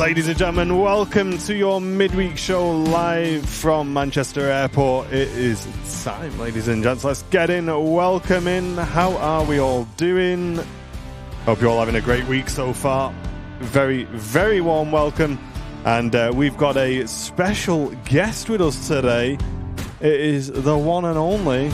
Ladies and gentlemen, welcome to your midweek show live from Manchester Airport. It is time, ladies and gents. Let's get in. Welcome in. How are we all doing? Hope you're all having a great week so far. Very, very warm welcome. And we've got a special guest with us today. It is the one and only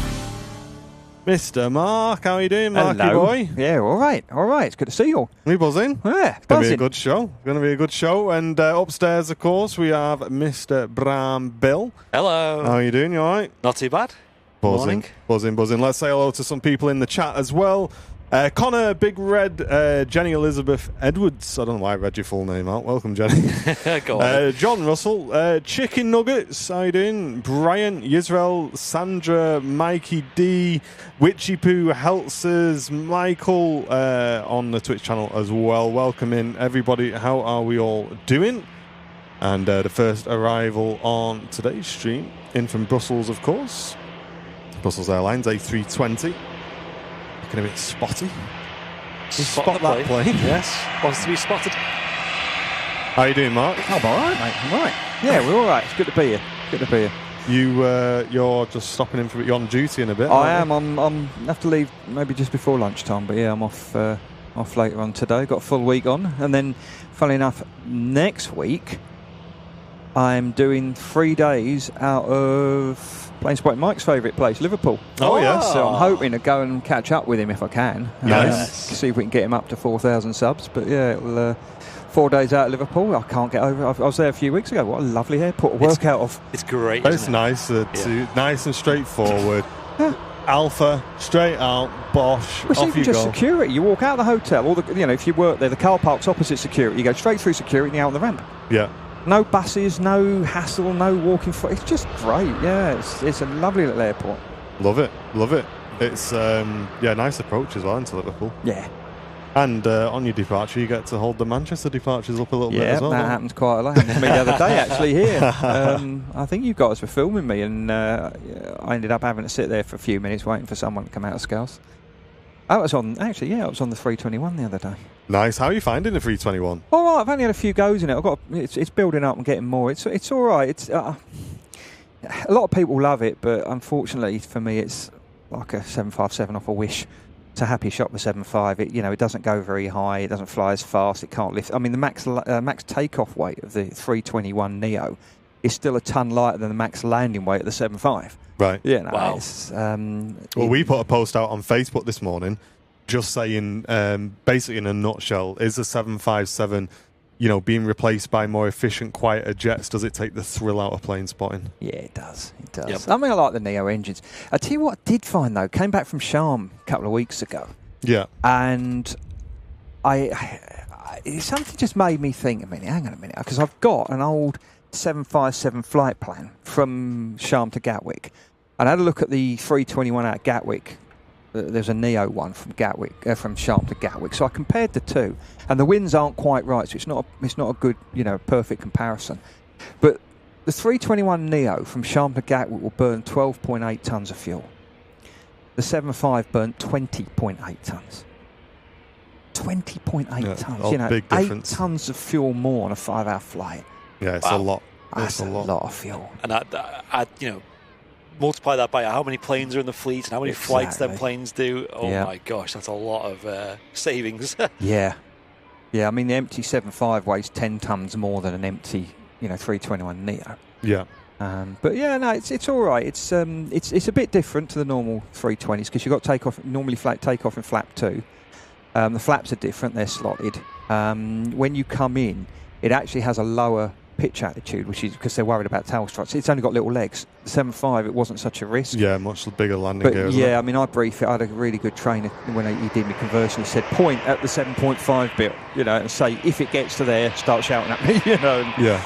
Mr. Mark. How are you doing, Marky Hello. boy? Yeah, all right. It's good to see you all. Are you buzzing? Yeah, It's going to buzzing. be a good show. Going to be a good show. And upstairs, of course, we have Mr. Bram Bill. Hello. How are you doing? You all right? Not too bad. Buzzing, Morning. buzzing. Let's say hello to some people in the chat as well. Connor, Big Red, Jenny Elizabeth Edwards. I don't know why I read your full name out. Welcome, Jenny. Go on. John Russell, Chicken Nuggets. How you doing? Brian, Yisrael, Sandra, Mikey D, Witchy Poo, Heltzers, Michael on the Twitch channel as well. Welcome in, everybody. How are we all doing? And the first arrival on today's stream, in from Brussels, of course. Brussels Airlines, A320. Looking a bit spotty. Spot that plane. Yes. Wants to be spotted. How you doing, Mark? I'm all right, mate. I'm all right. Yeah, we're all right. It's good to be here. Good to be here. You're just stopping in for you're on duty in a bit. I am. I'm have to leave maybe just before lunchtime, but yeah, I'm off later on today. Got a full week on, and then, funnily enough, next week I'm doing 3 days out of Plane Spotting Mike's favourite place, Liverpool. Oh, yeah. So I'm hoping to go and catch up with him if I can. Yes. See if we can get him up to 4,000 subs. But yeah, it'll, 4 days out of Liverpool. I can't get over. I was there a few weeks ago. What a lovely airport to work out of. It's great. It's isn't it? nice, nice and straightforward. Alpha, straight out, bosh, Well, it's off even you just go. security. You walk out of the hotel, or if you work there, the car park's opposite security. You go straight through security and you're out on the ramp. Yeah. No buses, no hassle, no walking. It's just great. Yeah, it's a lovely little airport. Love it. It's nice approach as well into Liverpool. Yeah. And on your departure, you get to hold the Manchester departures up a little bit as well. Yeah, that happens quite a lot. Happened to me the other day, actually, here. I think you guys were filming me, and I ended up having to sit there for a few minutes waiting for someone to come out of Scouse. I was on the 321 the other day. Nice. How are you finding the 321? All right, I've only had a few goes in it. It's building up and getting more. It's all right. It's a lot of people love it, but unfortunately for me, it's like a 757 off a Wish. It's a happy shot for 75. It doesn't go very high. It doesn't fly as fast. It can't lift. I mean, the max takeoff weight of the 321 Neo is still a ton lighter than the max landing weight of the 75. Right. Yeah. No, Wow. It's, We put a post out on Facebook this morning just saying, basically in a nutshell, is the 757, being replaced by more efficient, quieter jets, does it take the thrill out of plane spotting? Yeah, it does. It does. Yep. I mean, I like the Neo engines. I tell you what I did find, though, came back from Sharm a couple of weeks ago, Yeah. and something just made me think, hang on a minute, because I've got an old 757 flight plan from Sharm to Gatwick, and I had a look at the 321 out of Gatwick. There's a Neo one from from Sharm to Gatwick. So I compared the two, and the winds aren't quite right, so it's not a good, perfect comparison. But the 321 Neo from Sharm to Gatwick will burn 12.8 tons of fuel. The 75 burnt 20.8 tons. 20.8 tons. Big difference. 8 tons of fuel more on a 5-hour flight. Yeah, it's Wow. a lot. That's It's a lot of fuel. And I multiply that by how many planes are in the fleet and how many flights them Exactly. planes do. Oh Yeah. my gosh, that's a lot of savings. Yeah. I mean, the empty 75 weighs 10 tons more than an empty, 321 Neo. Yeah. But yeah, no, it's all right. It's a bit different to the normal 320s because you've got normally takeoff in flap 2. The flaps are different; they're slotted. When you come in, it actually has a lower pitch attitude, which is because they're worried about tail strikes. It's only got little legs. The 7.5, it wasn't such a risk. Yeah, much bigger landing But gear. Isn't yeah, it? I mean, I briefed it. I had a really good trainer when he did my conversion. He said, point at the 7.5 bit, and say, if it gets to there, start shouting at me, Yeah.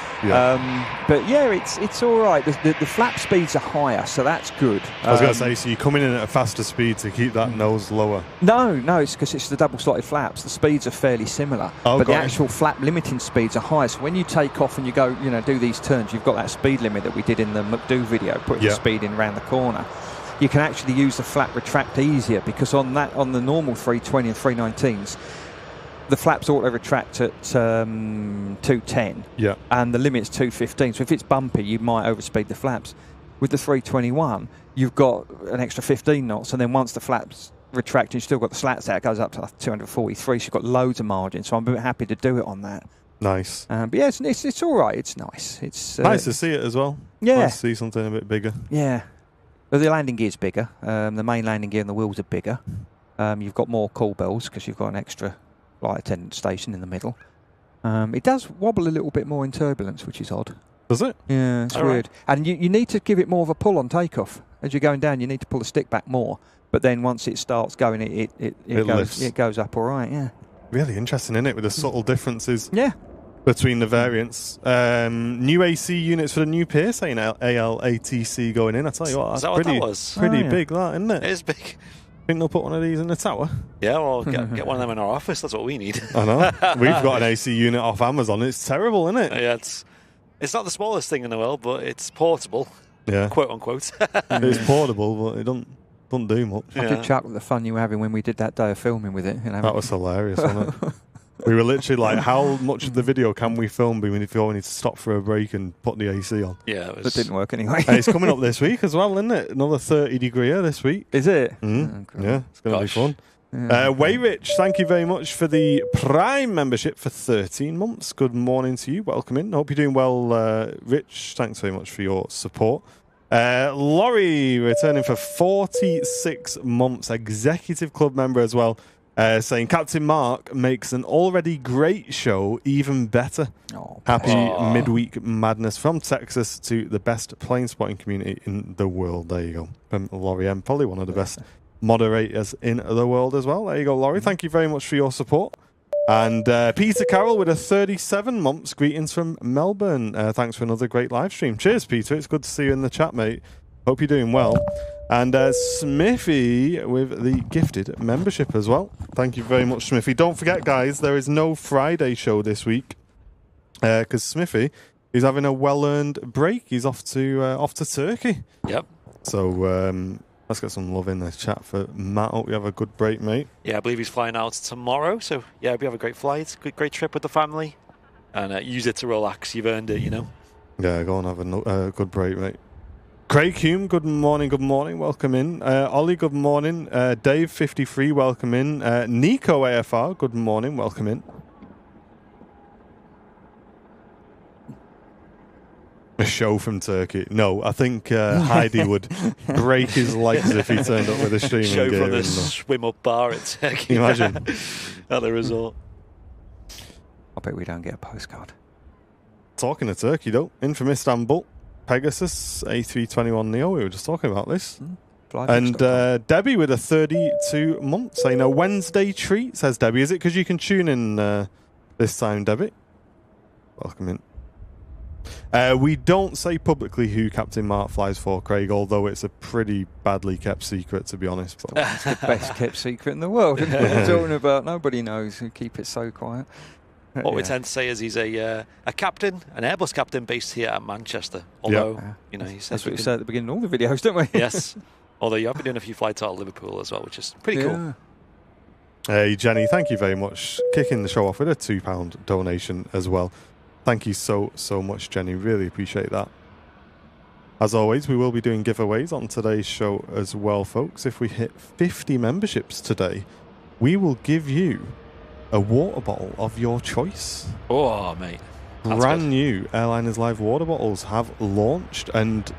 But yeah, it's all right. The flap speeds are higher, so that's good. I was going to say, so you're coming in at a faster speed to keep that nose lower. No, it's because it's the double-slotted flaps. The speeds are fairly similar, Oh, but the got it. actual flap limiting speeds are higher. So when you take off and you go, do these turns, you've got that speed limit that we did in the McDo video, putting the speed in around the corner. You can actually use the flap retract easier because on the normal 320 and 319s, the flaps auto retract at 210, Yeah. and the limit's 215. So if it's bumpy, you might overspeed the flaps. With the 321, you've got an extra 15 knots, and then once the flaps retract, you've still got the slats out. It goes up to 243, so you've got loads of margin. So I'm a bit happy to do it on that. Nice. But yeah, it's all right. It's nice. It's nice to see it as well. Yeah. Nice to see something a bit bigger. Yeah. But the landing gear's bigger. The main landing gear and the wheels are bigger. You've got more call bells because you've got an extra flight attendant station in the middle. It does wobble a little bit more in turbulence, which is odd. Does it? Yeah, it's weird. And you need to give it more of a pull on takeoff. As you're going down, you need to pull the stick back more. But then once it starts going, it goes up all right, yeah. Really interesting, isn't it, with the subtle differences between the variants. New AC units for the new Pier, saying ALATC going in. I tell you what, that's pretty big, that, isn't it? It is big. Think they'll put one of these in the tower? Yeah, well, get one of them in our office. That's what we need. I know. We've got an AC unit off Amazon. It's terrible, isn't it? Yeah, it's not the smallest thing in the world, but it's portable. Yeah. Quote unquote. It's portable, but it doesn't do much. I did chuckle at the fun you were having when we did that day of filming with it. That was hilarious, wasn't it? We were literally like, how much of the video can we film before we need to stop for a break and put the AC on? Yeah, it didn't work anyway. Hey, it's coming up this week as well, isn't it? Another 30-degree this week. Is it? Oh, yeah, it's going to be fun. Yeah. Wayrich, thank you very much for the Prime membership for 13 months. Good morning to you. Welcome in. Hope you're doing well, Rich. Thanks very much for your support. Laurie, returning for 46 months. Executive Club member as well. Saying Captain Mark makes an already great show even better. Happy midweek madness from Texas to the best plane spotting community in the world. There you go. From Laurie M, probably one of the best moderators in the world as well. There you go, Laurie. Thank you very much for your support. And Peter Carroll with a 37 months. Greetings from Melbourne. Thanks for another great live stream. Cheers, Peter. It's good to see you in the chat, mate. Hope you're doing well. And Smithy with the gifted membership as well. Thank you very much, Smithy. Don't forget, guys, there is no Friday show this week because Smithy is having a well-earned break. He's off to Turkey. Yep. So let's get some love in the chat for Matt. Hope you have a good break, mate. Yeah, I believe he's flying out tomorrow. So yeah, we have a great flight, great trip with the family, and use it to relax. You've earned it, you know. Yeah, go and have a good break, mate. Craig Hume, good morning, welcome in. Ollie, good morning. Dave, 53, welcome in. Nico AFR, good morning, welcome in. A show from Turkey. No, I think Heidi would break his legs if he turned up with a streaming show gear. From the swim-up bar at Turkey. Can you imagine? At the resort. I bet we don't get a postcard. Talking of Turkey, though, in from Istanbul. Pegasus, A321 Neo, we were just talking about this. And Debbie with a 32 months, saying a Wednesday treat, says Debbie. Is it because you can tune in this time, Debbie? Welcome in. We don't say publicly who Captain Mark flies for, Craig, although it's a pretty badly kept secret, to be honest. It's the best kept secret in the world. What we're talking about, nobody knows. We keep it so quiet. What we tend to say is he's a captain, an Airbus captain based here at Manchester. Although, you know, he says that's what we say at the beginning of all the videos, don't we? Yes. Although you have been doing a few flights out of Liverpool as well, which is pretty cool. Hey, Jenny, thank you very much. Kicking the show off with a £2 donation as well. Thank you so much, Jenny. Really appreciate that. As always, we will be doing giveaways on today's show as well, folks. If we hit 50 memberships today, we will give you a water bottle of your choice. Oh, mate. Brand new Airliners Live water bottles have launched, and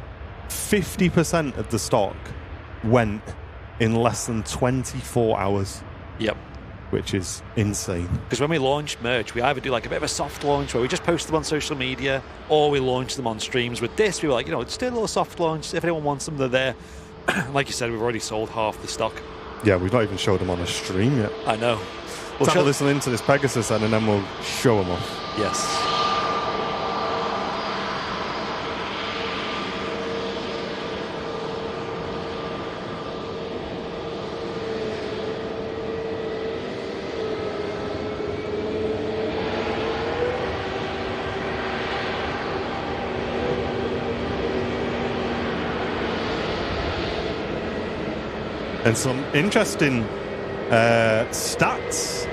50% of the stock went in less than 24 hours. Yep. Which is insane. Because when we launch merch, we either do like a bit of a soft launch where we just post them on social media, or we launch them on streams. With this, we were like, just do a little soft launch. If anyone wants them, they're there. Like you said, we've already sold half the stock. Yeah, we've not even showed them on a stream yet. I know. We'll have to listen into this Pegasus and then we'll show them off. Yes. And some interesting stats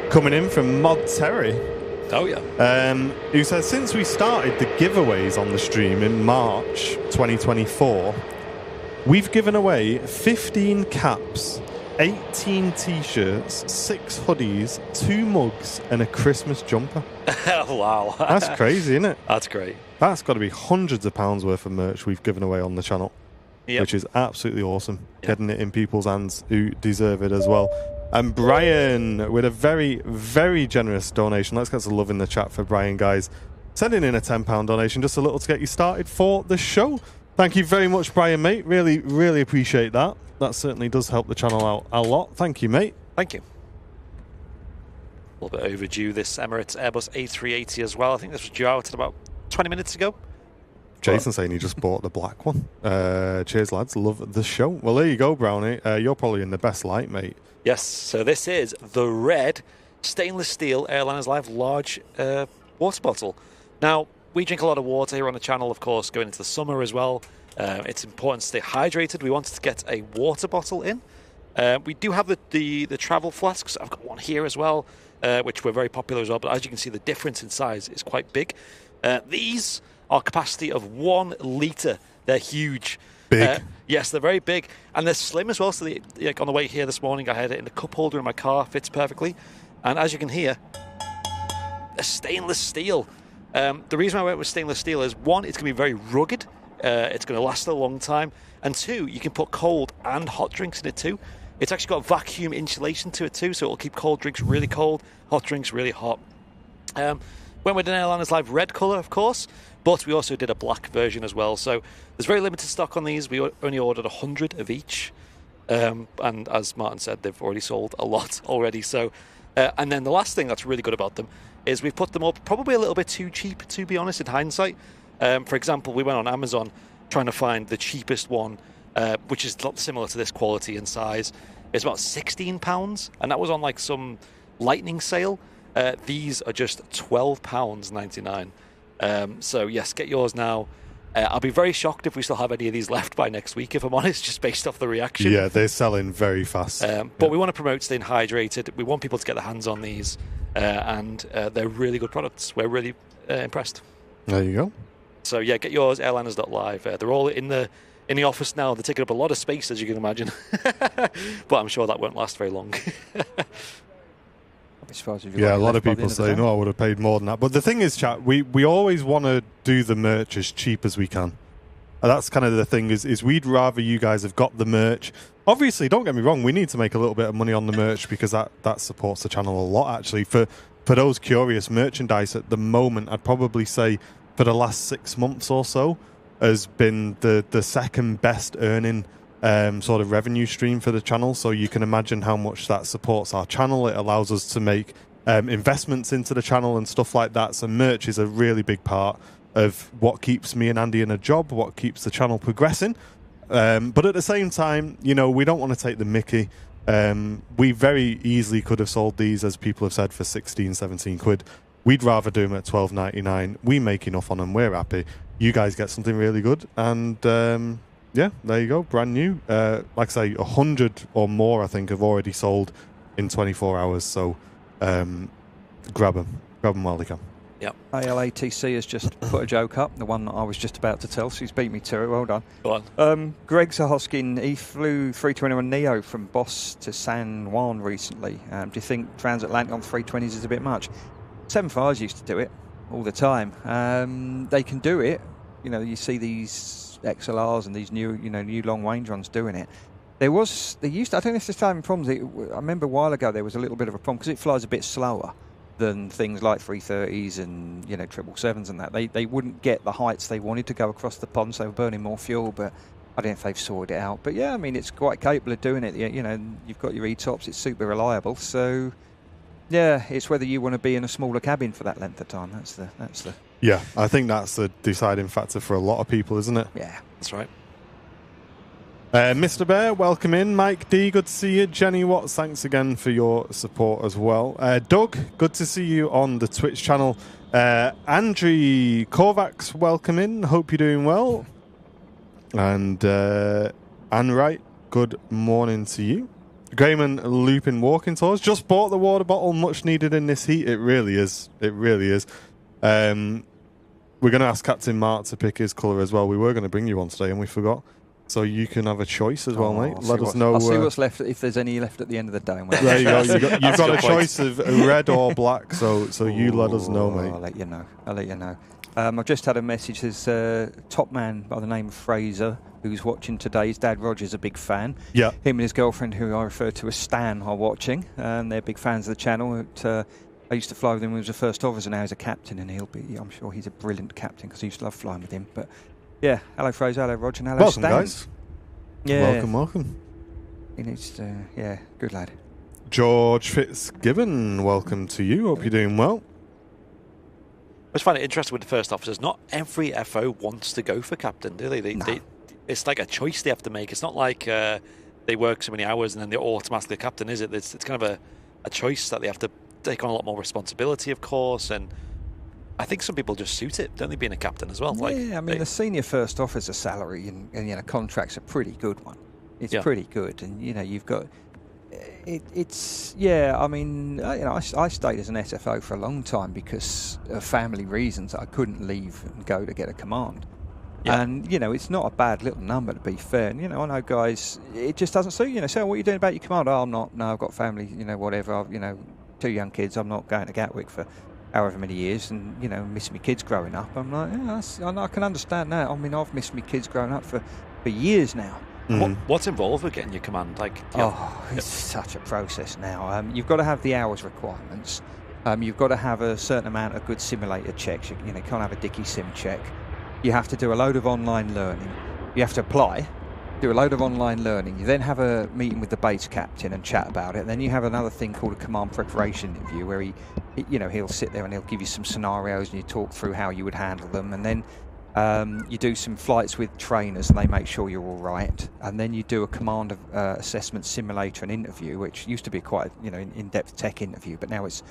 Coming in from Mod Terry. Oh, yeah. Who says, since we started the giveaways on the stream in March 2024, we've given away 15 caps, 18 t-shirts, 6 hoodies, 2 mugs, and a Christmas jumper. Wow. That's crazy, isn't it? That's great. That's got to be hundreds of pounds worth of merch we've given away on the channel, which is absolutely awesome. Getting it in people's hands who deserve it as well. And Brian, with a very, very generous donation. Let's get some love in the chat for Brian, guys. Sending in a £10 donation, just a little to get you started for the show. Thank you very much, Brian, mate. Really, really appreciate that. That certainly does help the channel out a lot. Thank you, mate. Thank you. A little bit overdue, this Emirates Airbus A380 as well. I think this was due out at about 20 minutes ago. Jason saying he just bought the black one. Cheers, lads. Love the show. Well, there you go, Brownie. You're probably in the best light, mate. Yes, so this is the red stainless steel Airliners Live large water bottle. Now, we drink a lot of water here on the channel, of course, going into the summer as well. It's important to stay hydrated. We wanted to get a water bottle in. We do have the travel flasks. I've got one here as well, which were very popular as well. But as you can see, the difference in size is quite big. These are capacity of 1 litre. They're huge. Big. Yes, they're very big. And they're slim as well. So like on the way here this morning, I had it in the cup holder in my car. Fits perfectly. And as you can hear, they're stainless steel. The reason I went with stainless steel is, 1, it's going to be very rugged. It's going to last a long time. And 2, you can put cold and hot drinks in it too. It's actually got vacuum insulation to it too, so it'll keep cold drinks really cold, hot drinks really hot. Went with an Airliners Live red colour, of course, but we also did a black version as well. So there's very limited stock on these. We only ordered 100 of each. And as Martin said, they've already sold a lot already. So, and then the last thing that's really good about them is we've put them up probably a little bit too cheap, to be honest, in hindsight. For example, we went on Amazon trying to find the cheapest one, which is similar to this quality and size. It's about £16, and that was on like some lightning sale. These are just £12.99. So yes, get yours now. I'll be very shocked if we still have any of these left by next week, if I'm honest, just based off the reaction. Yeah, they're selling very fast. But we want to promote staying hydrated. We want people to get their hands on these, and they're really good products. We're really impressed. There you go. So yeah, get yours, airliners.live. They're all in the office now. They're taking up a lot of space, as you can imagine. But I'm sure that won't last very long. Yeah, a lot of people say, no, I would have paid more than that. But the thing is, chat, we always want to do the merch as cheap as we can. And that's kind of the thing, is we'd rather you guys have got the merch. Obviously, don't get me wrong, we need to make a little bit of money on the merch because that supports the channel a lot, actually. For those curious, merchandise at the moment, I'd probably say for the last 6 months or so has been the second best earning sort of revenue stream for the channel. So you can imagine how much that supports our channel. It allows us to make investments into the channel and stuff like that. So merch is a really big part of what keeps me and Andy in a job, what keeps the channel progressing. But at the same time, you know, we don't want to take the mickey. We very easily could have sold these, as people have said, for 16, 17 quid. We'd rather do them at $12.99. We make enough on them. We're happy. You guys get something really good. And yeah, there you go. Brand new. Like I say, 100 or more, I think, have already sold in 24 hours. So grab them. Grab them while they can. Yep. ALATC has just put a joke up, the one that I was just about to tell, so he's beat me to it. Well done. Go on. Greg's asking, he flew 321 Neo from Boss to San Juan recently. Do you think transatlantic on 320s is a bit much? 75s used to do it all the time. They can do it. You know, you see these XLRs and these new long range ones doing it. I don't know if they're having problems. I remember a while ago there was a little bit of a problem because it flies a bit slower than things like 330s and 777s and that. They wouldn't get the heights they wanted to go across the pond, so they were burning more fuel. But I don't know if they've sorted it out. But yeah, I mean, it's quite capable of doing it. You've got your E-tops. It's super reliable. So yeah, it's whether you want to be in a smaller cabin for that length of time. That's the. Yeah, I think that's the deciding factor for a lot of people, isn't it? Yeah, that's right. Mr. Bear, welcome in. Mike D, good to see you. Jenny Watts, thanks again for your support as well. Doug, good to see you on the Twitch channel. Andrew Kovacs, welcome in. Hope you're doing well. And Anne Wright, good morning to you. Grayman looping walking tours. Just bought the water bottle, much needed in this heat. It really is. It really is. We're going to ask Captain Mark to pick his colour as well. We were going to bring you on today and we forgot. So you can have a choice as well, mate. Let us know. I'll see what's left, if there's any left at the end of the day. There you go. You've got a choice of red or black, so you let us know, mate. I'll let you know. I've just had a message. There's a top man by the name of Fraser who's watching today. His dad Roger's a big fan. Yeah. Him and his girlfriend, who I refer to as Stan, are watching, and they're big fans of the channel. I used to fly with him when he was a first officer, now he's a captain, and I'm sure he's a brilliant captain because I used to love flying with him. But yeah, hello Fraser, hello Roger, and hello welcome, Stan. Guys. Yeah. Welcome. He needs to, good lad. George Fitzgibbon, welcome to you. Hope you're doing well. I just find it interesting with the first officers. Not every FO wants to go for captain, do they? No. It's like a choice they have to make. It's not like they work so many hours and then they're automatically a captain, is it? It's kind of a choice that they have to take on a lot more responsibility, of course. And I think some people just suit it, don't they, being a captain as well? Yeah, I mean, the senior first officer salary and contract's a pretty good one. It's pretty good, and you've got. I mean, I stayed as an SFO for a long time because of family reasons. I couldn't leave and go to get a command. Yeah. And, it's not a bad little number, to be fair. And, I know guys, it just doesn't suit, so what are you doing about your command? Oh, I'm not, no, I've got family, whatever. I've, 2 young kids, I'm not going to Gatwick for however many years and, missing my kids growing up. I'm like, I can understand that. I mean, I've missed my kids growing up for years now. What's involved with getting your command? It's such a process now. You've got to have the hours requirements. You've got to have a certain amount of good simulator checks. You can't have a dicky sim check. You have to do a load of online learning. You have to apply, do a load of online learning. You then have a meeting with the base captain and chat about it. And then you have another thing called a command preparation interview where he'll sit there and he'll give you some scenarios and you talk through how you would handle them. And then you do some flights with trainers and they make sure you're all right. And then you do a command assessment simulator and interview, which used to be quite in-depth tech interview, but now it's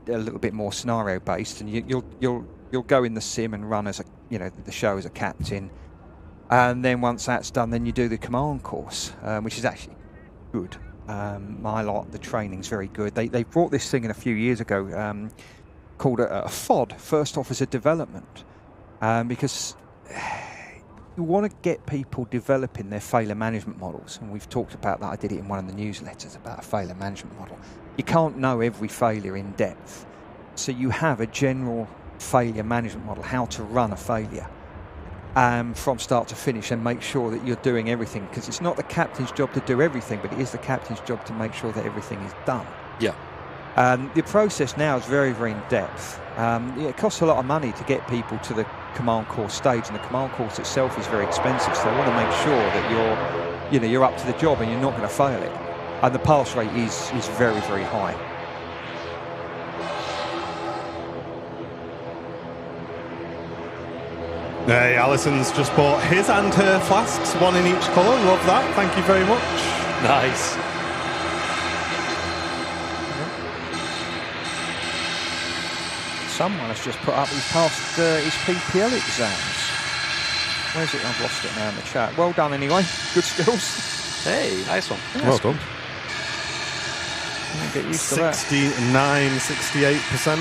a little bit more scenario based. And you'll go in the sim and run as the show as a captain. And then once that's done, then you do the command course, which is actually good. The training's very good. They brought this thing in a few years ago called a FOD, First Officer Development. Because you want to get people developing their failure management models, and we've talked about that. I did it in one of the newsletters about a failure management model. You can't know every failure in depth, so you have a general failure management model, how to run a failure from start to finish and make sure that you're doing everything, because it's not the captain's job to do everything, but it is the captain's job to make sure that everything is done. Yeah. The process now is very, very in depth. It costs a lot of money to get people to the command course stage, and the command course itself is very expensive. So they want to make sure that you're up to the job and you're not going to fail it. And the pass rate is very, very high. Hey, Alison's just bought his and her flasks, one in each colour. Love that. Thank you very much. Nice. Someone has just put up, he's passed his PPL exams. Where's it? I've lost it now in the chat. Well done anyway. Good skills. Hey, nice one. Yeah, well done. Get used to that. 68%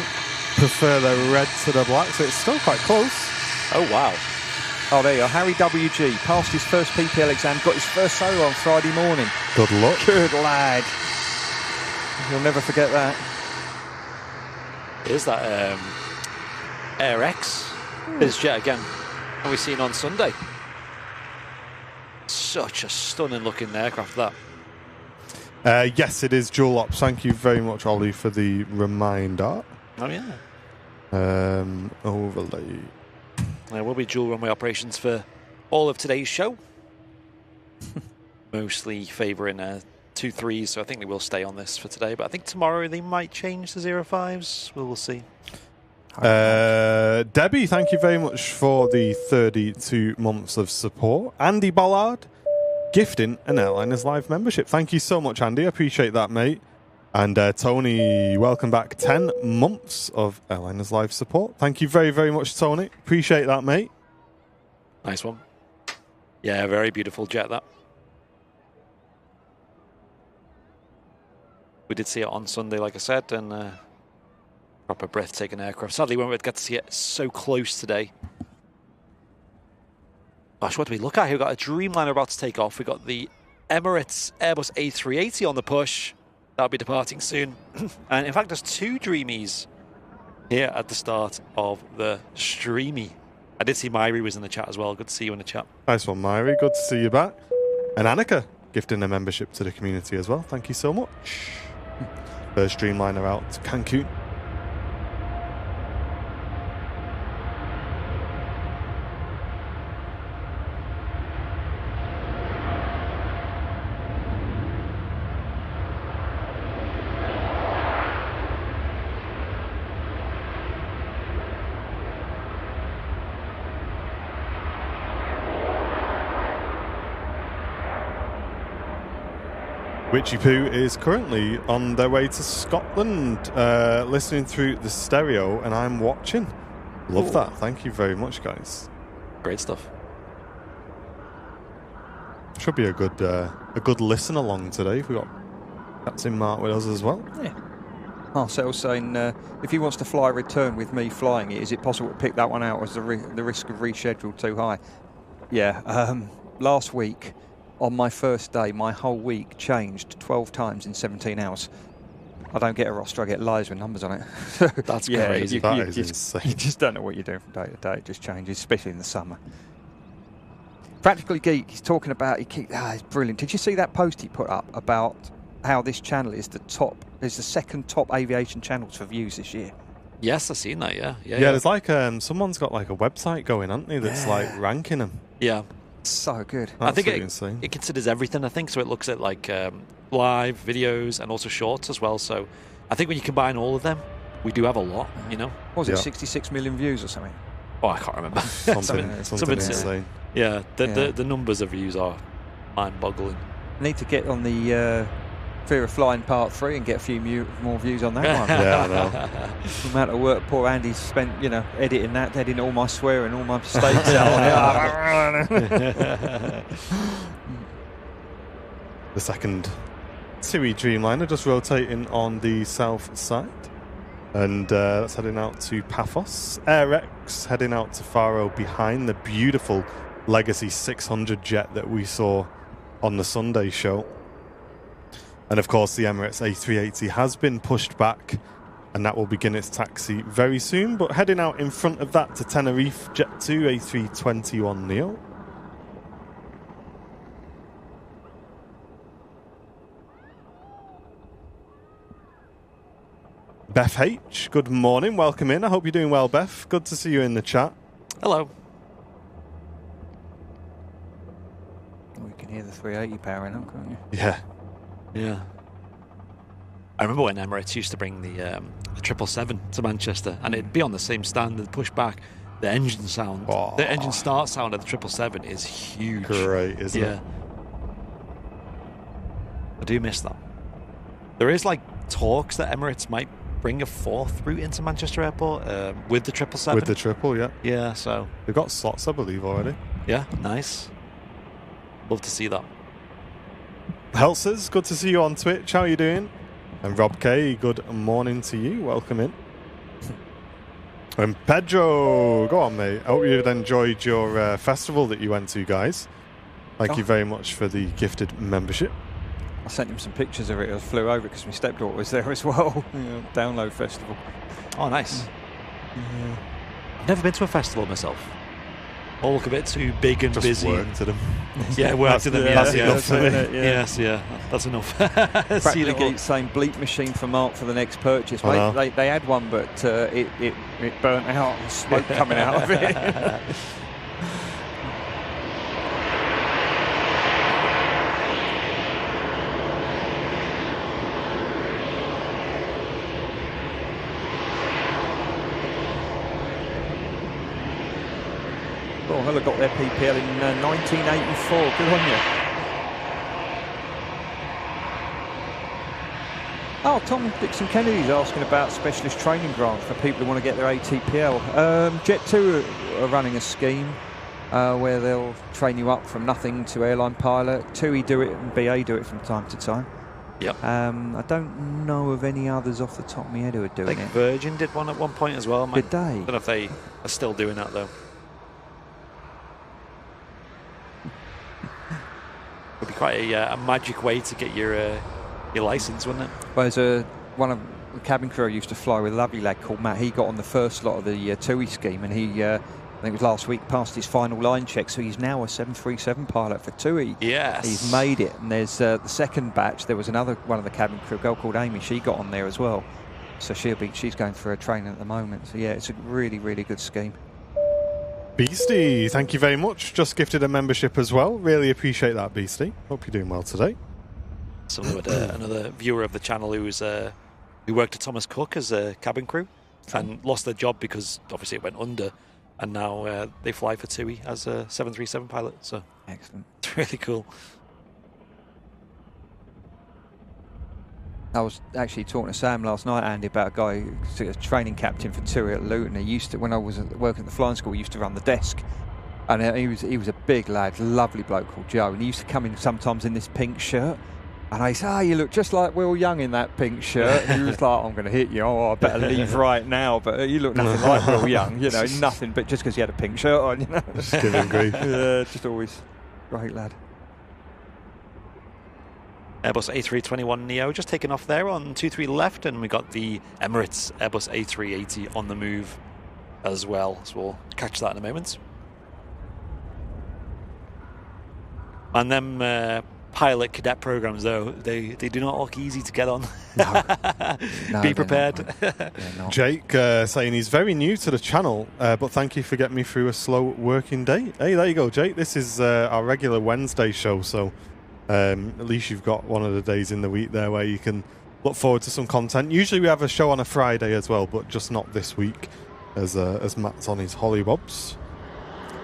prefer the red to the black, so it's still quite close. Oh, wow. Oh, there you are. Harry WG passed his first PPL exam, got his first solo on Friday morning. Good luck. Good lad. You'll never forget that. Here's that Air X BizJet again. And we've seen on Sunday. Such a stunning looking aircraft, that. Yes, it is dual ops. Thank you very much, Ollie, for the reminder. Oh, yeah. Overlay. There will be dual runway operations for all of today's show. Mostly favouring 2-3s, so I think they will stay on this for today. But I think tomorrow they might change to 0-5s. We'll see. Debbie, thank you very much for the 32 months of support. Andy Bollard, gifting an Airliners Live membership. Thank you so much, Andy. I appreciate that, mate. And Tony, welcome back. 10 months of Airliners Live support. Thank you very, very much, Tony. Appreciate that, mate. Nice one. Yeah, very beautiful jet, that. We did see it on Sunday, like I said, and proper breathtaking aircraft. Sadly, we won't get to see it so close today. Gosh, what do we look at here? We've got a Dreamliner about to take off. We've got the Emirates Airbus A380 on the push. That'll be departing soon. And in fact, there's 2 Dreamies here at the start of the Streamy. I did see Myri was in the chat as well. Good to see you in the chat. Nice one, Myri. Good to see you back. And Annika gifting a membership to the community as well. Thank you so much. First Dreamliner out to Cancun. Witchy Poo is currently on their way to Scotland, listening through the stereo, and I'm watching. Love that. Thank you very much, guys. Great stuff. Should be a good listen along today. We got Captain Mark with us as well. Yeah. Marcel's saying if he wants to fly a return with me flying it, is it possible to pick that one out? Or is the risk of reschedule too high? Yeah. Last week, on my first day, my whole week changed 12 times in 17 hours. I don't get a roster, I get lies with numbers on it. That's crazy. That is insane. You just don't know what you're doing from day to day. It just changes, especially in the summer. Practically Geek, he's talking about, it's brilliant. Did you see that post he put up about how this channel is the second top aviation channels for views this year? Yes, I've seen that, yeah. Yeah, there's like, someone's got like a website going, hasn't they, that's like ranking them. Yeah. So good. I think insane. It considers everything, I think, so it looks at like live videos and also shorts as well. So I think when you combine all of them, we do have a lot, you know. What was it, 66 million views or something? Oh, I can't remember. Something insane. Yeah, the numbers of views are mind-boggling. Need to get on the Fear of Flying Part 3 and get a few more views on that one. Yeah, I know. The amount of work poor Andy's spent, editing all my swearing, all my mistakes out. The second TUI Dreamliner just rotating on the south side. And that's heading out to Paphos. AirX heading out to Faro behind the beautiful Legacy 600 jet that we saw on the Sunday show. And of course, the Emirates A380 has been pushed back, and that will begin its taxi very soon. But heading out in front of that to Tenerife, Jet 2 A321 Neo. Beth H, good morning, welcome in. I hope you're doing well, Beth. Good to see you in the chat. Hello. We can hear the 380 powering up, can't you? Yeah. Yeah. I remember when Emirates used to bring the 777 to Manchester, and it'd be on the same standard, push back. The engine sound, the engine start sound of the 777 is huge. Great, isn't it? I do miss that. There is like talks that Emirates might bring a 4th route into Manchester Airport with the 777. With the triple, yeah. Yeah, so They've got slots, I believe, already. Yeah, nice. Love to see that. Helsers, good to see you on Twitch. How are you doing? And Rob K, good morning to you. Welcome in. And Pedro, go on, mate. I hope you've enjoyed your festival that you went to, guys. Thank you very much for the gifted membership. I sent him some pictures of it. I flew over because my stepdaughter was there as well. Download festival. Oh, nice. Yeah. I've never been to a festival myself. All look a bit too big and just busy. Work to them. Yeah, work to them. That's enough for me. Yes, that's enough. Practically Geek saying bleep machine for Mark for the next purchase. Mate, they had one, but it burnt out. Smoke coming out of it. Hella got their PPL in 1984. Good on you. Oh, Tom Dixon Kennedy's asking about specialist training grants for people who want to get their ATPL. Jet 2 are running a scheme where they'll train you up from nothing to airline pilot. TUI do it and BA do it from time to time. Yep. I don't know of any others off the top of my head who are I doing think it. Virgin did one at one point as well. Did they? I don't know if they are still doing that though. Would be quite a magic way to get your license, wouldn't it? Well, there's one of the cabin crew I used to fly with, a lovely lad called Matt. He got on the first lot of the TUI scheme, and he, I think it was last week, passed his final line check. So he's now a 737 pilot for TUI. Yes. He's made it. And there's the second batch. There was another one of the cabin crew, a girl called Amy. She got on there as well. So she's going through her training at the moment. So yeah, it's a really, really good scheme. Beastie, thank you very much. Just gifted a membership as well. Really appreciate that, Beastie. Hope you're doing well today. Someone with another viewer of the channel who worked at Thomas Cook as a cabin crew and lost their job because obviously it went under, and now they fly for TUI as a 737 pilot. So Excellent. it's really cool. I was actually talking to Sam last night, Andy, about a guy who's a training captain for TUI at Luton. He used to, when I was working at the flying school, he used to run the desk. And he was a big lad, lovely bloke called Joe. And he used to come in sometimes in this pink shirt. And I said, you look just like Will Young in that pink shirt. And he was like, I'm going to hit you. Oh, I better leave right now. But you look nothing like Will Young, nothing. But just because he had a pink shirt on, Just give him grief. Yeah, just always great lad. Airbus A321 Neo just taking off there on 23 left, and we got the Emirates Airbus A380 on the move as well. So we'll catch that in a moment. And them pilot cadet programs, though, they do not look easy to get on. No, Be prepared. Jake saying he's very new to the channel, but thank you for getting me through a slow working day. Hey, there you go, Jake. This is our regular Wednesday show, so at least you've got one of the days in the week there where you can look forward to some content. Usually we have a show on a Friday as well, but just not this week as Matt's on his hollybobs.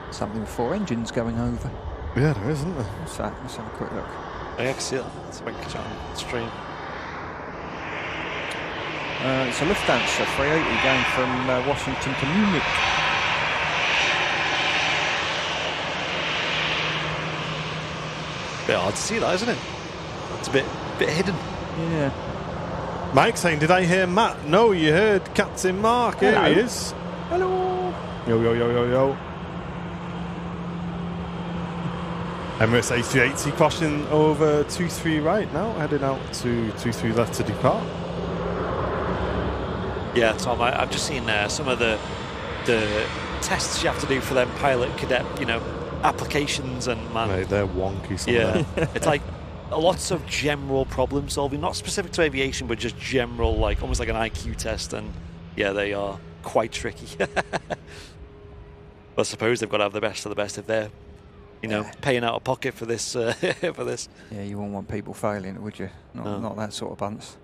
Something with 4 engines going over. Yeah, there is, isn't there? What's that? Let's have a quick look. I can see that. Let's see if I can catch it on stream. It's a Lufthansa 380 going from Washington to Munich. Bit hard to see that, isn't it? It's a bit hidden. Yeah. Mike saying, did I hear Matt? No, you heard Captain Mark. Hello. Here he is. Hello. Yo, yo, yo, yo, yo. Emirates A380 crossing over 23 right now, heading out to 23 left to depart. Yeah, Tom, I've just seen some of the tests you have to do for them pilot cadet, applications, and man, Mate, they're wonky. Some of them. it's like lots of general problem solving, not specific to aviation, but just general, like almost like an IQ test, and yeah, they are quite tricky. But I suppose they've got to have the best of the best if they're, paying out of pocket for this. For this. Yeah, you wouldn't want people failing, would you? Not that sort of bunts.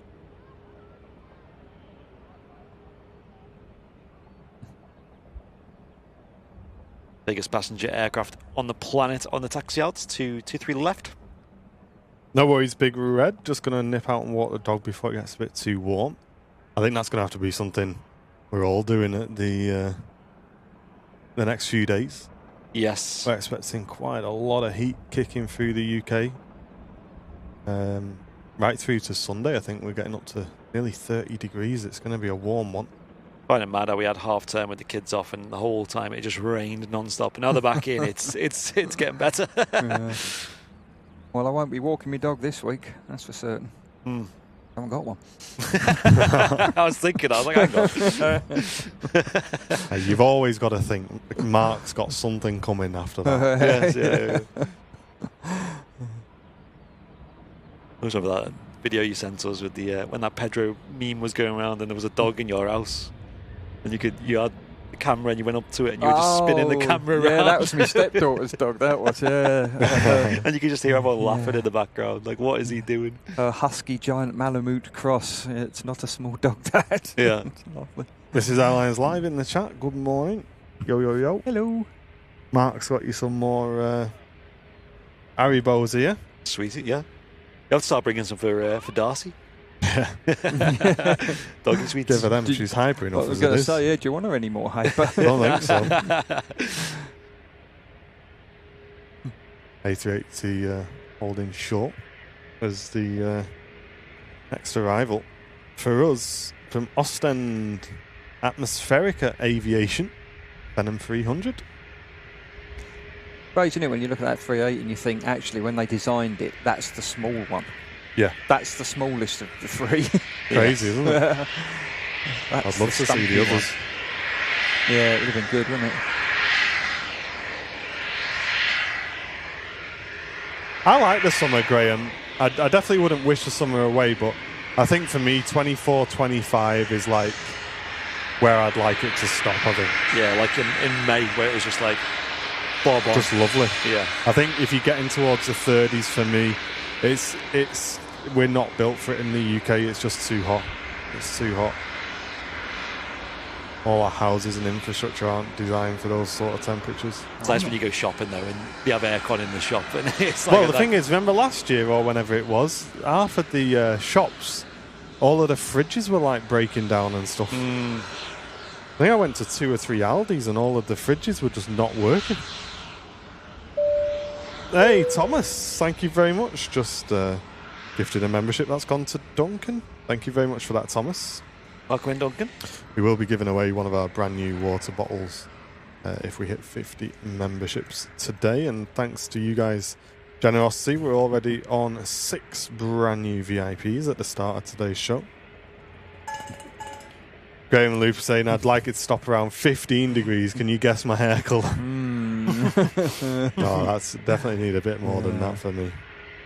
Biggest passenger aircraft on the planet on the taxi out to 23 left. No worries, Big Red. Just going to nip out and walk the dog before it gets a bit too warm. I think that's going to have to be something we're all doing at the next few days. Yes. We're expecting quite a lot of heat kicking through the UK. Right through to Sunday, I think we're getting up to nearly 30 degrees. It's going to be a warm one. Find it mad how we had half term with the kids off, and the whole time it just rained non-stop. And now they're back in. It's getting better. Yeah. Well, I won't be walking my dog this week. That's for certain. I haven't got one. I was thinking. I was like, hang on. Hey, you've always got to think Mark's got something coming after that. Yes, yeah. I was over that video you sent us with the when that Pedro meme was going around, and there was a dog in your house, and you had the camera and you went up to it and you were just spinning the camera around. Yeah, that was my stepdaughter's dog. That was, yeah. And you could just hear everyone laughing in the background. Like, what is he doing? A husky giant Malamute cross. It's not a small dog, Dad. Yeah. It's lovely. This is Airlines Live in the chat. Good morning. Yo, yo, yo. Hello. Mark's got you some more Haribos here. Sweet, yeah. You have to start bringing some for Darcy. Doggy sweets. Give her them. She's hyper enough. I was going to say, do you want her any more hyper? I don't think so. A380 holding short as the Next arrival for us from Ostend Atmospherica Aviation, Venom 300. Great, isn't it, when you look at that 3.8 and you think, actually, when they designed it, that's the small one. Yeah. That's the smallest of the three. Crazy, isn't it? I'd love to see the others. Yeah, it would have been good, wouldn't it? I like the summer, Graham. I definitely wouldn't wish the summer away, but I think for me, 24, 25 is like where I'd like it to stop, I think. Yeah, like in May, where it was just like, bob on. Just lovely. Yeah. I think if you're getting towards the 30s for me, it's we're not built for it in the UK. It's just too hot. It's too hot. All our houses and infrastructure aren't designed for those sort of temperatures. It's nice when you go shopping, though, and you have aircon in the shop. And it's like well, the thing is, remember last year or whenever it was, half of the shops, all of the fridges were like breaking down and stuff. I think I went to 2 or 3 Aldis and all of the fridges were just not working. Hey, Thomas, thank you very much. Just gifted a membership that's gone to Duncan. Thank you very much for that, Thomas. Welcome in, Duncan. We will be giving away one of our brand new water bottles if we hit 50 memberships today. And thanks to you guys' generosity, we're already on 6 brand new VIPs at the start of today's show. Graham and Loop saying, I'd like it to stop around 15 degrees. Can you guess my hair colour? No, that's definitely need a bit more than that for me.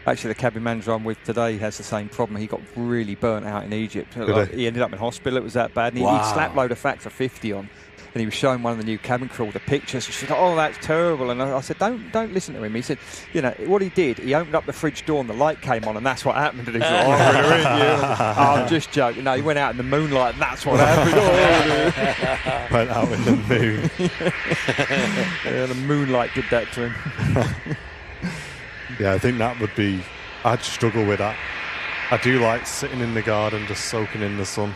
Actually, the cabin manager I'm with today has the same problem. He got really burnt out in Egypt. He ended up in hospital. It was that bad. And he'd slapped load of factor 50 on. And he was showing one of the new cabin crew the pictures. She said, "Oh, that's terrible." And I said, "Don't listen to him." He said, "You know what he did? He opened up the fridge door and the light came on, and that's what happened." And he's like, "Oh, I'm just joking." No, he went out in the moonlight, and that's what happened. Went out in the moon. Yeah, the moonlight did that to him. Yeah, I think that would be... I'd struggle with that. I do like sitting in the garden just soaking in the sun.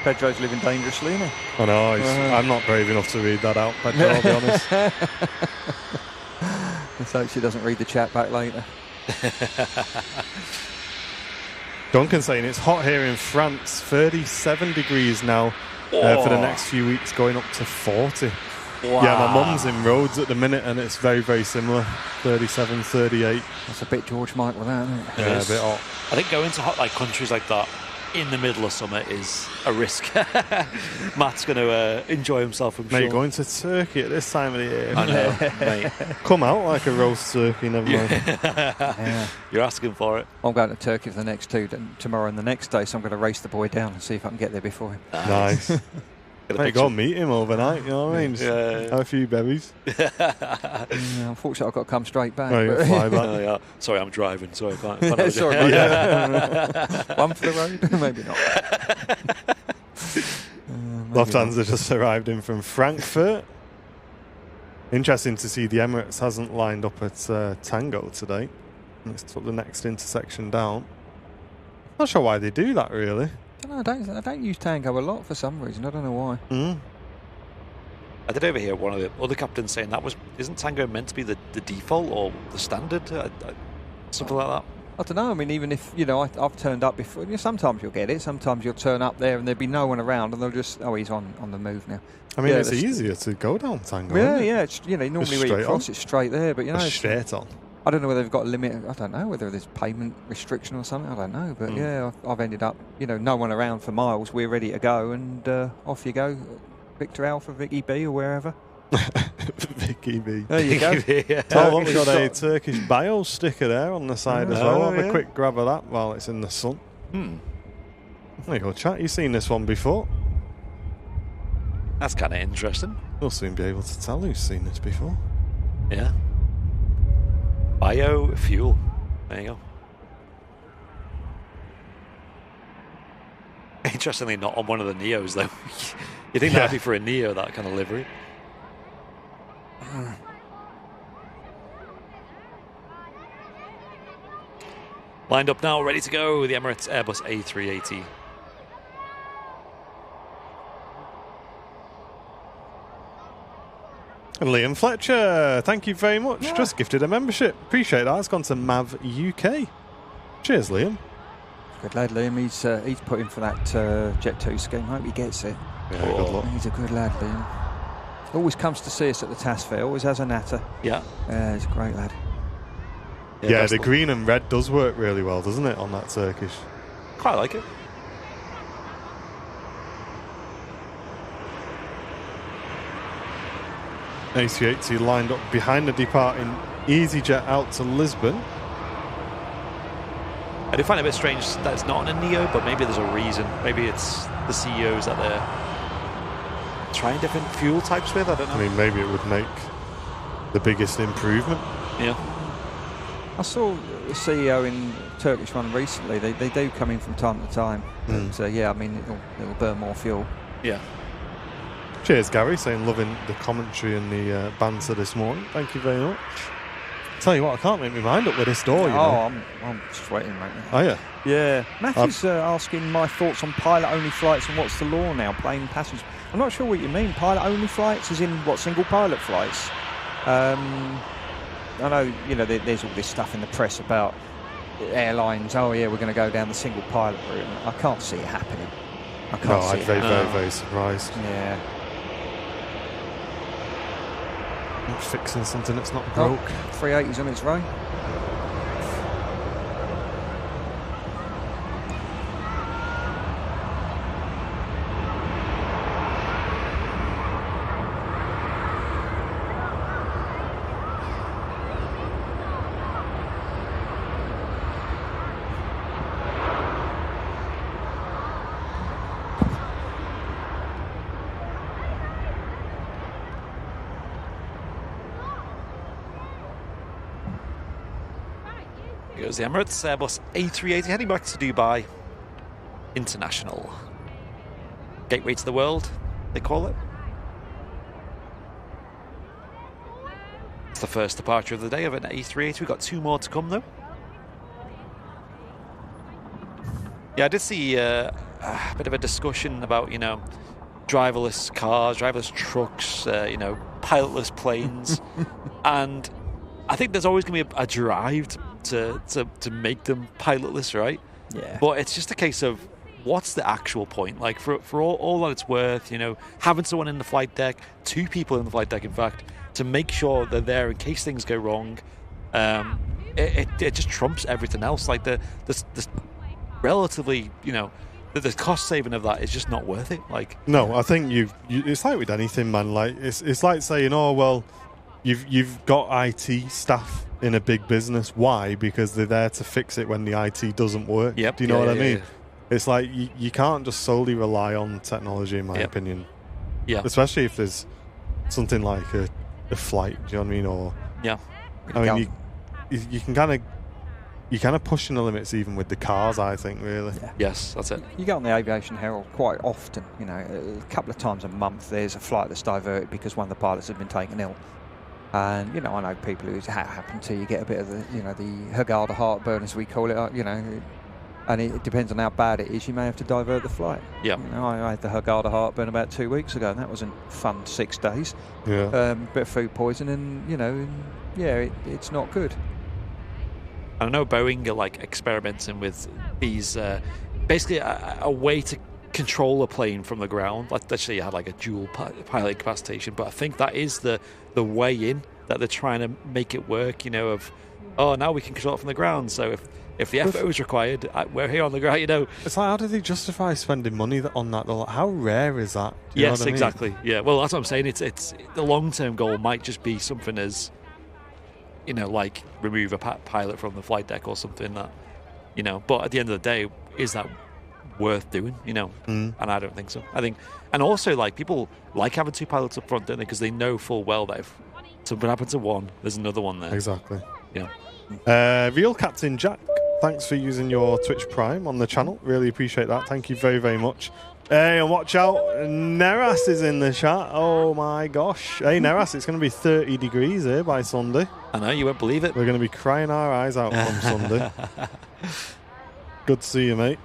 Pedro's living dangerously, isn't he? I know, I'm not brave enough to read that out, Pedro, I'll be honest. Let's hope she doesn't read the chat back later. Duncan saying it's hot here in France, 37 degrees now for the next few weeks, going up to 40. Wow. Yeah, my mum's in Rhodes at the minute and it's very, very similar, 37, 38. That's a bit George Michael, that, isn't it? Yeah, a bit hot. I think going to hot like countries like that in the middle of summer is a risk. Matt's going to enjoy himself, I'm Mate, sure. going to Turkey at this time of the year. I know, mate. Come out like a roast turkey, never mind. Yeah. You're asking for it. I'm going to Turkey for the next 2 tomorrow and the next day, so I'm going to race the boy down and see if I can get there before him. Nice. Mate, go meet him overnight, you know what I mean? Just have a few berries. Unfortunately, I've got to come straight back. Oh, you fly back. Yeah. Sorry, I'm driving, so I can't. Sorry, one for the road? Maybe not. Lufthansa just arrived in from Frankfurt. Interesting to see the Emirates hasn't lined up at Tango today. Let's took the next intersection down. Not sure why they do that, really. I don't use Tango a lot for some reason. I don't know why. I did overhear one of the other captains saying isn't Tango meant to be the default or the standard? Something like that. I don't know. I mean, even if, I've turned up before. Sometimes you'll get it. Sometimes you'll turn up there and there'll be no one around and they'll just, he's on the move now. I mean, it's easier to go down Tango. Yeah. It's, normally when you cross, it's straight there. But, it's straight on. I don't know whether they've got a limit. I don't know whether there's payment restriction or something. I don't know. But, I've ended up, no one around for miles. We're ready to go and off you go. Victor Alpha, Vicky B or wherever. Vicky B. There you go. Oh, we've got a Turkish bio sticker there on the side as well. Have a quick grab of that while it's in the sun. There you go, chat. You've seen this one before. That's kind of interesting. We'll soon be able to tell who's seen this before. Yeah. Biofuel. There you go. Interestingly, not on one of the Neos, though. You think that'd be for a Neo, that kind of livery? Lined up now, ready to go. The Emirates Airbus A380. And Liam Fletcher, thank you very much. Yeah. Just gifted a membership. Appreciate that. It's gone to Mav UK. Cheers, Liam. Good lad, Liam. He's put in for that Jet 2 scheme. Hope he gets it. Yeah, good luck. He's a good lad, Liam. Always comes to see us at the TAS fair. Always has a natter. Yeah. He's a great lad. Yeah, the green and red does work really well, doesn't it, on that Turkish? Quite like it. A380 lined up behind the departing EasyJet out to Lisbon. I do find it a bit strange that it's not on a Neo, but maybe there's a reason. Maybe it's the CEOs that they're trying different fuel types with. I don't know. I mean, maybe it would make the biggest improvement. Yeah. I saw the CEO in Turkish one recently. They do come in from time to time. But, yeah, I mean, it'll burn more fuel. Yeah. Cheers, Gary, saying loving the commentary and the banter this morning. Thank you very much. Tell you what, I can't make my mind up with this door, you know. I'm sweating, mate. Are you? Yeah. Matthew's asking my thoughts on pilot-only flights and what's the law now, plane passengers. I'm not sure what you mean. Pilot-only flights, as in what, single-pilot flights? I know, you know, there's all this stuff in the press about airlines. Oh, yeah, we're going to go down the single-pilot route. I can't see it happening. I can't see I'm it very surprised. Yeah. I'm fixing something that's not broke. 380's on its way. Goes the Emirates Airbus A380 heading back to Dubai International. Gateway to the world, they call it. It's the first departure of the day of an A380. We've got 2 more to come though. Yeah, I did see a bit of a discussion about, you know, driverless cars, driverless trucks, you know, pilotless planes. And I think there's always going to be a drive to make them pilotless, right? Yeah. But it's just a case of what's the actual point? Like for all that it's worth, you know, having someone in the flight deck, 2 people in the flight deck, in fact, to make sure they're there in case things go wrong. It just trumps everything else. Like the relatively, you know, the cost saving of that is just not worth it. Like, no, I think you it's like with anything, man. Like it's like saying, oh well, you've got IT staff in a big business. Why? Because they're there to fix it when the IT doesn't work. Yep. Do you know what I mean? Yeah. It's like you can't just solely rely on technology, in my opinion. Yeah. Especially if there's something like a flight. Do you know what I mean? Or Yeah. I mean, you can kind of pushing the limits even with the cars, I think, really. Yeah. Yes, that's it. You go on the Aviation Herald quite often, you know, a couple of times a month there's a flight that's diverted because one of the pilots has been taken ill. And, you know, I know people who's happened to, you get a bit of the, you know, the Haggarda heartburn, as we call it, you know, and it depends on how bad it is, you may have to divert the flight. Yeah. You know, I had the Haggarda heartburn about 2 weeks ago, and that wasn't fun 6 days. Yeah. Bit of food poisoning, you know, and yeah, it's not good. I know Boeing are like experimenting with these, basically a way to control a plane from the ground. Like, let's say you had like a dual pilot incapacitation, but I think that is the way in, that they're trying to make it work, you know, of, oh, now we can control it from the ground. So if the FO is required, we're here on the ground, you know. It's like, how do they justify spending money on that? Like, how rare is that? Do you know what I mean? Exactly. Yeah, well, that's what I'm saying. It's the long-term goal might just be something as, you know, like remove a pilot from the flight deck or something that, you know, but at the end of the day, is that worth doing, you know? And I don't think so. I think, and also, like, people like having 2 pilots up front, don't they? Because they know full well that if something happens to one, there's another one there. Exactly. Yeah. Real Captain Jack, thanks for using your Twitch Prime on the channel. Really appreciate that. Thank you very, very much. Hey, and watch out, Neras is in the chat. Oh my gosh. Hey, Neras, it's going to be 30 degrees here by Sunday. I know, you won't believe it. We're going to be crying our eyes out from Sunday. Good to see you, mate.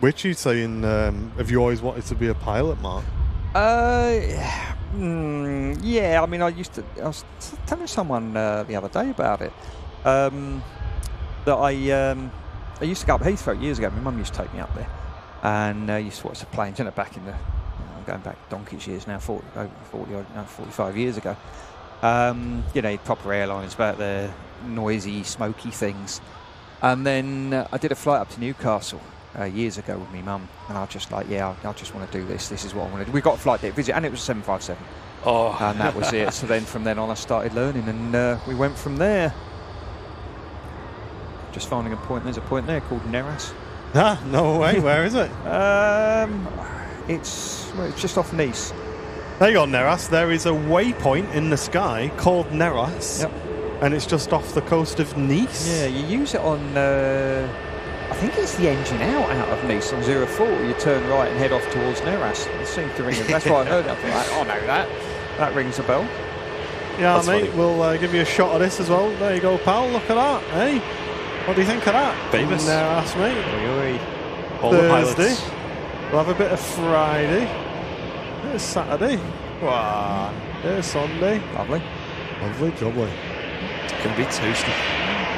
Which you saying, have you always wanted to be a pilot, Mark? Yeah, I mean, I was telling someone the other day about it, that I used to go up Heathrow years ago. My mum used to take me up there, and used to watch the planes, back in the, I'm going back donkey's years now, 45 years ago. Proper airliners, about the noisy, smoky things. And then I did a flight up to Newcastle years ago with my mum, and I was just like, I just want to do this. This is what I want to do. We got a flight deck visit, and it was a 757. Oh. And that was it. So then from then on, I started learning, and we went from there. Just finding a point. There's a point there called Neras. Ah, no way. Where is it? It's just off Nice. There you go, Neras. There is a waypoint in the sky called Neras. Yep. And it's just off the coast of Nice. Yeah, you use it on, I think it's the engine out of Nice on 04. You turn right and head off towards Neras. It seems to ring. That's why I heard that. I know that. That rings a bell. Yeah, That's mate, funny. we'll give you a shot of this as well. There you go, pal. Look at that. Hey, what do you think of that? Famous. Neras, mate. All the Thursday. pilots. We'll have a bit of Friday. There's Saturday. Wow. There's Sunday. Lovely. Lovely, jubbly. Can be toasty.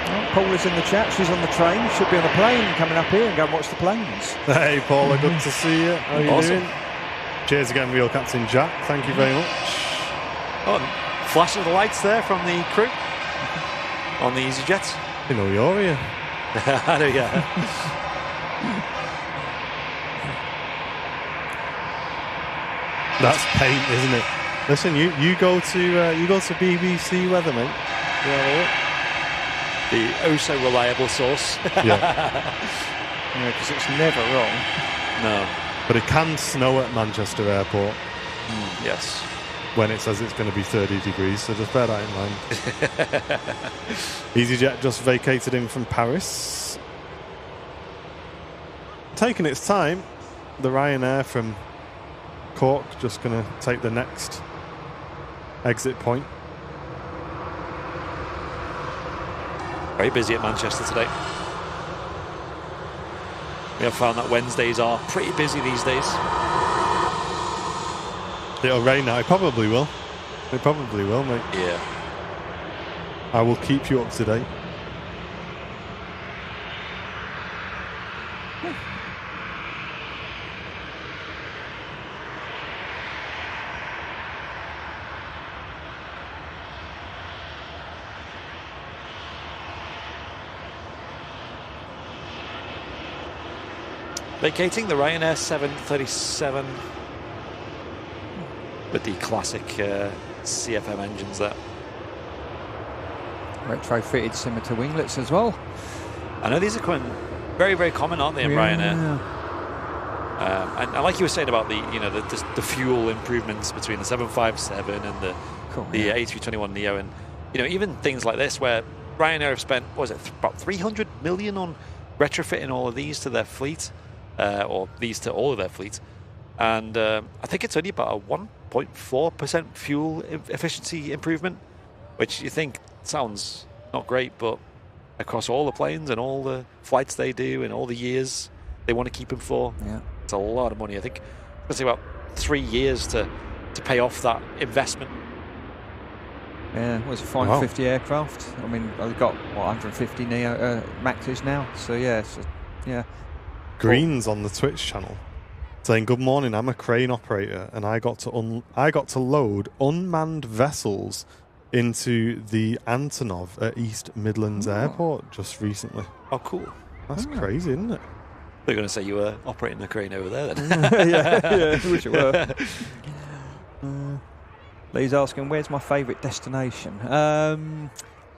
Well, Paula's in the chat. She's on the train. Should be on a plane coming up here and go and watch the planes. Hey, Paula, good to see you. How you Awesome. doing? Cheers again, Real Captain Jack. Thank you very much. Oh, flash of the lights there from the crew on the EasyJet. You know you're here. There you go. That's paint, isn't it? Listen, you go to BBC Weather, mate. The oh so reliable source. Yeah. Because it's never wrong. No. But it can snow at Manchester Airport Yes. when it says it's going to be 30 degrees, so just bear that in mind. EasyJet just vacated in from Paris. Taking its time, the Ryanair from Cork just going to take the next exit point. Very busy at Manchester today. We have found that Wednesdays are pretty busy these days. It'll rain now. It probably will. It probably will, mate. Yeah. I will keep you up to date. Vacating the Ryanair 737 with the classic CFM engines there. Retrofitted scimitar winglets as well. I know these are coming very, very common, aren't they, in Ryanair? And like you were saying about the fuel improvements between the 757 and the A321 Neo, and even things like this where Ryanair have spent about 300 million on retrofitting all of these to their fleet, or these to all of their fleet, and I think it's only about a 1.4% fuel efficiency improvement, which you think sounds not great, but across all the planes and all the flights they do and all the years they want to keep them for, it's a lot of money. I think it's about 3 years to pay off that investment. Yeah, it was a 550 aircraft. I mean, they've got 150 Neo Maxes now. So yeah. Green's on the Twitch channel saying, "Good morning. I'm a crane operator, and I got to load unmanned vessels into the Antonov at East Midlands Airport just recently." Oh, cool. That's crazy, isn't it? They're going to say you were operating a crane over there then. yeah, I wish it were. Lee's asking, where's my favourite destination? I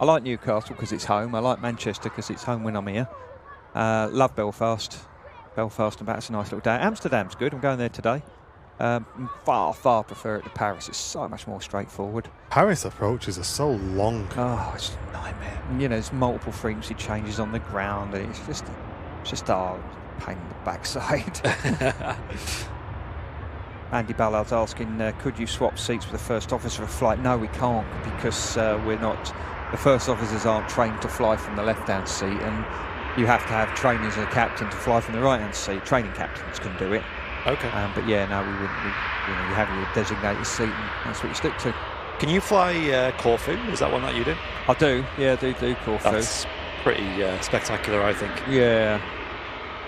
like Newcastle because it's home. I like Manchester because it's home when I'm here. Love Belfast. Belfast and back, it's a nice little day. Amsterdam's good. I'm going there today. Far prefer it to Paris. It's so much more straightforward. Paris approaches are so long. Oh, it's a nightmare. And, there's multiple frequency changes on the ground, and it's just a pain in the backside. Andy Ballard's asking, could you swap seats with the first officer of flight? No, we can't, because we're not. The first officers aren't trained to fly from the left-hand seat, and you have to have training as a captain to fly from the right-hand seat. Training captains can do it. Okay. But yeah, no, we wouldn't. You have your designated seat, and that's what you stick to. Can you fly Corfu? Is that one that you do? I do. Yeah, I do Corfu. That's pretty spectacular, I think. Yeah.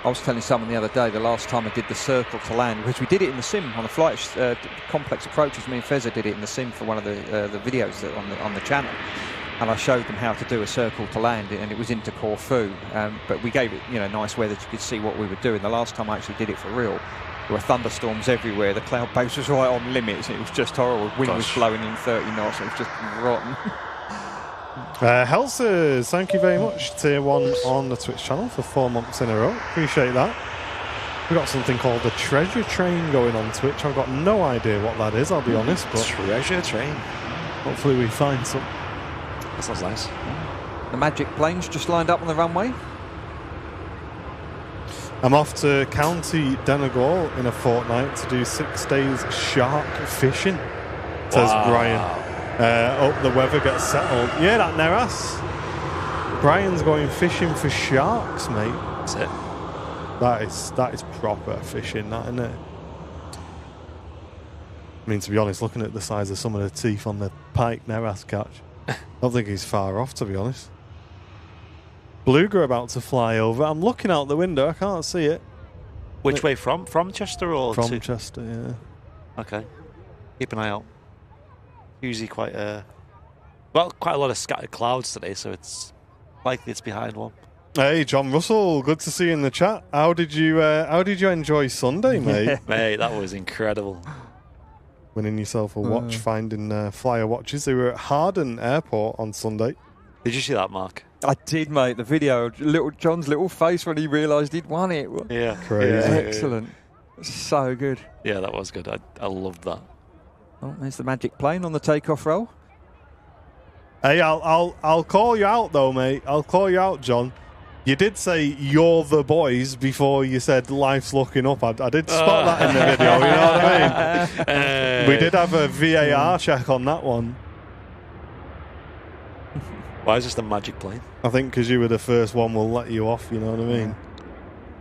I was telling someone the other day, the last time I did the circle to land, because we did it in the sim on the flight complex approaches. Me and Fezza did it in the sim for one of the videos that on the channel, and I showed them how to do a circle to land, and it was into Corfu. But we gave it, nice weather so you could see what we were doing. The last time I actually did it for real, there were thunderstorms everywhere. The cloud base was right on limits. It was just horrible. Wind was blowing in 30 knots. It was just rotten. Helsers, thank you very much. Tier 1 on the Twitch channel for 4 months in a row. Appreciate that. We've got something called the Treasure Train going on Twitch. I've got no idea what that is, I'll be honest. But Treasure Train. Hopefully we find some. That sounds nice. The Magic plane's just lined up on the runway. I'm off to County Donegal in a fortnight to do 6 days shark fishing, says Brian. Hope the weather gets settled. Yeah, that Neras. Brian's going fishing for sharks, mate. That's it. That is proper fishing, that, isn't it? I mean, to be honest, looking at the size of some of the teeth on the pike Neras catch, I don't think he's far off, to be honest. Beluga about to fly over. I'm looking out the window. I can't see it. Which way from? From Chester or from Chester? Yeah. Okay. Keep an eye out. Usually quite a lot of scattered clouds today, so it's likely it's behind one. Hey, John Russell, good to see you in the chat. How did you enjoy Sunday, mate? Mate, that was incredible. Winning yourself a watch, finding flyer watches. They were at Harden Airport on Sunday. Did you see that, Mark? I did, mate. The video, John's little face when he realised he'd won it. Yeah, crazy. Yeah, excellent. So good. Yeah, that was good. I loved that. Oh, there's the Magic plane on the takeoff roll. Hey, I'll call you out though, mate. I'll call you out, John. You did say you're the boys before you said life's looking up. I did spot that in the video. You know what I mean? We did have a VAR check on that one. Why is this the Magic plane? I think because you were the first one, we'll let you off. You know what I mean?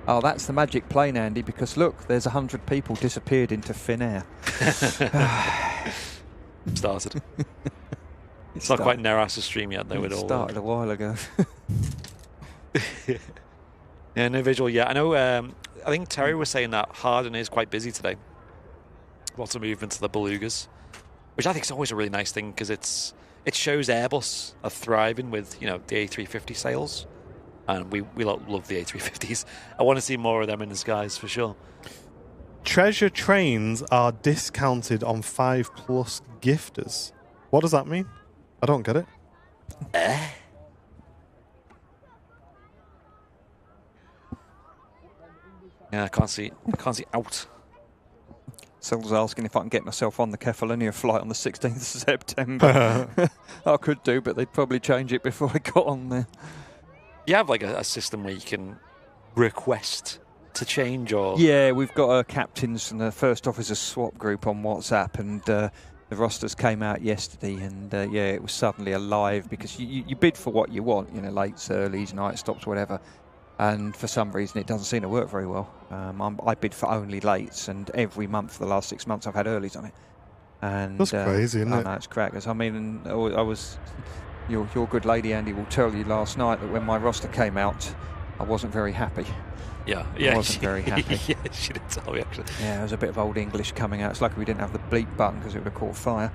Oh, that's the Magic plane, Andy, because look, there's 100 people disappeared into thin air. Started. It's not quite Neras' stream yet, though. It all started a while ago. Yeah, no visual yet. I know, I think Terry was saying that Harden is quite busy today. Lots of movement to the Belugas, which I think is always a really nice thing because it shows Airbus are thriving with, the A350 sales. And we love the A350s. I want to see more of them in the skies, for sure. Treasure trains are discounted on 5+ gifters. What does that mean? I don't get it. Yeah, I can't see out. Sil's asking if I can get myself on the Kefalonia flight on the 16th of September. I could do, but they'd probably change it before I got on there. You have like a system where you can request to change, or yeah, we've got a captains and a first officers swap group on WhatsApp, and the rosters came out yesterday, and yeah, it was suddenly alive because you bid for what you want, lates, earlies, night stops, whatever, and for some reason it doesn't seem to work very well. I bid for only lates, and every month for the last 6 months I've had earlies on it. And that's crazy, isn't it? No, it's crackers. I mean, I was. Your good lady Andy will tell you last night that when my roster came out, I wasn't very happy. Yeah, I wasn't very happy. Yeah, she did tell me actually. Yeah, there was a bit of old English coming out. It's lucky we didn't have the bleep button because it would have caught fire.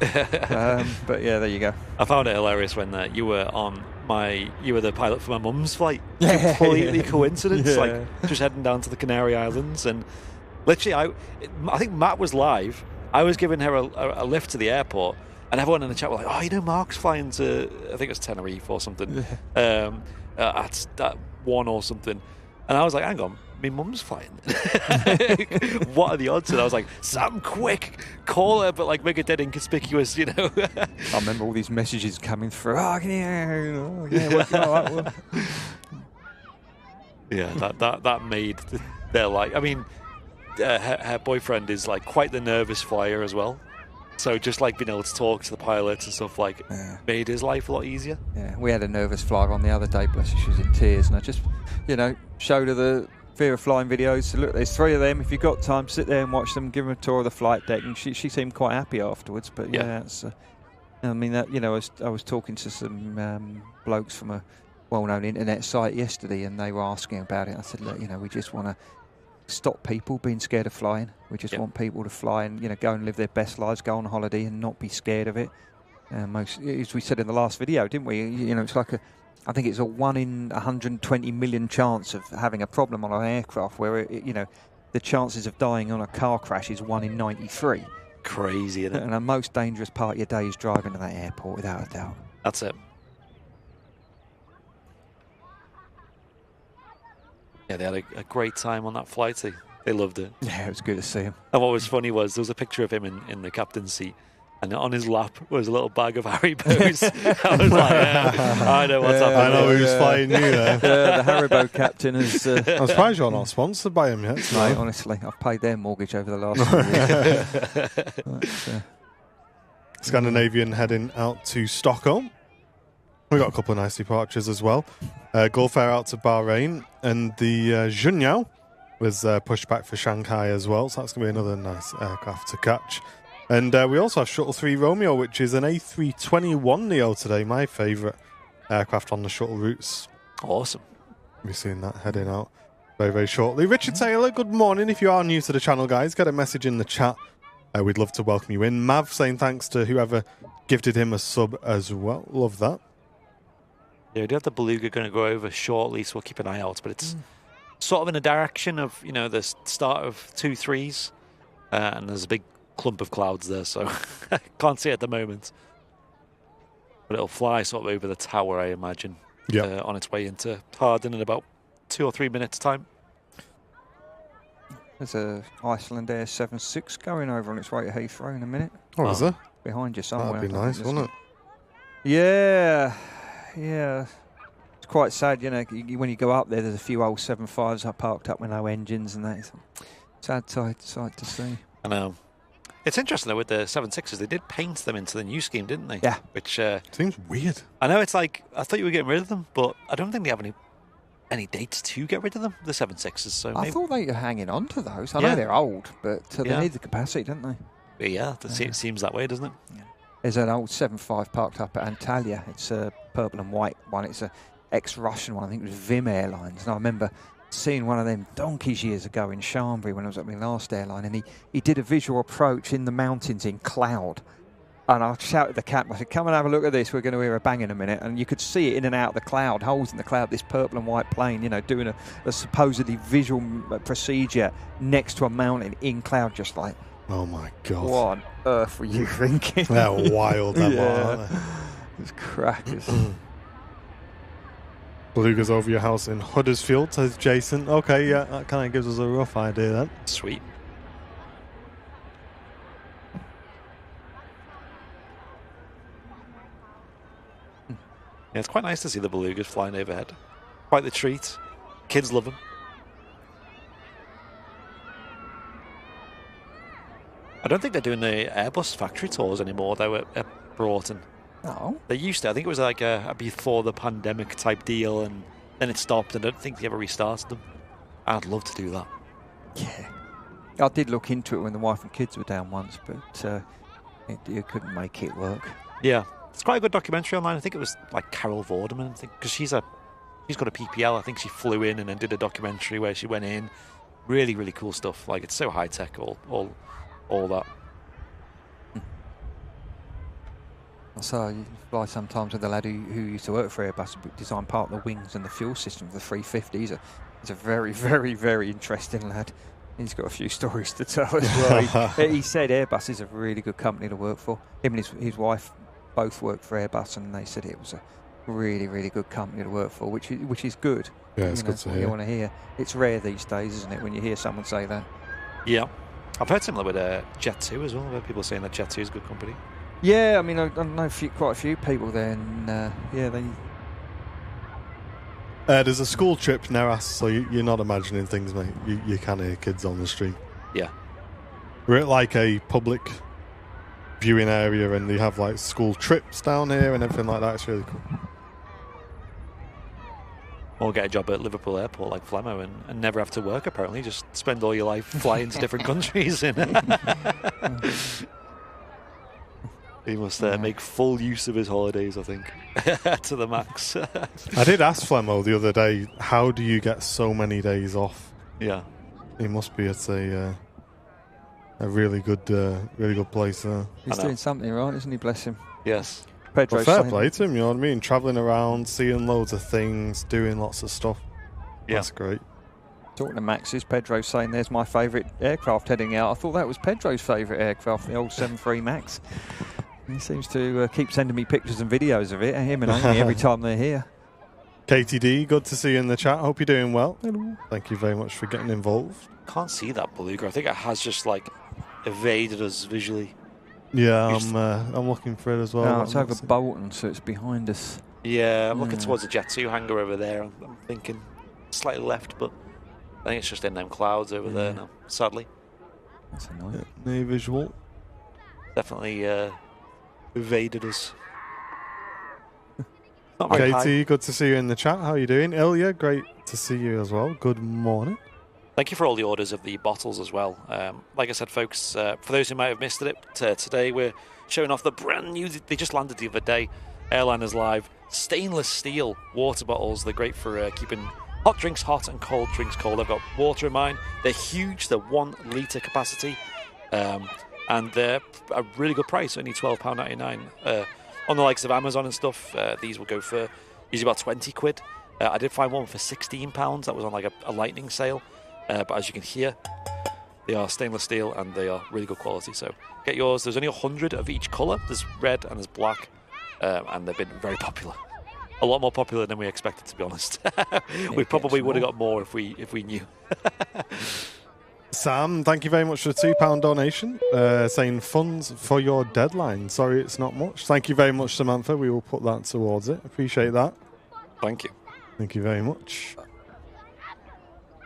But yeah, there you go. I found it hilarious when you were the pilot for my mum's flight. Completely coincidence. Yeah. Like just heading down to the Canary Islands, and literally, I think Matt was live. I was giving her a lift to the airport. And everyone in the chat were like, Mark's flying to, I think it was Tenerife or something, at that one or something. And I was like, hang on, my mum's flying. What are the odds? And I was like, Sam, quick, call her, but like make it dead inconspicuous, I remember all these messages coming through. Oh, can you, yeah, working all right. Yeah, that made their life. I mean, her boyfriend is like quite the nervous flyer as well. So just like being able to talk to the pilots and stuff made his life a lot easier. Yeah, we had a nervous flyer on the other day, bless her, she was in tears, and I just, showed her Fear of Flying videos. So look, there's 3 of them. If you've got time, sit there and watch them. Give them a tour of the flight deck, and she seemed quite happy afterwards. But yeah, it's, I mean, that, you know, I was talking to some blokes from a well-known internet site yesterday, and they were asking about it. I said, look, you know, we just want to stop people being scared of flying. We just want people to fly and, you know, go and live their best lives, go on holiday and not be scared of it. Most, as we said in the last video, didn't we? You know, it's like I think it's a 1 in 120 million chance of having a problem on an aircraft where, you know, the chances of dying on a car crash is 1 in 93. Crazy, isn't it? And the most dangerous part of your day is driving to that airport, without a doubt. That's it. Yeah, they had a great time on that flight. They loved it. Yeah, it was good to see him. And what was funny was there was a picture of him in the captain's seat, and on his lap was a little bag of Haribos. I was like, I know what's happening. I know who's flying you there. The Haribo captain is... I'm surprised you're not sponsored by him yet. Mate, honestly, I've paid their mortgage over the last few years. Scandinavian heading out to Stockholm. We got a couple of nice departures as well. Gulf Air out to Bahrain, and the Junyao was pushed back for Shanghai as well, so that's going to be another nice aircraft to catch. And we also have Shuttle 3 Romeo, which is an A321 Neo today, my favourite aircraft on the shuttle routes. Awesome. We'll be seeing that heading out very, very shortly. Richard Taylor, good morning. If you are new to the channel, guys, get a message in the chat. We'd love to welcome you in. Mav saying thanks to whoever gifted him a sub as well. Love that. Yeah, we do have the Beluga going to go over shortly, so we'll keep an eye out. But it's sort of in the direction of, you know, the start of 2-3s, and there's a big clump of clouds there, so I can't see it at the moment. But it'll fly sort of over the tower, I imagine, on its way into Harden in about 2 or 3 minutes' time. There's a Iceland Air 76 going over on its way to Heathrow in a minute. Oh, is there? Behind you somewhere. That'd be nice, wouldn't it? Yeah. Yeah. It's quite sad, you know, when you go up there, there's a few old 75s parked up with no engines and that. It's a sad sight to see. I know. It's interesting, though, with the 76s, they did paint them into the new scheme, didn't they? Yeah. Which seems weird. I know, it's like, I thought you were getting rid of them, but I don't think they have any dates to get rid of them, the 76s. So I thought they were hanging on to those. I know they're old, but they need the capacity, don't they? But yeah, it seems that way, doesn't it? Yeah. There's an old 75 parked up at Antalya. It's a purple and white one. It's a ex-Russian one. I think it was Vim Airlines. And I remember seeing one of them donkeys years ago in Chambry when I was at my last airline, and he did a visual approach in the mountains in cloud. And I shouted at the captain, I said, come and have a look at this, we're going to hear a bang in a minute. And you could see it in and out of the cloud, holes in the cloud, this purple and white plane, you know, doing a supposedly visual procedure next to a mountain in cloud, just like, oh my God. What on earth were you thinking? They're wild, them aren't they? It's crackers. Beluga's over your house in Huddersfield, says Jason. Okay, yeah, that kind of gives us a rough idea then. Sweet. Yeah, it's quite nice to see the Belugas flying overhead. Quite the treat. Kids love them. I don't think they're doing the Airbus factory tours anymore, though, at Broughton. No. They used to. I think it was like a before the pandemic type deal, and then it stopped, and I don't think they ever restarted them. I'd love to do that. Yeah. I did look into it when the wife and kids were down once, but you couldn't make it work. Yeah. It's quite a good documentary online. I think it was like Carol Vorderman, I think, because she's got a PPL. I think she flew in and then did a documentary where she went in. Really, really cool stuff. Like, it's so high tech, all that. So you fly sometimes with a lad who used to work for Airbus, designed part of the wings and the fuel system of the 350. He's a very, very, very interesting lad. He's got a few stories to tell as well. He said Airbus is a really good company to work for. Him and his wife both worked for Airbus, and they said it was a really, really good company to work for, which is good. Yeah, it's good to hear. You want to hear. It's rare these days, isn't it, when you hear someone say that? Yeah. I've heard similar with Jet2 as well, where people are saying that Jet2 is a good company. Yeah, I mean, I know quite a few people there, and they... There's a school trip near us, so you're not imagining things, mate. You can hear kids on the stream. Yeah. We're at like a public viewing area, and they have like school trips down here and everything like that. It's really cool. Or get a job at Liverpool Airport like Flemo and never have to work, apparently. Just spend all your life flying to different countries. He must make full use of his holidays, I think, to the max. I did ask Flemo the other day, how do you get so many days off? Yeah. He must be at a really good place there. He's doing something right, isn't he? Bless him. Yes. Well, fair play to him, you know what I mean? Travelling around, seeing loads of things, doing lots of stuff. Yeah. That's great. Talking to Max's, Pedro's saying there's my favourite aircraft heading out. I thought that was Pedro's favourite aircraft, the old 73 Max. He seems to keep sending me pictures and videos of it, him and Amy, every time they're here. KTD, good to see you in the chat. Hope you're doing well. Hello. Thank you very much for getting involved. Can't see that beluga. I think it has just like evaded us visually. Yeah, I'm looking for it as well. No, it's over Bolton, so it's behind us. Yeah, I'm looking towards the Jet 2 hangar over there. I'm thinking slightly left, but I think it's just in them clouds over there now, sadly. That's annoying. Yeah, no visual. Definitely evaded us. Katie, good to see you in the chat. How are you doing? Ilya, great to see you as well. Good morning. Thank you for all the orders of the bottles as well. Like I said, folks, for those who might have missed it, today we're showing off the brand new, they just landed the other day, Airliners Live, stainless steel water bottles. They're great for keeping hot drinks hot and cold drinks cold. I've got water in mine. They're huge. They're 1 litre capacity. And they're a really good price, only £12.99. On the likes of Amazon and stuff, these will go for usually about 20 quid. I did find one for £16. That was on like a lightning sale. But as you can hear, they are stainless steel and they are really good quality. So get yours. There's only 100 of each colour. There's red and there's black. And they've been very popular. A lot more popular than we expected, to be honest. We probably would have got more if we knew. Sam, thank you very much for the £2 donation, saying funds for your deadline. Sorry, it's not much. Thank you very much, Samantha. We will put that towards it. Appreciate that. Thank you. Thank you very much.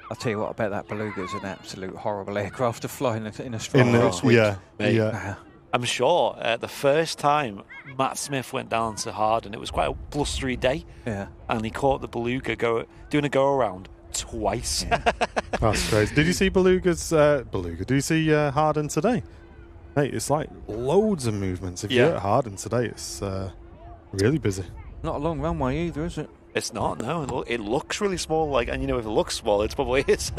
I'll tell you what, I bet that beluga is an absolute horrible aircraft to fly in a strong crosswind. Yeah. I'm sure the first time Matt Smith went down to Harden, it was quite a blustery day. Yeah. And he caught the beluga doing a go-around twice. Yeah. That's crazy. Did you see Beluga's Did you see Harden today? Mate, it's like loads of movements. If you're at Harden today, it's really busy. Not a long runway either, is it? It's not, no. It looks really small, and you know, if it looks small, it probably is.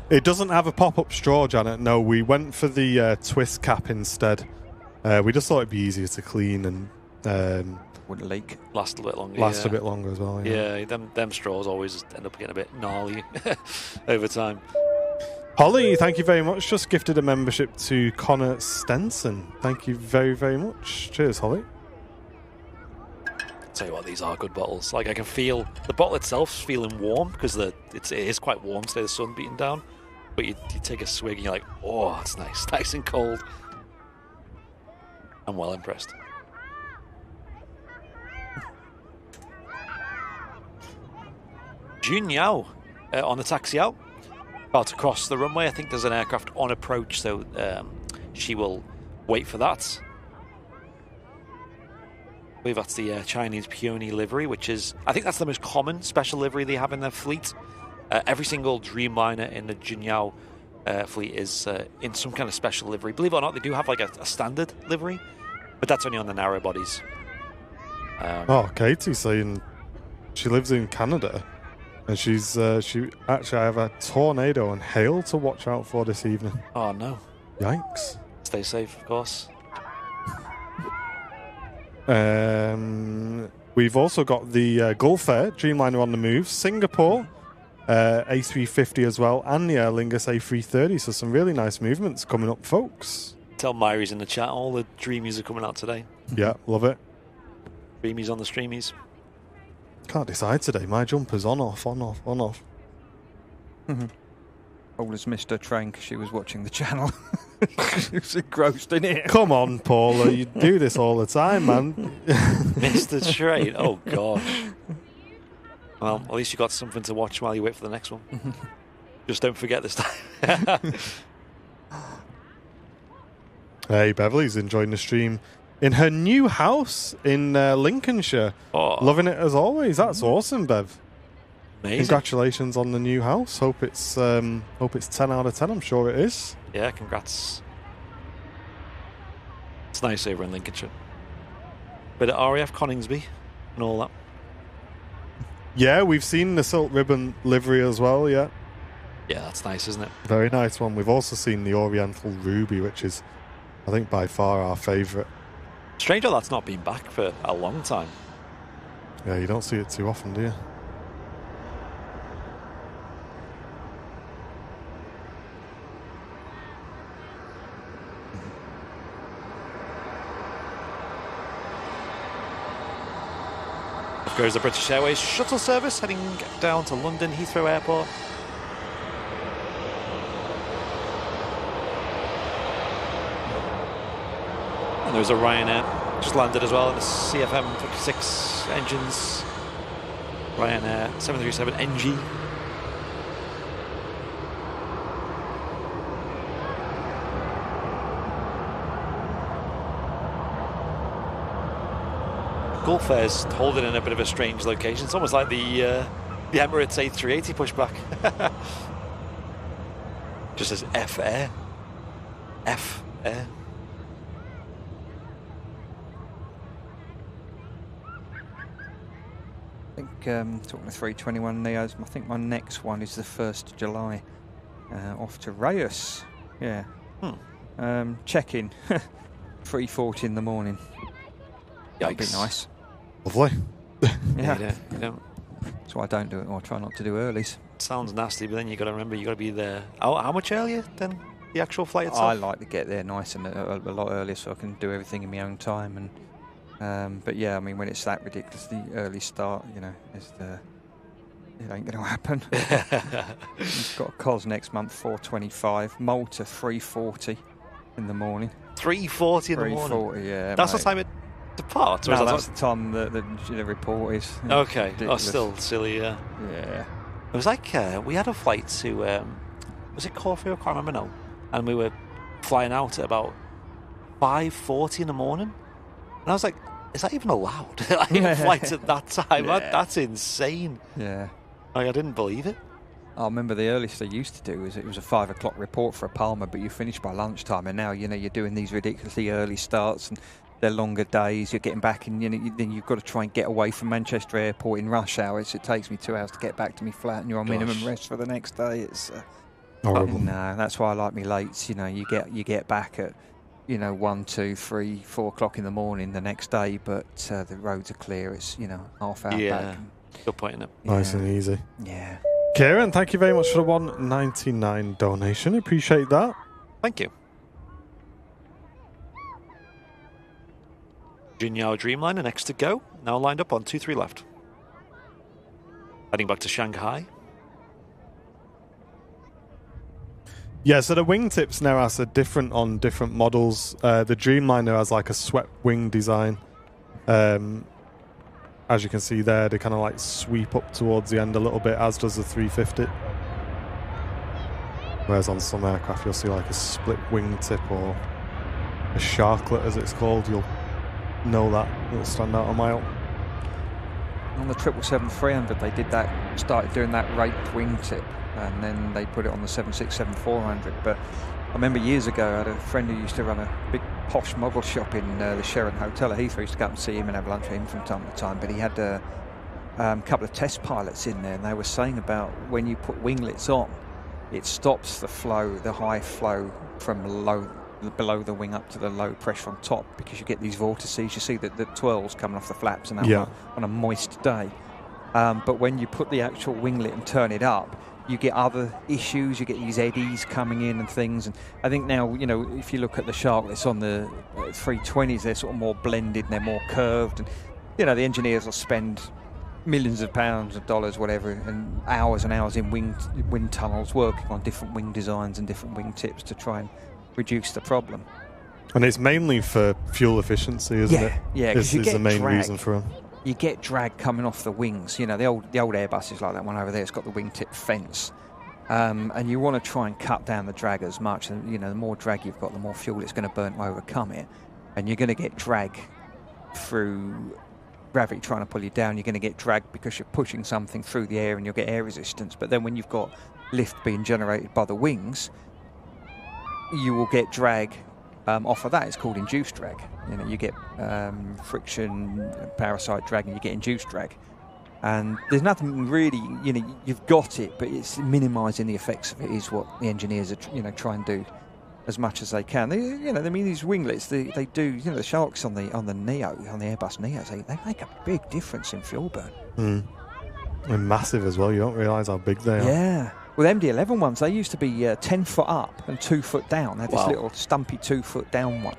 It doesn't have a pop-up straw, Janet. No, we went for the twist cap instead. We just thought it'd be easier to clean and wouldn't leak. Last a bit longer. A bit longer as well. Yeah, them straws always end up getting a bit gnarly over time. Holly, thank you very much. Just gifted a membership to Connor Stenson. Thank you very, very much. Cheers, Holly. Tell you what, these are good bottles. Like, I can feel the bottle itself's feeling warm because it is quite warm today, the sun beating down. But you take a swig and you're like, oh, it's nice and cold. I'm well impressed. Jun Yao on the taxi out, about to cross the runway. I think there's an aircraft on approach, so she will wait for that. I believe that's the Chinese peony livery, which is, I think that's the most common special livery they have in their fleet. Every single Dreamliner in the Jun Yao fleet is in some kind of special livery. Believe it or not, they do have like a standard livery, but that's only on the narrow bodies. Katie's saying she lives in Canada, and I have a tornado and hail to watch out for this evening. Oh no! Yikes! Stay safe, of course. We've also got the Gulf Air Dreamliner on the move, Singapore A350 as well, and the Aer Lingus A330. So some really nice movements coming up, folks. Tell Myri's in the chat all the Dreamies are coming out today. Yeah, love it. Dreamies on the streamies. Can't decide today. My jumper's on off. Paula's missed her train because she was watching the channel. She was engrossed in it. Come on, Paula. You do this all the time, man. Missed the train? Oh, gosh. Well, at least you got something to watch while you wait for the next one. Just don't forget this time. Hey, Beverly's enjoying the stream in her new house in Lincolnshire. Oh. Loving it as always. That's awesome, Bev. Amazing. Congratulations on the new house. Hope it's 10 out of 10. I'm sure it is. Yeah, congrats. It's nice over in Lincolnshire. Bit of RAF Coningsby and all that. Yeah, we've seen the Silk Ribbon livery as well, yeah. Yeah, that's nice, isn't it? Very nice one. We've also seen the Oriental Ruby, which is, I think, by far our favourite. Strange how that's not been back for a long time. Yeah, you don't see it too often, do you? Off goes the British Airways shuttle service heading down to London Heathrow Airport. And there's a Ryanair just landed as well, the CFM 56 engines. Ryanair 737 NG. Gulf Air's holding in a bit of a strange location. It's almost like the Emirates A380 pushback. Just says F Air. F Air. I think talking to 321 Neos, I think my next one is the 1st of July. Off to Reyes. Yeah. Check-in. 3:40 in the morning. That'd be nice. Lovely. Yeah. Yeah. That's why I don't do it, or I try not to do earlies. Sounds nasty, but then you got to remember you got to be there. How much earlier than the actual flight itself? I like to get there nice and a lot earlier, so I can do everything in my own time. And but yeah, I mean, when it's that ridiculously early start, you know, it ain't going to happen. We've got a COS next month, 4:25. Malta, 3:40 in the morning. 3:40 in the morning. 3:40, yeah. That's mate. the time it departs. Or No, is that that's the time the report is. okay. Ridiculous. Still silly. Yeah. Yeah. It was like we had a flight to was it Corfu? I can't remember now. And we were flying out at about 5:40 in the morning, and I was like, "Is that even allowed? Like a flight at that time? Yeah. That's insane." Yeah. Like I didn't believe it. I remember the earliest they used to do was it was a 5 o'clock report for a Palmer, but you finished by lunchtime. And now, you know, you're doing these ridiculously early starts and they're longer days. You're getting back, and then you've got to try and get away from Manchester Airport in rush hours. It takes me 2 hours to get back to me flat, and you're on minimum rest for the next day. It's horrible. No, that's why I like me lates. You know, you get back at 1, 2, 3, 4 o'clock in the morning the next day, but the roads are clear. It's half hour back. Good point, isn't it? Nice and easy. Yeah. Kieran, thank you very much for the $1.99 donation. Appreciate that. Thank you. Jinyao Dreamliner next to go. Now lined up on 2-3 left. Heading back to Shanghai. Yeah, so the wingtips now are different on different models. The Dreamliner has like a swept wing design. As you can see there, they kind of like sweep up towards the end a little bit, as does the 350. Whereas on some aircraft, you'll see like a split wingtip or a sharklet, as it's called. You'll know that. It'll stand out a mile. On the 777-300, they did that, started doing that raped wingtip, and then they put it on the 767-400. But I remember years ago, I had a friend who used to run a big posh model shop in the Sheraton Hotel at Heathrow. I used to go up and see him and have lunch with him from time to time. But he had a couple of test pilots in there, and they were saying about when you put winglets on, it stops the flow, the high flow from below the wing up to the low pressure on top, because you get these vortices. You see the twirls coming off the flaps and that on a moist day. But when you put the actual winglet and turn it up, you get other issues. You get these eddies coming in and things. And I think now, if you look at the sharklets on the 320s, they're sort of more blended and they're more curved. And, the engineers will spend millions of pounds of dollars, whatever, and hours in wind tunnels working on different wing designs and different wing tips to try and reduce the problem. And it's mainly for fuel efficiency, isn't it? Yeah, is the main reason for them. You get drag coming off the wings. The old Airbus is like that one over there. It's got the wingtip fence. And you want to try and cut down the drag as much. And, the more drag you've got, the more fuel it's going to burn to overcome it. And you're going to get drag through gravity trying to pull you down, you're going to get dragged because you're pushing something through the air and you'll get air resistance. But then when you've got lift being generated by the wings, you will get drag off of that. It's called induced drag. You know, you get friction, parasite drag, and you get induced drag. And there's nothing really, you know, you've got it, but it's minimising the effects of it is what the engineers are, you know, try and do as much as they can. They, you know, I mean, these winglets, they do, you know, the sharks on the Neo, on the Airbus Neos, they make a big difference in fuel burn. They're massive as well. You don't realise how big they are. Yeah. Well, the MD-11 ones, they used to be 10 foot up and 2 foot down. They had this Wow. little stumpy 2 foot down one.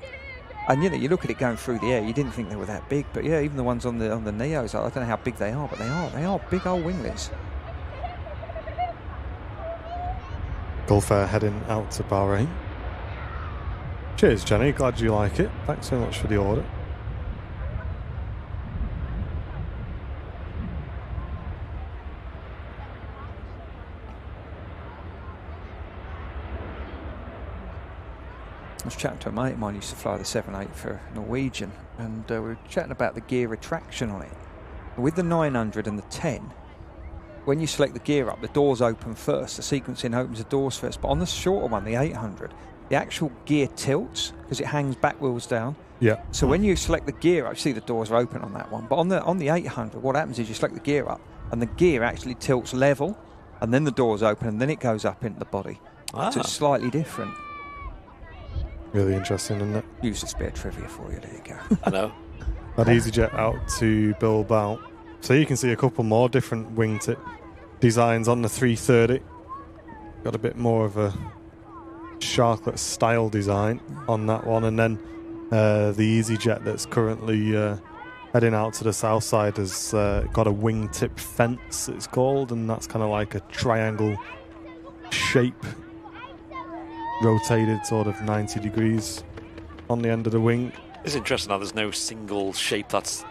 And, you know, you look at it going through the air, you didn't think they were that big. But, yeah, even the ones on the Neos, I don't know how big they are, but they are big old winglets. Gulf Air heading out to Bahrain. Cheers, Jenny. Glad you like it. Thanks so much for the order. I was chatting to a mate of mine who used to fly the 78 for Norwegian, and we were chatting about the gear retraction on it. With the 900 and the 10, when you select the gear up, the doors open first. The sequencing opens the doors first. But on the shorter one, the 800, the actual gear tilts because it hangs back wheels down. Yeah. So when you select the gear up, see the doors are open on that one. But on the 800, what happens is you select the gear up, and the gear actually tilts level, and then the doors open, and then it goes up into the body. So it's slightly different. Really interesting, isn't it? Use the spare trivia for you. There you go. I know. Had EasyJet out to Bilbao. So you can see a couple more different wingtip designs on the 330. Got a bit more of a Sharklet style design on that one. And then the EasyJet that's currently heading out to the south side has got a wingtip fence, it's called. And that's kind of like a triangle shape, rotated sort of 90 degrees on the end of the wing. It's interesting how there's no single shape that's,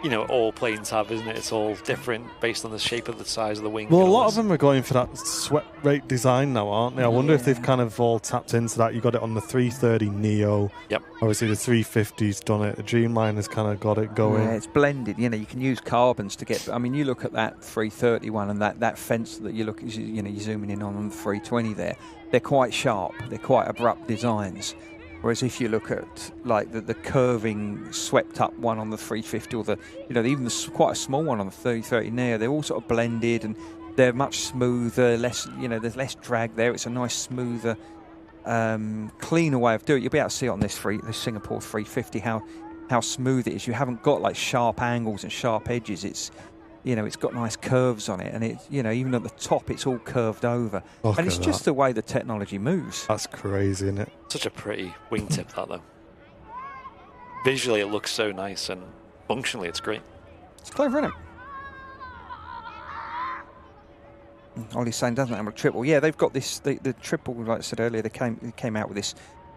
you know, all planes have, isn't it? It's all different based on the shape of the size of the wing. Well, a lot of them are going for that swept rate design now, aren't they? I wonder if they've kind of all tapped into that. You got it on the 330 Neo. Yep. Obviously, the 350's done it. The Dreamliner's kind of got it going. Yeah, it's blended. You know, you can use carbons to get. I mean, you look at that 331 and that fence that you look, you know, you're zooming in on the 320 there. They're quite sharp. They're quite abrupt designs. Whereas if you look at like the curving swept up one on the 350 or the, you know, even quite a small one on the 330 Neo, they're all sort of blended and they're much smoother, less, you know, there's less drag there. It's a nice smoother, cleaner way of doing it. You'll be able to see on this Singapore 350 how smooth it is. You haven't got like sharp angles and sharp edges. It's, you know, it's got nice curves on it, and it's, you know, even at the top, it's all curved over. And it's just the way the technology moves. That's crazy, isn't it? Such a pretty wingtip, that though. Visually, it looks so nice, and functionally, it's great. It's clever, isn't it? Ollie's saying, doesn't have a triple? Yeah, they've got this. The triple, like I said earlier, they came out with this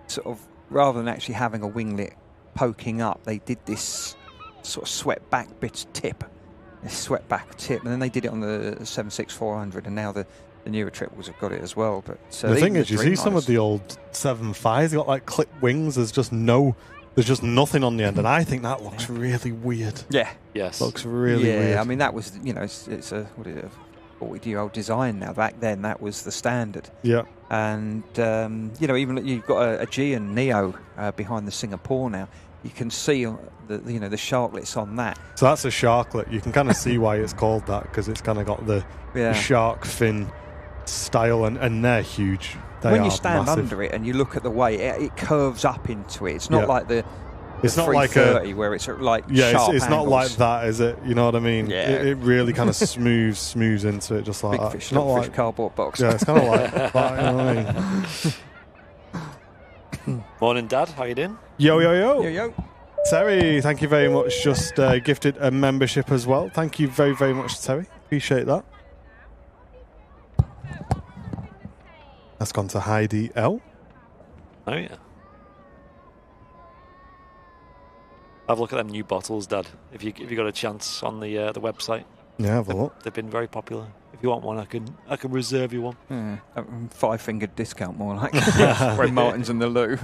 sort of, rather than actually having a winglet poking up, they did this sort of swept back bit tip. This swept back tip, and then they did it on the 76400, and now the newer triples have got it as well. But the thing is, you see some of the old 75s, they got like clipped wings. There's just nothing on the end, and I think that looks really weird. Yeah, yes, looks really weird. Yeah, I mean that was, you know, it's a 40-year-old design now. Back then, that was the standard. Yeah, and you know, even you've got a Aegean Neo behind the Singapore now. You can see the sharklets on that. So that's a sharklet. You can kind of see why it's called that, because it's kind of got the shark fin style, and they're huge. When you stand under it and you look at the way it curves up into it, it's not like it's not like a where it's like sharp it's not like that, is it? You know what I mean? Yeah. It really kind of smooths into it, just like big that. Fish, not little like fish cardboard box. Yeah, it's kind of like that. You know what I mean? Morning, Dad. How you doing? Yo. Yo. Terry, thank you very much. Just gifted a membership as well. Thank you very, very much, Terry. Appreciate that. That's gone to Heidi L. Oh yeah. Have a look at them new bottles, Dad. If you got a chance on the website. Yeah, have a look. They've been very popular. If you want one, I can reserve you one. Yeah, 5-fingered discount more like. When Martin's in the loo.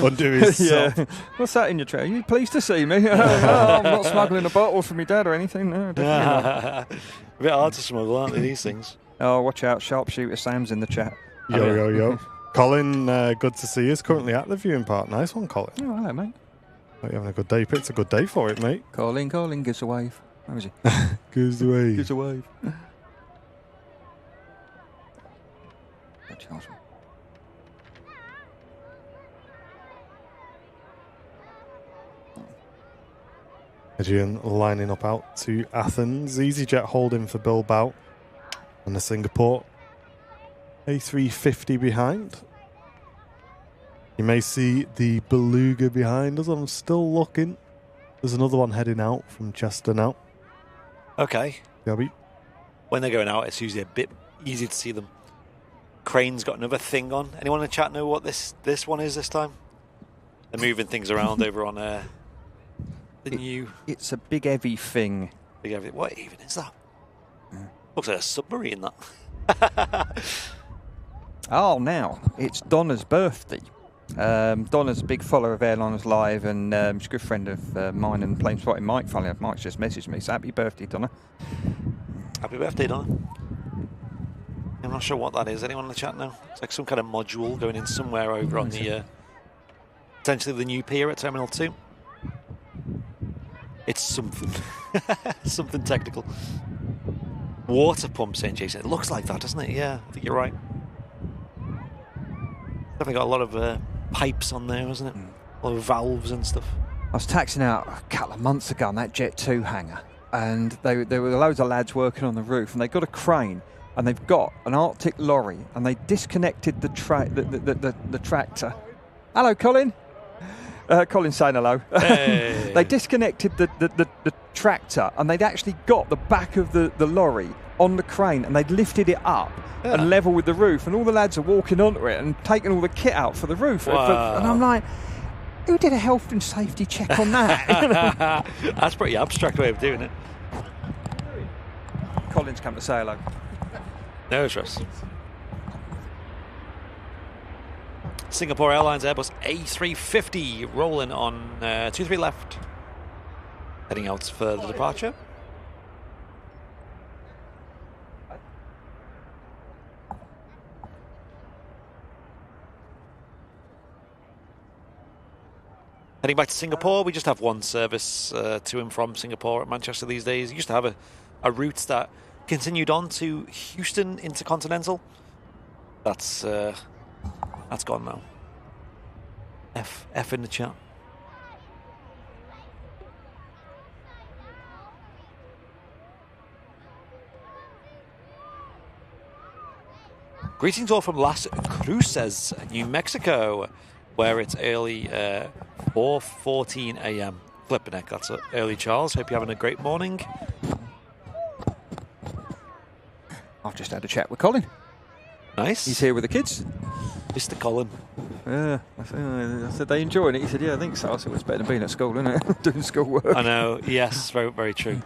Undo his sock. What's that in your tray? Are you pleased to see me? No, I'm not smuggling a bottle from your dad or anything. No, definitely not. A bit hard to smuggle, aren't they, these things? Oh, watch out. Sharpshooter Sam's in the chat. Yo. Colin, good to see you. Is currently at the viewing park. Nice one, Colin. Oh, hello, mate. Hope you're having a good day. It's a good day for it, mate. Colin gives a wave. How is he? Gives away. Gives a wave. Charles. Aegean lining up out to Athens. EasyJet holding for Bilbao. And the Singapore A350 behind. You may see the Beluga behind us. I'm still looking. There's another one heading out from Chester now. Okay. Gabby. When they're going out, it's usually a bit easy to see them. Crane's got another thing on. Anyone in the chat know what this one is this time? They're moving things around over on the new... It's a big heavy thing. Big heavy... What even is that? Looks like a submarine, that. Oh, now, it's Donna's birthday. Donna's a big follower of Airliners Live, and she's a good friend of mine and Plane Spotting Mike. Funny enough, Mike's just messaged me, so happy birthday, Donna. Happy birthday, Donna. I'm not sure what that is. Anyone in the chat now? It's like some kind of module going in somewhere over on the... potentially the new pier at Terminal 2. It's something. Something technical. Water pump, St. Jason. It looks like that, doesn't it? Yeah, I think you're right. Definitely got a lot of pipes on there, isn't it? A lot of valves and stuff. I was taxiing out a couple of months ago on that Jet 2 hangar, and there were loads of lads working on the roof, and they got a crane, and they've got an Arctic lorry, and they disconnected the tractor. Hello, Colin. Colin's saying hello. Hey. They disconnected the tractor, and they'd actually got the back of the lorry on the crane, and they'd lifted it up and level with the roof, and all the lads are walking onto it and taking all the kit out for the roof. Wow. And I'm like, who did a health and safety check on that? That's a pretty abstract way of doing it. Colin's come to say hello. No stress. Singapore Airlines Airbus A350 rolling on 23 left. Heading out for the departure. Heading back to Singapore, we just have one service to and from Singapore at Manchester these days. You used to have a route that continued on to Houston Intercontinental. That's gone now. F in the chat. Greetings all from Las Cruces, New Mexico, where it's early 4:14 a.m. Flipping heck, that's early, Charles. Hope you're having a great morning. I've just had a chat with Colin. Nice. He's here with the kids. Mr. Colin. Yeah, I said, they enjoying it? He said, yeah, I think so. I said, well, it's better than being at school, isn't it? Doing schoolwork. I know, yes, very, very true.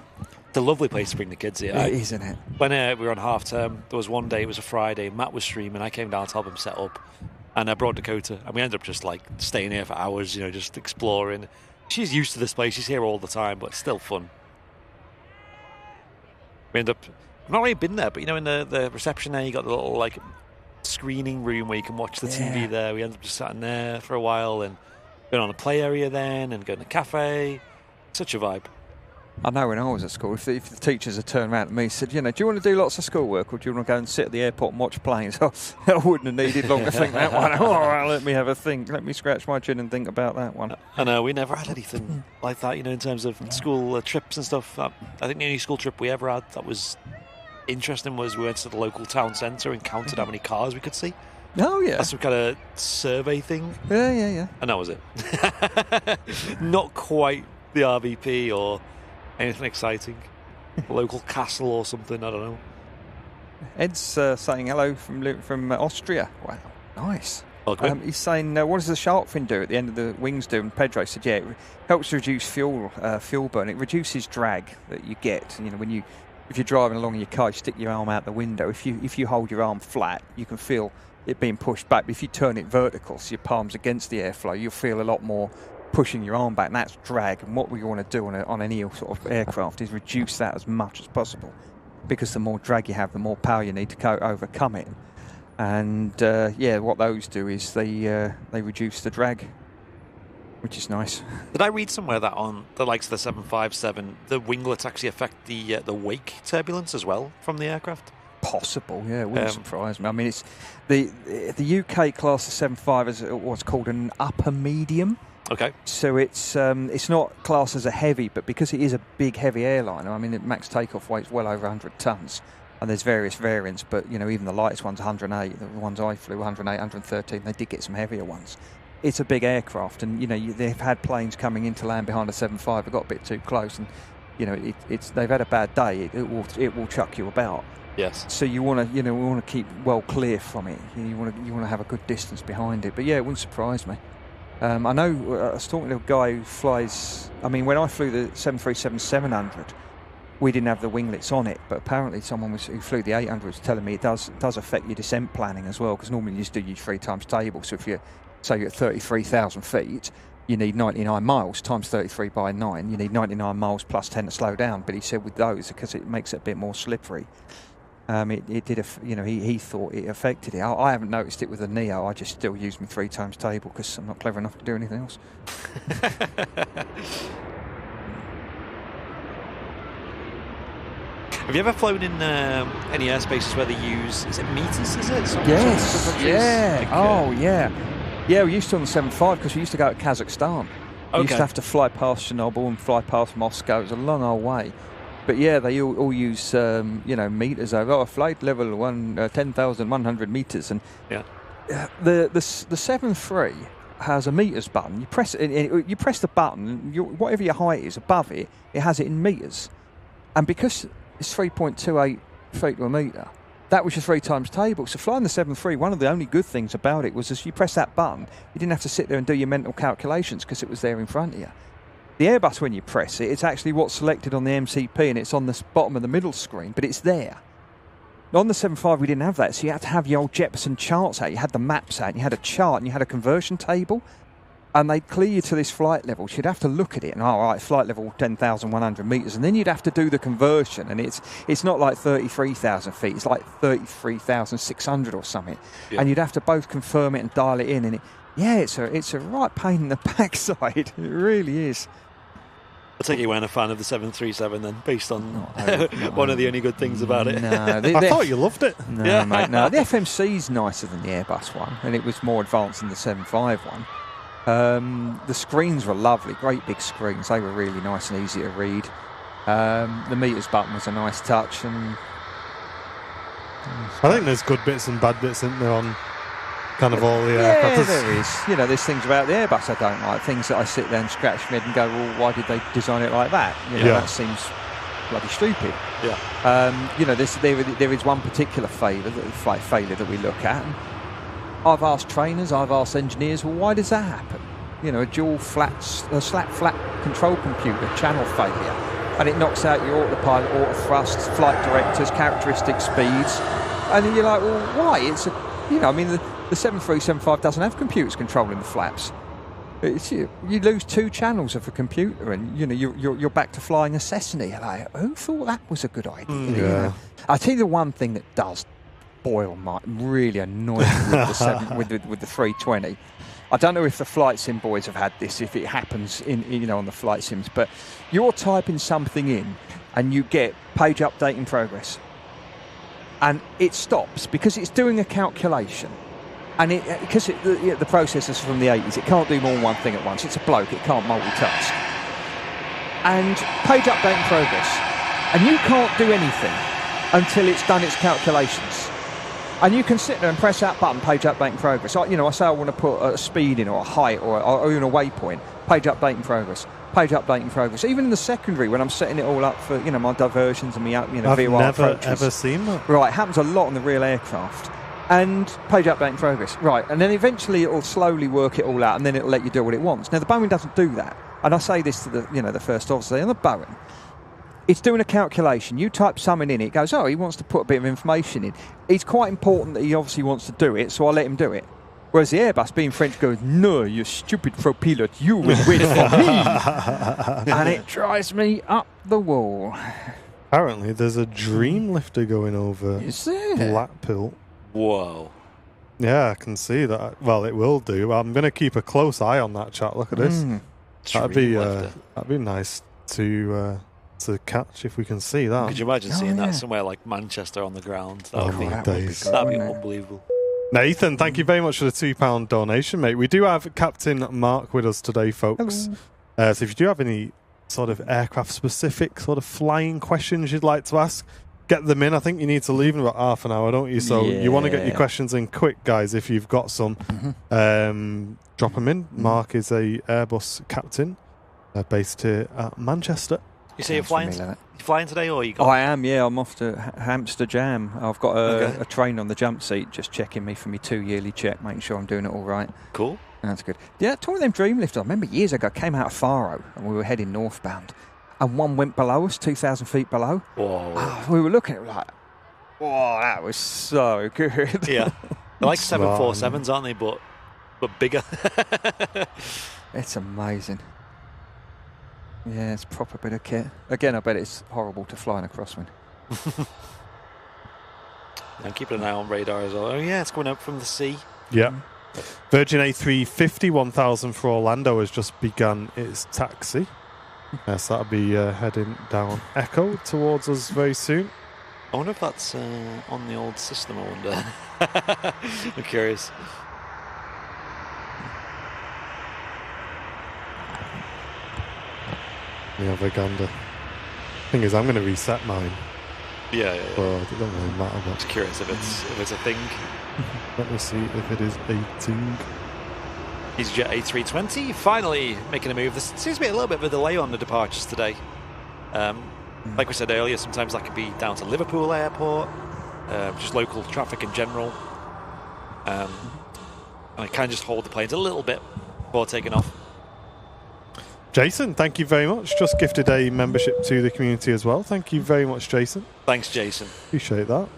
It's a lovely place to bring the kids here. It is, isn't it? When we were on half term, there was one day, it was a Friday, Matt was streaming, I came down to help him set up, and I brought Dakota, and we ended up just like staying here for hours, you know, just exploring. She's used to this place, she's here all the time, but it's still fun. We end up, I've not really been there, but you know, in the reception there, you got the little like screening room where you can watch the TV there. We ended up just sat in there for a while and going on a play area then and going to a cafe. Such a vibe. I know when I was at school, if the teachers had turned around to me and said, you know, do you want to do lots of schoolwork or do you want to go and sit at the airport and watch planes? I wouldn't have needed long to think that one. All right, let me have a think. Let me scratch my chin and think about that one. I know, we never had anything like that, you know, in terms of school trips and stuff. I think the only school trip we ever had that was interesting was we went to the local town centre and counted how many cars we could see. Oh, yeah. That's some kind of survey thing. Yeah. And that was it. Not quite the RVP or anything exciting. A local castle or something, I don't know. Ed's saying hello from Austria. Wow, nice. Okay. He's saying, what does the shark fin do at the end of the wings do? And Pedro said, yeah, it helps reduce fuel burn. It reduces drag that you get. You know, if you're driving along in your car, you stick your arm out the window. If you hold your arm flat, you can feel it being pushed back. But if you turn it vertical, so your palm's against the airflow, you'll feel a lot more pushing your arm back, and that's drag. And what we want to do on any sort of aircraft is reduce that as much as possible, because the more drag you have, the more power you need to overcome it. And what those do is they reduce the drag, which is nice. Did I read somewhere that on the likes of the 757, the winglets actually affect the wake turbulence as well from the aircraft? Possible, yeah, it wouldn't surprise me. I mean, it's the UK class of 75 is what's called an upper medium. Okay. So it's not classed as a heavy, but because it is a big, heavy airliner, I mean, max takeoff weight's well over 100 tons. And there's various variants, but, you know, even the lightest one's 108. The ones I flew, 108, 113, they did get some heavier ones. It's a big aircraft, and, you know, they've had planes coming into land behind a 75 that got a bit too close, and, you know, they've had a bad day. It will chuck you about. Yes. So we want to keep well clear from it. You want to have a good distance behind it. But yeah, it wouldn't surprise me. I know I was talking to a guy who flies. I mean, when I flew the 737-700, we didn't have the winglets on it, but apparently someone who flew the 800 was telling me it does affect your descent planning as well, because normally you just do your 3 times table. So if you're at 33,000 feet, you need 99 miles times 33 by 9. You need 99 miles plus 10 to slow down. But he said with those, because it makes it a bit more slippery, it did. He thought it affected it. I haven't noticed it with the Neo. I just still use my 3 times table because I'm not clever enough to do anything else. Have you ever flown in any airspaces where they use, is it meters, is it? Yes, yeah. Yeah. Yeah, we used to on the 75 because we used to go to Kazakhstan. We used to have to fly past Chernobyl and fly past Moscow. It was a long old way. But yeah, they all use, meters over. I flight level 10,100 meters. And yeah. The 7.3 has a meters button. You press it, you press the button, whatever your height is above it, it has it in meters. And because it's 3.28 feet to a metre, that was your 3 times table. So flying the 7.3, one of the only good things about it was as you press that button, you didn't have to sit there and do your mental calculations because it was there in front of you. The Airbus, when you press it, it's actually what's selected on the MCP, and it's on the bottom of the middle screen, but it's there. On the 7.5, we didn't have that, so you had to have your old Jeppesen charts out. You had the maps out, and you had a chart, and you had a conversion table, and they'd clear you to this flight level. So you'd have to look at it, and all right, flight level 10,100 metres, and then you'd have to do the conversion, and it's not like 33,000 feet, it's like 33,600 or something. Yeah. And you'd have to both confirm it and dial it in, and it's a right pain in the backside. It really is. I take you weren't a fan of the 737 then, based on one of the only good things about it. No, I thought you loved it. No, yeah. Mate, no. The FMC's nicer than the Airbus one, and it was more advanced than the 7.5 one. The screens were lovely, great big screens. They were really nice and easy to read. The meters button was a nice touch, and I think there's good bits and bad bits, isn't there, on kind of all the aircraft? Yeah, there is. You know, there's things about the Airbus I don't like, things that I sit there and scratch my head and go, well, why did they design it like that? You know, that seems bloody stupid. Yeah. There is one particular failure that we look at. And I've asked trainers, I've asked engineers, well, why does that happen? You know, a dual flat control computer channel failure, and it knocks out your autopilot, auto thrusts, flight directors, characteristic speeds, and then you're like, well, why? The 7375 doesn't have computers controlling the flaps. You lose 2 channels of a computer, and you're back to flying a Cessna. You're like, who thought that was a good idea? I tell you the one thing that does really annoy me with the 320. I don't know if the flight sim boys have had this, if it happens on the flight sims, but you're typing something in and you get page update in progress, and it stops because it's doing a calculation. And because the processor's from the 80s, it can't do more than one thing at once. It's a bloke, it can't multitask. And page update in progress. And you can't do anything until it's done its calculations. And you can sit there and press that button, page update in progress. I say I want to put a speed in, or a height, or even a waypoint. Page update in progress. Page update in progress. Even in the secondary, when I'm setting it all up for my diversions and VOR approaches. I've never ever seen that. Right, it happens a lot on the real aircraft. and page update in progress. Right, and then eventually it'll slowly work it all out, and then it'll let you do what it wants. Now the Boeing doesn't do that, and I say this to the first officer on the Boeing. It's doing a calculation. You type something in, it goes, oh, he wants to put a bit of information in. It's quite important that he obviously wants to do it, so I'll let him do it. Whereas the Airbus, being French, goes, no, you stupid pro pilot, you will wait for me. And it drives me up the wall. Apparently, there's a dream lifter going over Is there? Blackpool. Whoa. Yeah, I can see that. Well, it will do. I'm going to keep a close eye on that, chat. Look at this. That'd be nice to catch if we can see that. Could you imagine seeing that somewhere like Manchester on the ground? That'd be unbelievable. Nathan, thank you very much for the £2 donation, mate. We do have Captain Mark with us today, folks. So if you do have any sort of aircraft-specific sort of flying questions you'd like to ask, get them in. I think you need to leave in about half an hour, don't you? So you want to get your questions in quick, guys, if you've got some. Drop them in. Mark is a Airbus captain based here at Manchester. You say you're flying today, or you got? I am, yeah. I'm off to Amsterdam. I've got a train on the jump seat, just checking me for my 2 yearly check, making sure I'm doing it all right. Cool. That's good. Yeah, two of them Dreamlifters. I remember years ago, came out of Faro and we were heading northbound, and one went below us, 2,000 feet below. Whoa. We were looking at it like, whoa, that was so good. Yeah. They're like 747s, aren't they? But bigger. It's amazing. Yeah, it's a proper bit of kit. Again, I bet it's horrible to fly in a crosswind. I'm keeping an eye on radar as well. Oh, yeah, it's coming up from the sea. Yeah. Virgin A350 1000 for Orlando has just begun its taxi. Yes, that'll be heading down Echo towards us very soon. I wonder if that's on the old system, I wonder. I'm curious. Yeah, Vaganda. Thing is, I'm going to reset mine. Yeah. Well, it doesn't really matter. But just curious if it's a thing. Let me see if it is a thing. EasyJet A320 finally making a move. There seems to be a little bit of a delay on the departures today. Like we said earlier, sometimes that could be down to Liverpool Airport, just local traffic in general. And I kind of just hold the planes a little bit before taking off. Jason, thank you very much. Just gifted a membership to the community as well. Thank you very much, Jason. Thanks, Jason. Appreciate that.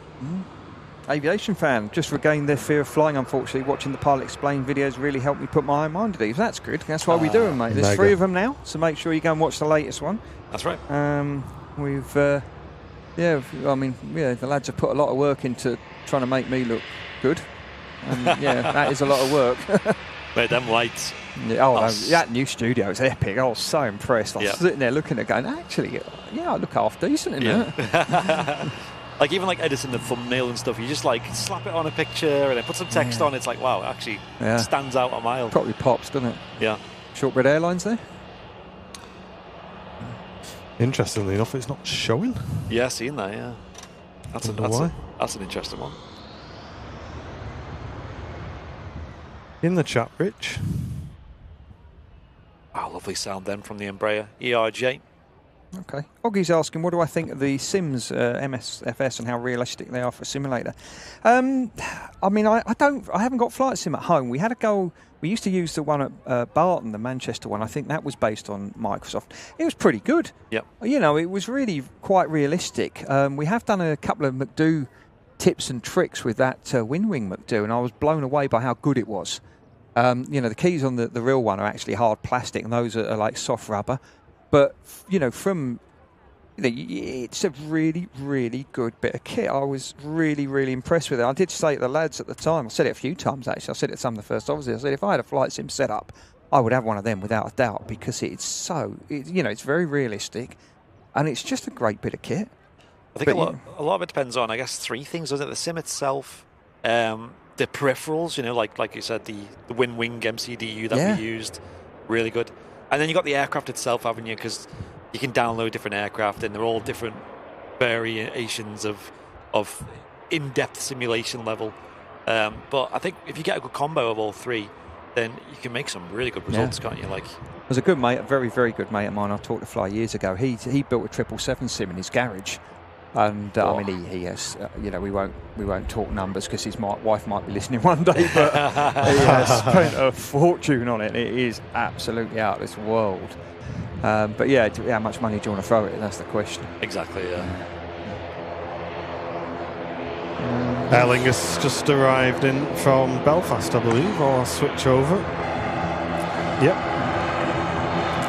Aviation fan, just regained their fear of flying, unfortunately. Watching the pilot explain videos really helped me put my own mind at ease. That's good. That's why we do them, mate. There's 3 of them now, so make sure you go and watch the latest one. That's right. The lads have put a lot of work into trying to make me look good. And that is a lot of work. Mate, them lights. Yeah, that new studio is epic. I was so impressed. I was sitting there looking at it going, actually, I look half decent in that. Like, even like editing the thumbnail and stuff, you just like slap it on a picture and then put some text on. It's like, wow, it actually stands out a mile. Probably pops, doesn't it? Yeah. Shortbread Airlines there. Interestingly enough, it's not showing. Yeah, seeing that, yeah. That's an interesting one. In the chat, Rich. Oh, lovely sound then from the Embraer ERJ. Okay. Oggy's asking, what do I think of the Sims MSFS and how realistic they are for a simulator? I haven't got flight sim at home. We had a go. We used to use the one at Barton, the Manchester one. I think that was based on Microsoft. It was pretty good. Yep. It was really quite realistic. We have done a couple of McDo tips and tricks with that Windwing McDo, and I was blown away by how good it was. The keys on the real one are actually hard plastic, and those are like soft rubber. But, it's a really, really good bit of kit. I was really, really impressed with it. I did say to the lads at the time, I said it a few times actually, I said it to some of the first officers, I said if I had a flight sim set up, I would have one of them without a doubt, because it's it's very realistic, and it's just a great bit of kit. I think a lot of it depends on, I guess, 3 things. Was it the sim itself, the peripherals, like you said, the Windwing MCDU that we used, really good. And then you got the aircraft itself, haven't you? Because you can download different aircraft, and they're all different variations of in-depth simulation level. But I think if you get a good combo of all 3, then you can make some really good results, can't you? There's a good mate, a very, very good mate of mine I taught to fly years ago. He built a 777 sim in his garage. And I mean, he has, you know, we won't talk numbers because his wife might be listening one day, but he has spent a fortune on it. It is absolutely out of this world. But yeah, how much money do you want to throw at it? That's the question. Exactly, yeah. Aer Lingus just arrived in from Belfast, I believe, or I'll switch over. Yep.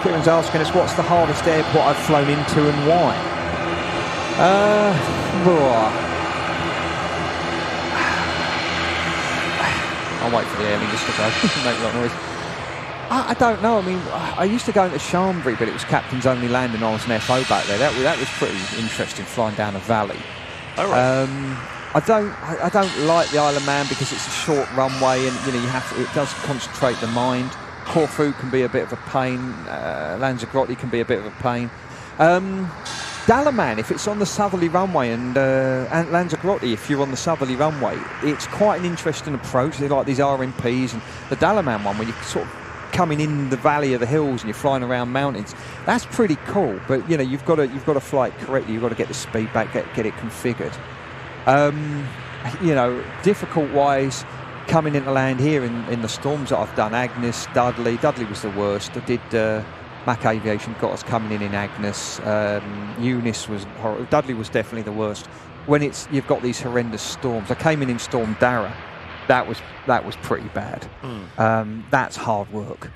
Kieran's asking us what's the hardest airport I've flown into and why. I'll wait for the Aer Lingus to go. Make a lot of noise. I don't know. I mean, I used to go into Chambry, but it was captain's only landing. I was an FO back there. That was pretty interesting, flying down a valley. All right. I don't like the Isle of Man because it's a short runway, and you know it does concentrate the mind. Corfu can be a bit of a pain. Lanzarote can be a bit of a pain. Dalaman, if it's on the southerly runway, and Lanzarote, if you're on the southerly runway, it's quite an interesting approach. They like these RMPs, and the Dalaman one, when you're sort of coming in the valley of the hills and you're flying around mountains, that's pretty cool. But you know, you've got to fly it correctly. You've got to get the speed back, get it configured. You know, difficult wise, coming into land here in the storms that I've done, Agnes, Dudley was the worst. I did Mac Aviation got us coming in Agnes. Eunice was horrible. Dudley was definitely the worst. When you've got these horrendous storms. I came in Storm Dara. That was pretty bad. That's hard work.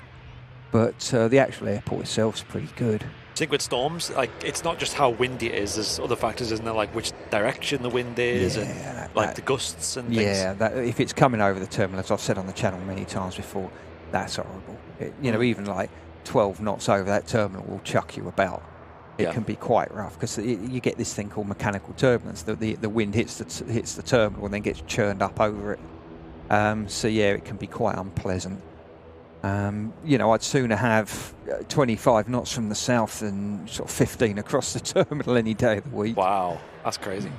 But the actual airport itself is pretty good. I think with storms, like, it's not just how windy it is. There's other factors, isn't there? Like which direction the wind is, and like the gusts and things. Yeah, if it's coming over the terminal, as I've said on the channel many times before, that's horrible. You know, even like 12 knots over that terminal will chuck you about. It can be quite rough because you get this thing called mechanical turbulence. The wind hits the terminal and then gets churned up over it. So yeah, it can be quite unpleasant. You know, I'd sooner have 25 knots from the south than sort of 15 across the terminal any day of the week. Wow, that's crazy.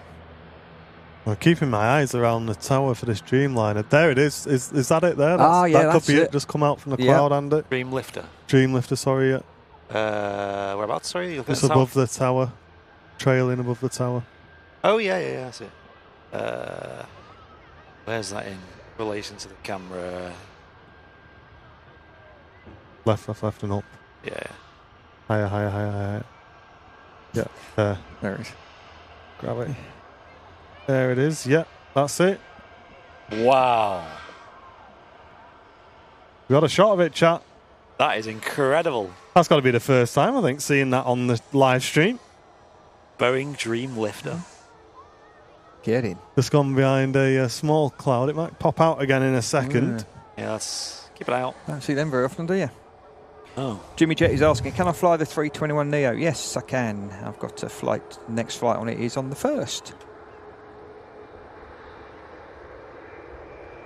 Well, keeping my eyes around the tower for this Dreamliner. There it is. Is that it there? That could be it. Just come out from the cloud and it. Dreamlifter, sorry, yeah. Whereabouts, sorry? It's above the tower. Trailing above the tower. Oh, yeah, that's it. Where's that in relation to the camera? Left and up. Yeah. Higher. Yeah, there. There it is. Grab it. There it is. Yeah, that's it. Wow. We got a shot of it, chat. That is incredible. That's got to be the first time, I think, seeing that on the live stream. Boeing Dreamlifter. Get in. Just gone behind a small cloud. It might pop out again in a second. Yeah, let's keep it out. Don't see them very often, do you? Oh. Jimmy Jet is asking, can I fly the 321 Neo? Yes, I can. I've got a flight. Next flight on it is on the 1st.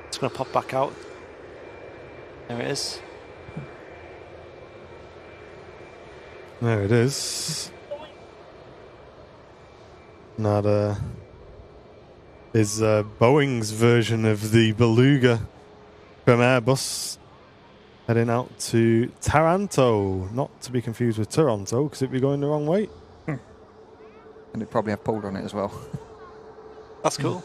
It's going to pop back out. There it is. There it is. That is Boeing's version of the Beluga from Airbus, heading out to Taranto, not to be confused with Toronto, because it'd be going the wrong way. And it'd probably have pulled on it as well. That's cool.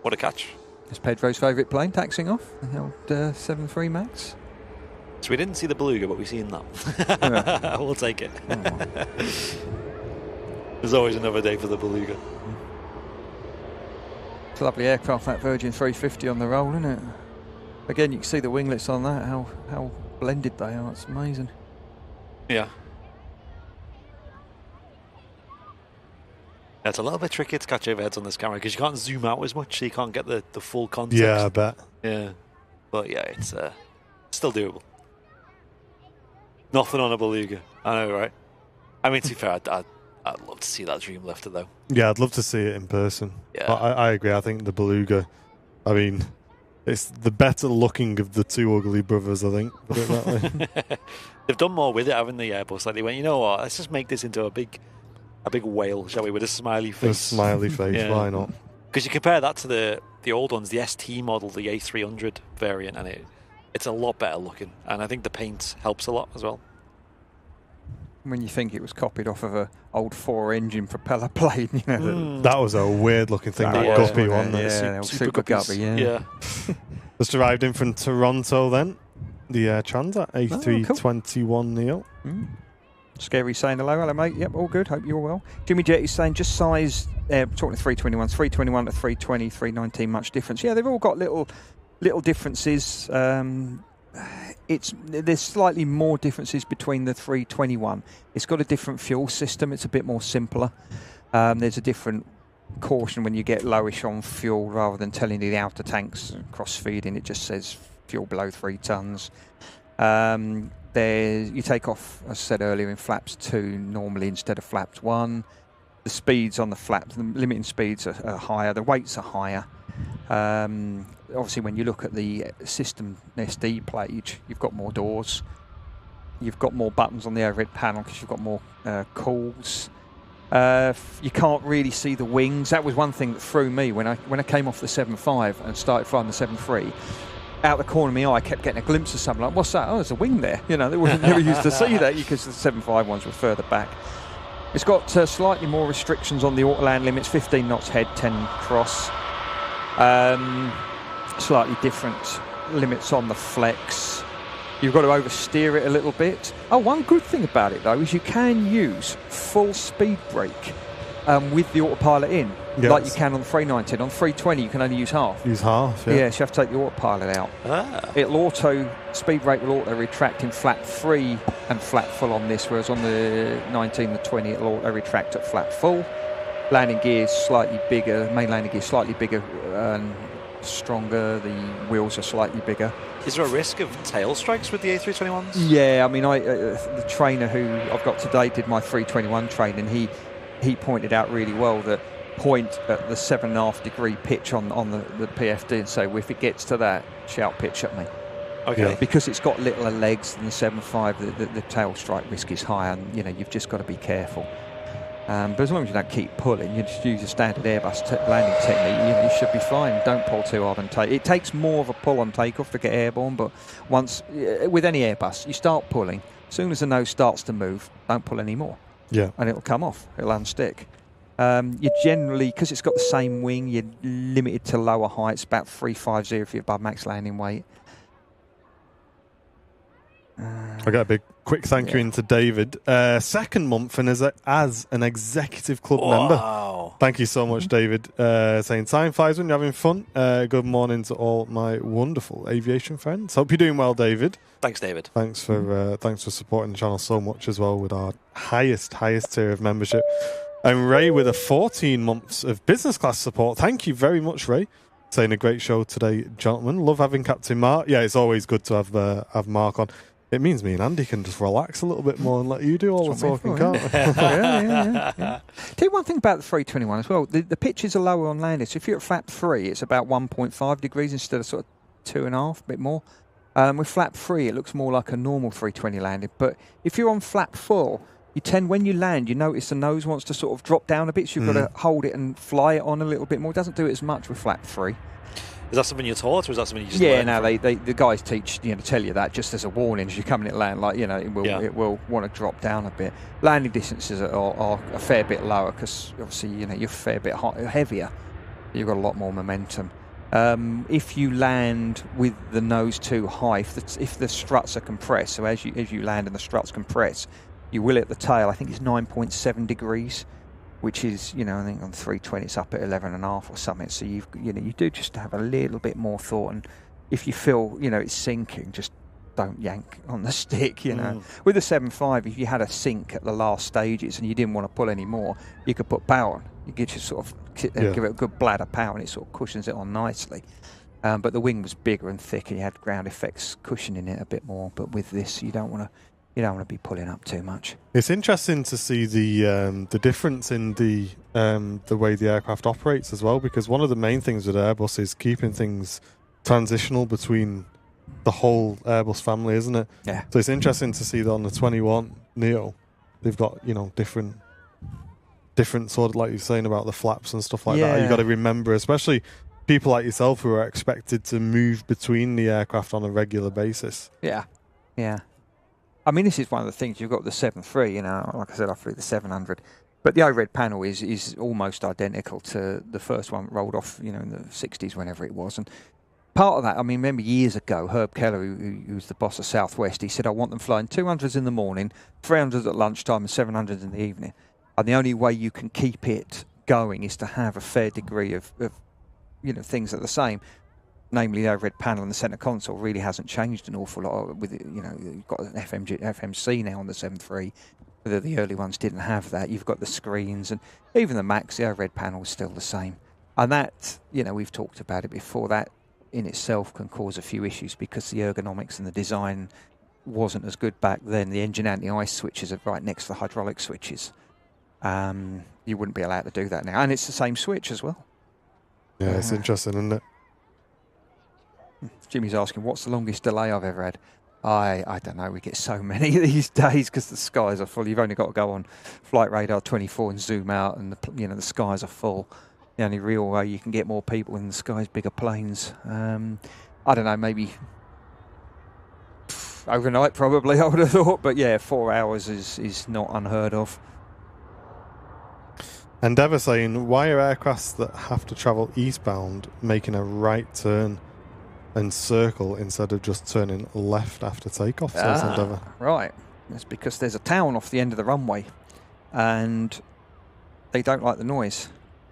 What a catch. It's Pedro's favourite plane, taxing off. The old 737 MAX. So we didn't see the Beluga, but we've seen that. We'll take it. Oh. There's always another day for the Beluga. It's a lovely aircraft, that Virgin 350 on the roll, isn't it? Again, you can see the winglets on that, how blended they are. It's amazing. Yeah. It's a little bit tricky to catch overheads on this camera because you can't zoom out as much, so you can't get the full context. Yeah, I bet. Yeah. But yeah, it's still doable. Nothing on a Beluga. I know, right? I mean, to be fair, I'd love to see that Dreamlifter, though. Yeah, I'd love to see it in person. Yeah. I agree. I think the Beluga, I mean, it's the better looking of the two ugly brothers, I think. Put it that way. They've done more with it, haven't they, Airbus? Like, they went, you know what, let's just make this into a big whale, shall we, with a smiley face. A smiley face, yeah. Why not? Because you compare that to the old ones, the ST model, the A300 variant, and it's a lot better looking. And I think the paint helps a lot as well. When you think it was copied off of a old 4-engine propeller plane, you know. That was a weird looking thing, that was, guppy, wasn't it? Yeah, super guppy, yeah. Just arrived in from Toronto then. The Transat A321 Neo. Scary saying hello, mate. Yep, all good. Hope you're well. Jimmy Jet is saying just size, talking to 321s, 321 to 320, 319, much difference. Yeah, they've all got little differences. There's slightly more differences between the 321. It's got a different fuel system. It's a bit more simpler. There's a different caution when you get lowish on fuel rather than telling you the outer tanks cross-feeding. It just says fuel below 3 tons. You take off, as I said earlier, in flaps 2 normally instead of flaps 1. The speeds on the flaps, the limiting speeds are higher. The weights are higher. Obviously, when you look at the system SD page, you've got more doors. You've got more buttons on the overhead panel because you've got more calls. You can't really see the wings. That was one thing that threw me when I came off the 7.5 and started flying the 7.3. Out the corner of my eye, I kept getting a glimpse of something like, what's that? Oh, there's a wing there. You know, they never used to see that because the 7.5 ones were further back. It's got slightly more restrictions on the auto-land limits, 15 knots head, 10 cross. Slightly different limits on the flex. You've got to oversteer it a little bit. Oh, one good thing about it, though, is you can use full speed brake with the autopilot in, like you can on the 319. On 320, you can only use half. Use half, yeah. Yeah, so you have to take the autopilot out. Speed brake will auto retract in flat 3 and flat full on this, whereas on the 19, the 20, it'll auto retract at flat full. Landing gear is slightly bigger, main landing gear is slightly bigger and stronger. The wheels are slightly bigger. Is there a risk of tail strikes with the A321s? Yeah, I mean, the trainer who I've got today did my 321 training. He pointed out really well that point at the 7.5 degree pitch on the PFD and say, well, if it gets to that, shout pitch at me. Okay. Yeah. Because it's got littler legs than the 7.5, the tail strike risk is higher, and you've just got to be careful. But as long as you don't keep pulling, you just use a standard Airbus landing technique, you should be fine. Don't pull too hard on take. It takes more of a pull on takeoff to get airborne, but with any Airbus, you start pulling. As soon as the nose starts to move, don't pull any more. Yeah. And it'll come off. It'll unstick. You generally, because it's got the same wing, you're limited to lower heights, about 350 if you're above max landing weight. I got a big quick thank you into David. Second month and as an executive club member. Thank you so much, David. Saying time flies when you're having fun. Good morning to all my wonderful aviation friends. Hope you're doing well, David. Thanks, David. Thanks for supporting the channel so much as well with our highest tier of membership. And Ray with a 14 months of business class support. Thank you very much, Ray. Saying a great show today, gentlemen. Love having Captain Mark. Yeah, it's always good to have Mark on. It means me and Andy can just relax a little bit more and let you do all the talking, can't we? Yeah. Tell you one thing about the 321 as well. The pitches are lower on landing. So if you're at flap 3, it's about 1.5 degrees instead of sort of 2.5, a bit more. With flap 3, it looks more like a normal 320 landing. But if you're on flap 4, when you land, you notice the nose wants to sort of drop down a bit. So you've got to hold it and fly it on a little bit more. It doesn't do it as much with flap 3. Is that something you're taught, or is that something you just learn? Yeah, no, the guys teach, tell you that just as a warning as you come in at land, it will want to drop down a bit. Landing distances are a fair bit lower because obviously, you're a fair bit heavier. You've got a lot more momentum. If you land with the nose too high, if the struts are compressed, so as you land and the struts compress, you will at the tail. I think it's 9.7 degrees. Which is, I think on 320 it's up at 11.5 or something. So you do just have a little bit more thought. And if you feel, it's sinking, just don't yank on the stick. With the 7.5, if you had a sink at the last stages and you didn't want to pull any more, you could put power on. You could just sort of give it a good bladder power, and it sort of cushions it on nicely. But the wing was bigger and thicker. You had ground effects cushioning it a bit more. But with this, you don't want to be pulling up too much. It's interesting to see the difference in the way the aircraft operates as well, because one of the main things with Airbus is keeping things transitional between the whole Airbus family, isn't it? Yeah. So it's interesting to see that on the 21 Neo, they've got different sort of, like you're saying about the flaps and stuff like that. You've got to remember, especially people like yourself who are expected to move between the aircraft on a regular basis. Yeah. I mean, this is one of the things. You've got the 7.3, you know, like I said, I flew the 700. But the overhead panel is almost identical to the first one that rolled off, you know, in the 60s, whenever it was. And part of that, I mean, remember years ago, Herb Keller, who was the boss of Southwest, he said, I want them flying 200s in the morning, 300s at lunchtime, and 700s in the evening. And the only way you can keep it going is to have a fair degree of you know, things that are the same. Namely, the overhead panel and the centre console really hasn't changed an awful lot. With it, you know, you've got an FMC now on the 7.3. The early ones didn't have that. You've got the screens, and even the Max, the overhead panel is still the same. And that, you know, we've talked about it before. That in itself can cause a few issues because the ergonomics and the design wasn't as good back then. The engine anti-ice switches are right next to the hydraulic switches. You wouldn't be allowed to do that now, and it's the same switch as well. Yeah, it's interesting, isn't it? Jimmy's asking, what's the longest delay I've ever had? I don't know. We get so many these days because the skies are full. You've only got to go on Flight Radar 24 and zoom out, and the skies are full. The only real way you can get more people in the sky is bigger planes. I don't know, maybe overnight probably, I would have thought. But yeah, 4 hours is not unheard of. Endeavour saying, why are aircrafts that have to travel eastbound making a right turn and circle instead of just turning left after takeoff? Says Endeavour. Right. That's because there's a town off the end of the runway and they don't like the noise,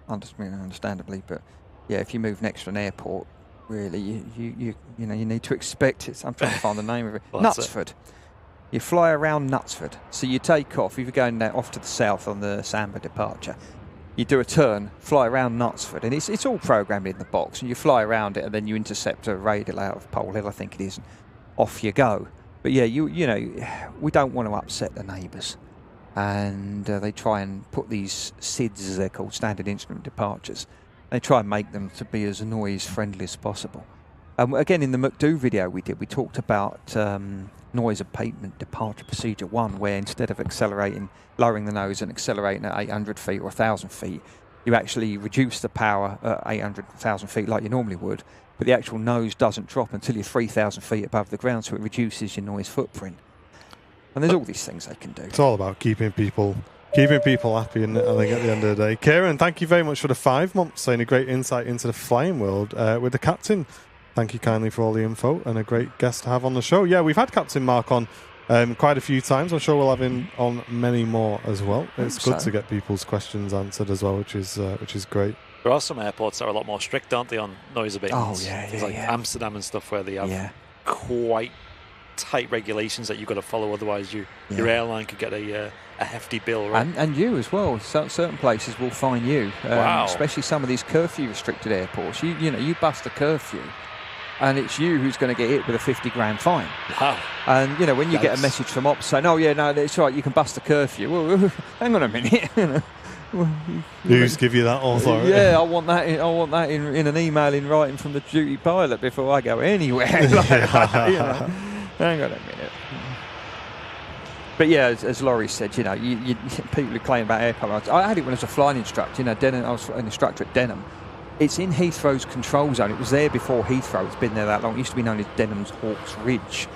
understandably. But yeah, if you move next to an airport, really, you need to expect it. I'm trying to find the name of it. Well, Knutsford. You fly around Knutsford. So you take off, if you're going off to the south on the Samba departure, you do a turn, fly around Knutsford, and it's all programmed in the box, and you fly around it, and then you intercept a radial out of Pole Hill, I think it is, and off you go. But yeah, you know, we don't want to upset the neighbours, and they try and put these SIDs, as they're called, standard instrument departures. They try and make them to be as noise friendly as possible. Again, in the McDo video we talked about noise abatement departure procedure 1, where instead of lowering the nose and accelerating at 800 feet or 1,000 feet, you actually reduce the power at 800, 1,000 feet like you normally would, but the actual nose doesn't drop until you're 3,000 feet above the ground, so it reduces your noise footprint. And there's all these things they can do. It's all about keeping people happy, and I think at the end of the day. Kieran, thank you very much for the 5 months, saying a great insight into the flying world with the captain. Thank you kindly for all the info, and a great guest to have on the show. Yeah, we've had Captain Mark on quite a few times. I'm sure we'll have him on many more as well. It's good to get people's questions answered as well, which is great. There are some airports that are a lot more strict, aren't they, on noise abatement? Oh, yeah, Things like Amsterdam and stuff, where they have quite tight regulations that you've got to follow, otherwise your airline could get a hefty bill, right? And you as well. Certain places will fine you, Wow. especially some of these curfew restricted airports. You bust a curfew, and it's you who's going to get hit with a 50 grand fine. Wow. And when you get a message from ops saying, "Oh yeah, no, it's right, you can bust a curfew." Well, hang on a minute. Who's give you that authority? Yeah, I want that in an email in writing from the duty pilot before I go anywhere. Hang on a minute. But yeah, as Laurie said, you people who claim about aircraft. I had it when I was a flying instructor. Denham, I was an instructor at Denham. It's in Heathrow's control zone. It was there before Heathrow. It's been there that long. It used to be known as Denham's Hawks Ridge.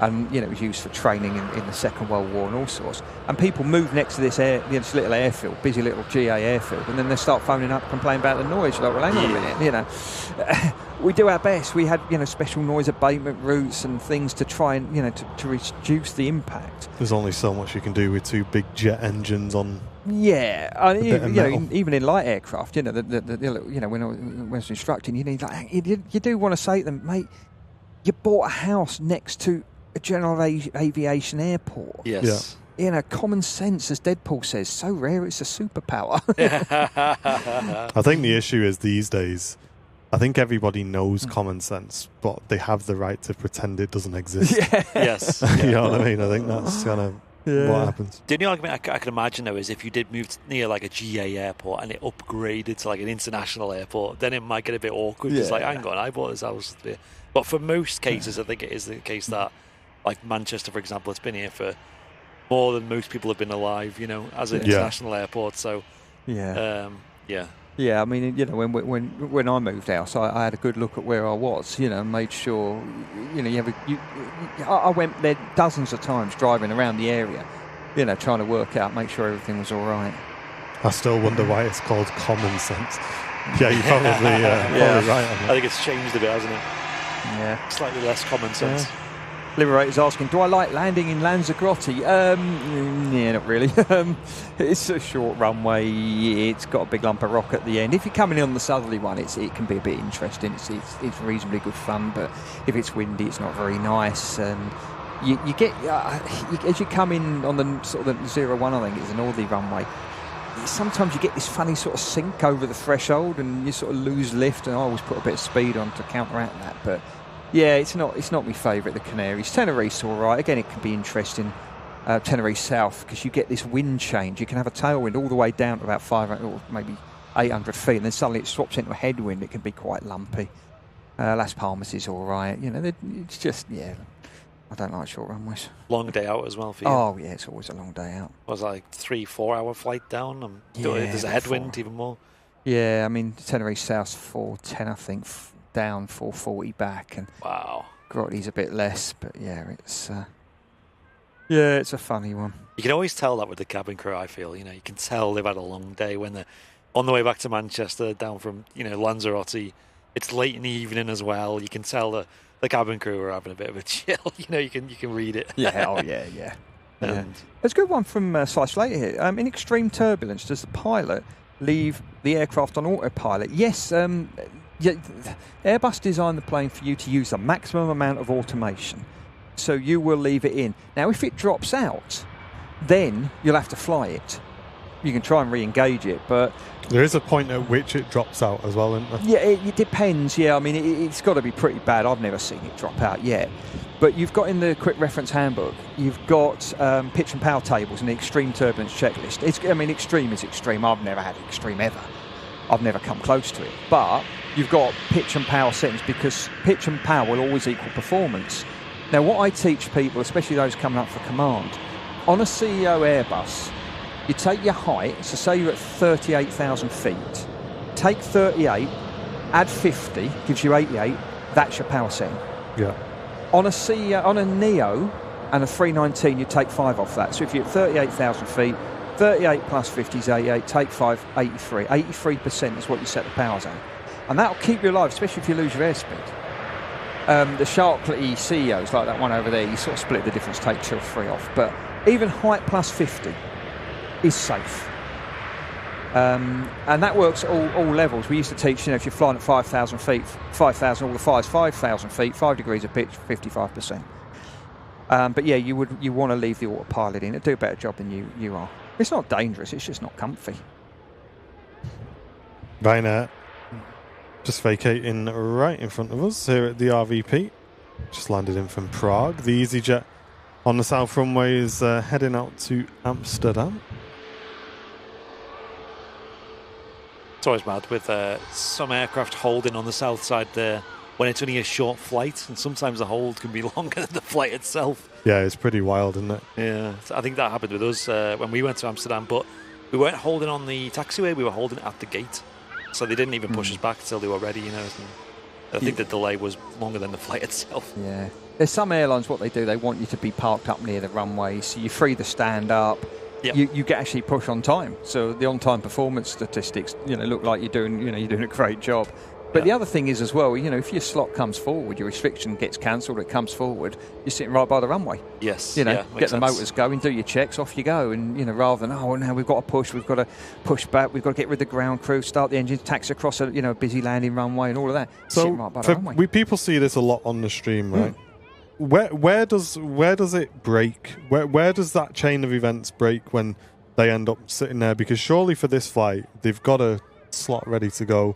And it was used for training in the Second World War and all sorts. And people move next to this little airfield, busy little GA airfield, and then they start phoning up, complaining about the noise. You're like, well, hang on a minute, we do our best. We had special noise abatement routes and things to try and to reduce the impact. There's only so much you can do with two big jet engines on. Yeah, even in light aircraft, when I was instructing, you do want to say to them, mate, you bought a house next to a general aviation airport. Yes. Common sense, as Deadpool says, so rare it's a superpower. I think the issue is these days, I think everybody knows common sense, but they have the right to pretend it doesn't exist. Yeah. Yes. You know what I mean? I think that's kind of what happens. The only argument I can imagine, though, is if you did move near like a GA airport and it upgraded to like an international airport, then it might get a bit awkward. It's like, hang on, I bought this house there. But for most cases, I think it is the case that, like Manchester, for example, it's been here for more than most people have been alive, as an international airport. So, Yeah, I mean, when I moved house, I had a good look at where I was, and made sure, I went there dozens of times driving around the area, trying to work out, make sure everything was all right. I still wonder why it's called common sense. Yeah, you're probably, probably right on that. I think it's changed a bit, hasn't it? Yeah. Slightly less common sense. Yeah. Liberator's asking, do I like landing in Lanzarote? Yeah, not really. It's a short runway. It's got a big lump of rock at the end. If you're coming in on the southerly one, it can be a bit interesting. It's reasonably good fun, but if it's windy, it's not very nice. And you get as you come in on the sort of the 01, I think it's a northerly runway. Sometimes you get this funny sort of sink over the threshold, and you sort of lose lift. And I always put a bit of speed on to counteract that, but. Yeah, it's not my favourite, the Canaries. Tenerife's all right. Again, it can be interesting, Tenerife South, because you get this wind change. You can have a tailwind all the way down to about 500 or maybe 800 feet, and then suddenly it swaps into a headwind. It can be quite lumpy. Las Palmas is all right. It's just, I don't like short runways. Long day out as well for you. Oh, yeah, it's always a long day out. It was like 3-4 hour flight down. There's a headwind even more. Yeah, I mean, Tenerife South's 410, I think. Down 440 back, and wow, Grotti's a bit less, but it's a funny one. You can always tell that with the cabin crew. I feel you can tell they've had a long day when they're on the way back to Manchester down from Lanzarote. It's late in the evening as well. You can tell the cabin crew are having a bit of a chill. You can read it. Yeah. There's a good one from Slice Later here. In extreme turbulence, does the pilot leave the aircraft on autopilot? Yes. Airbus designed the plane for you to use the maximum amount of automation, so you will leave it in. Now, if it drops out, then you'll have to fly it. You can try and re-engage it, but there is a point at which it drops out as well, isn't there? Yeah, it depends. Yeah, I mean, it's got to be pretty bad. I've never seen it drop out yet. But you've got in the quick reference handbook, you've got pitch and power tables and the extreme turbulence checklist. Extreme is extreme. I've never had extreme ever. I've never come close to it. But you've got pitch and power settings, because pitch and power will always equal performance. Now, what I teach people, especially those coming up for command, on a CEO Airbus, you take your height, so say you're at 38,000 feet, take 38, add 50, gives you 88, that's your power setting. Yeah. On a Neo and a 319, you take 5 off that. So if you're at 38,000 feet, 38 plus 50 is 88, take 5, 83. 83% is what you set the powers at. And that'll keep you alive, especially if you lose your airspeed. The Sharkley CEOs, like that one over there, you sort of split the difference, take 2 or 3 off. But even height plus 50 is safe. And that works at all levels. We used to teach, if you're flying at 5,000 feet, 5,000, all the fires, 5,000 feet, 5 degrees of pitch, 55%. But yeah, you want to leave the autopilot in. It'll do a better job than you are. It's not dangerous, it's just not comfy. Ryanair just vacating right in front of us here at the RVP. Just landed in from Prague. The EasyJet on the south runway is heading out to Amsterdam. It's always mad with some aircraft holding on the south side there when it's only a short flight, and sometimes the hold can be longer than the flight itself. Yeah, it's pretty wild, isn't it? Yeah, I think that happened with us when we went to Amsterdam, but we weren't holding on the taxiway, we were holding it at the gate. So they didn't even push us back until they were ready, And I think the delay was longer than the flight itself. Yeah. There's some airlines, what they do, they want you to be parked up near the runway, so you free the stand up. Yep. You get actually push on time. So the on-time performance statistics, look like you're doing a great job. But the other thing is as well, if your slot comes forward, your restriction gets cancelled, it comes forward, you're sitting right by the runway. Yes. Get the motors going, do your checks, off you go. And, rather than, now we've got to push, we've got to push back, we've got to get rid of the ground crew, start the engines, taxi across a busy landing runway and all of that. So right by the runway. People see this a lot on the stream, right? Where does it break? Where does that chain of events break when they end up sitting there? Because surely for this flight, they've got a slot ready to go.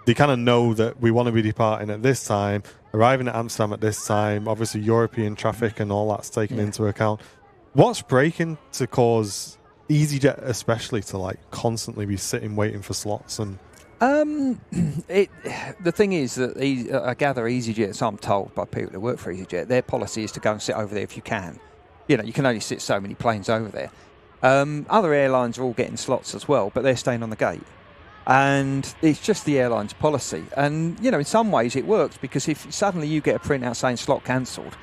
They kind of know that we want to be departing at this time, arriving at Amsterdam at this time. Obviously, European traffic and all that's taken into account. What's breaking to cause EasyJet especially to constantly be sitting waiting for slots? And the thing is that I gather EasyJet, so I'm told by people who work for EasyJet, their policy is to go and sit over there if you can. You can only sit so many planes over there. Other airlines are all getting slots as well, but they're staying on the gate. And it's just the airline's policy. And, you know, in some ways it works, because if suddenly you get a printout saying slot cancelled,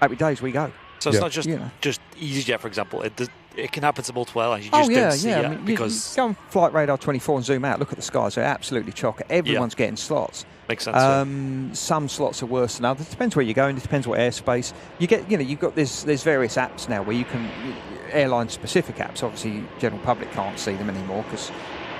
happy days, we go. So it's not just just EasyJet, for example. It can happen to multiple airlines. You just yeah, don't see yeah. it I mean, because... You go on Flight Radar 24 and zoom out, look at the skies, they're absolutely chocker. Everyone's getting slots. Makes sense. Some slots are worse than others. It depends where you're going. It depends what airspace you get. You know, you've got there's various apps now where you can airline-specific apps. Obviously, general public can't see them anymore because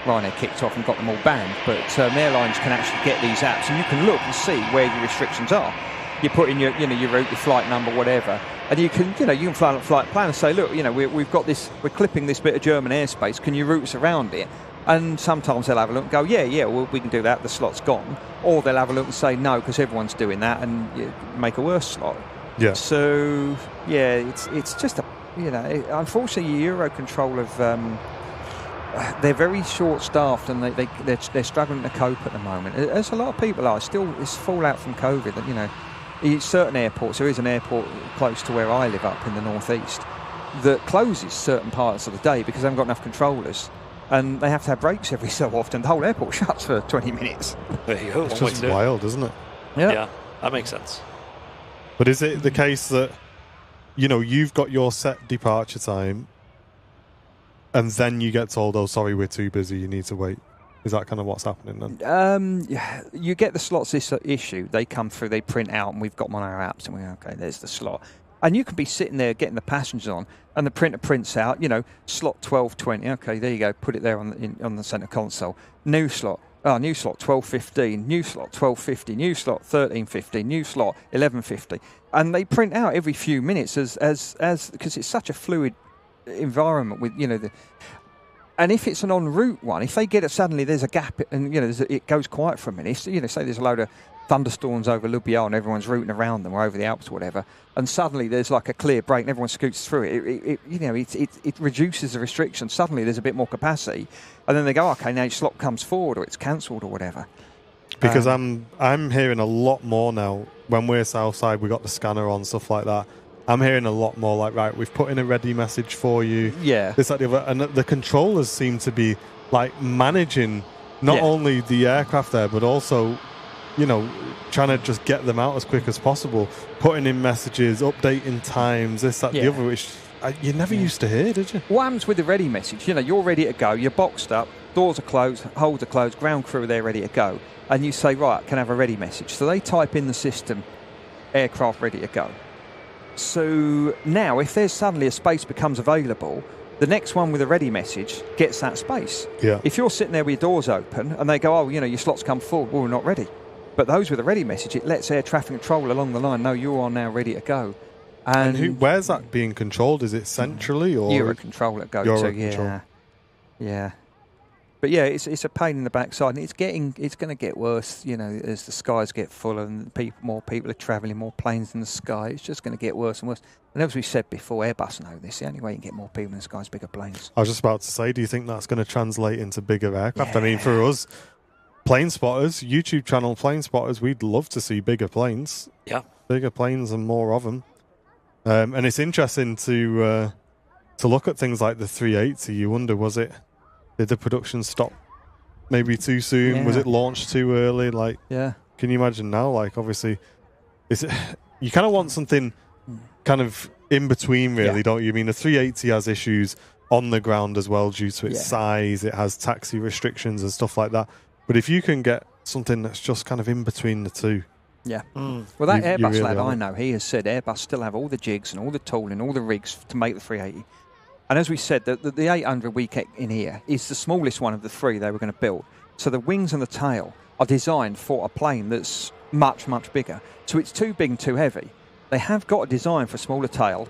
Ryanair kicked off and got them all banned. But airlines can actually get these apps, and you can look and see where your restrictions are. You put in your your route, your flight number, whatever, and you can fly on a flight plan and say, look, we've got this, we're clipping this bit of German airspace. Can you route us around it? And sometimes they'll have a look and go, yeah, well, we can do that. The slot's gone. Or they'll have a look and say no, because everyone's doing that, and make a worse slot. Yeah. So yeah, it's just a unfortunately, Eurocontrol they're very short-staffed, and they're struggling to cope at the moment. As a lot of people are. Still, it's fallout from COVID. That certain airports. There is an airport close to where I live up in the northeast that closes certain parts of the day because they haven't got enough controllers. And they have to have breaks every so often. The whole airport shuts for 20 minutes. There you go. It's just wild, isn't it? Yeah, that makes sense. But is it the case that, you've got your set departure time and then you get told, oh, sorry, we're too busy, you need to wait? Is that kind of what's happening then? You get the slots this issue. They come through, they print out, and we've got them on our apps. And we go, okay, there's the slot. And you can be sitting there getting the passengers on, and the printer prints out, slot 1220. Okay, there you go. Put it there on the centre console. New slot 1215. New slot 1250. New slot 1350. New slot 1150. And they print out every few minutes as because it's such a fluid environment with and if it's an en route one, if they get it suddenly, there's a gap, and it goes quiet for a minute. Say there's a load of thunderstorms over Ljubljana and everyone's rooting around them, or over the Alps or whatever, and suddenly there's like a clear break and everyone scoots through it. It reduces the restrictions. Suddenly there's a bit more capacity, and then they go, okay, now your slot comes forward or it's cancelled or whatever. Because I'm hearing a lot more now when we're south side. We got the scanner on, stuff like that. I'm hearing a lot more like, right, we've put in a ready message for you. Yeah. This, that, the other. And the controllers seem to be like managing not only the aircraft there, but also, trying to just get them out as quick as possible, putting in messages, updating times, this, that, the other, which you never used to hear, did you? What happens with the ready message? You're ready to go, you're boxed up, doors are closed, holds are closed, ground crew are there ready to go. And you say, right, can I have a ready message? So they type in the system, aircraft ready to go. So now, if there's suddenly a space becomes available, the next one with a ready message gets that space. Yeah. If you're sitting there with your doors open and they go, oh, your slot's come forward, well, we're not ready. But those with a ready message, it lets air traffic control along the line know you are now ready to go. And where's that being controlled? Is it centrally or Eurocontrol it goes to? Yeah. But yeah, it's a pain in the backside, and it's going to get worse. As the skies get fuller and more people are travelling, more planes in the sky. It's just going to get worse and worse. And as we said before, Airbus know this. The only way you can get more people in the sky is bigger planes. I was just about to say, do you think that's going to translate into bigger aircraft? Yeah. I mean, for us, plane spotters, YouTube channel plane spotters, we'd love to see bigger planes. Yeah, bigger planes and more of them. And it's interesting to look at things like the 380. You wonder, did the production stop maybe too soon? Yeah. Was it launched too early? Can you imagine now? Obviously, you kind of want something kind of in between, really, don't you? I mean, the 380 has issues on the ground as well due to its size. It has taxi restrictions and stuff like that. But if you can get something that's just kind of in between the two. Yeah. Well, that Airbus really lad I know, he has said Airbus still have all the jigs and all the tooling, all the rigs to make the 380. And as we said, the 800 we get in here is the smallest one of the three they were going to build. So the wings and the tail are designed for a plane that's much, much bigger. So it's too big and too heavy. They have got a design for a smaller tail.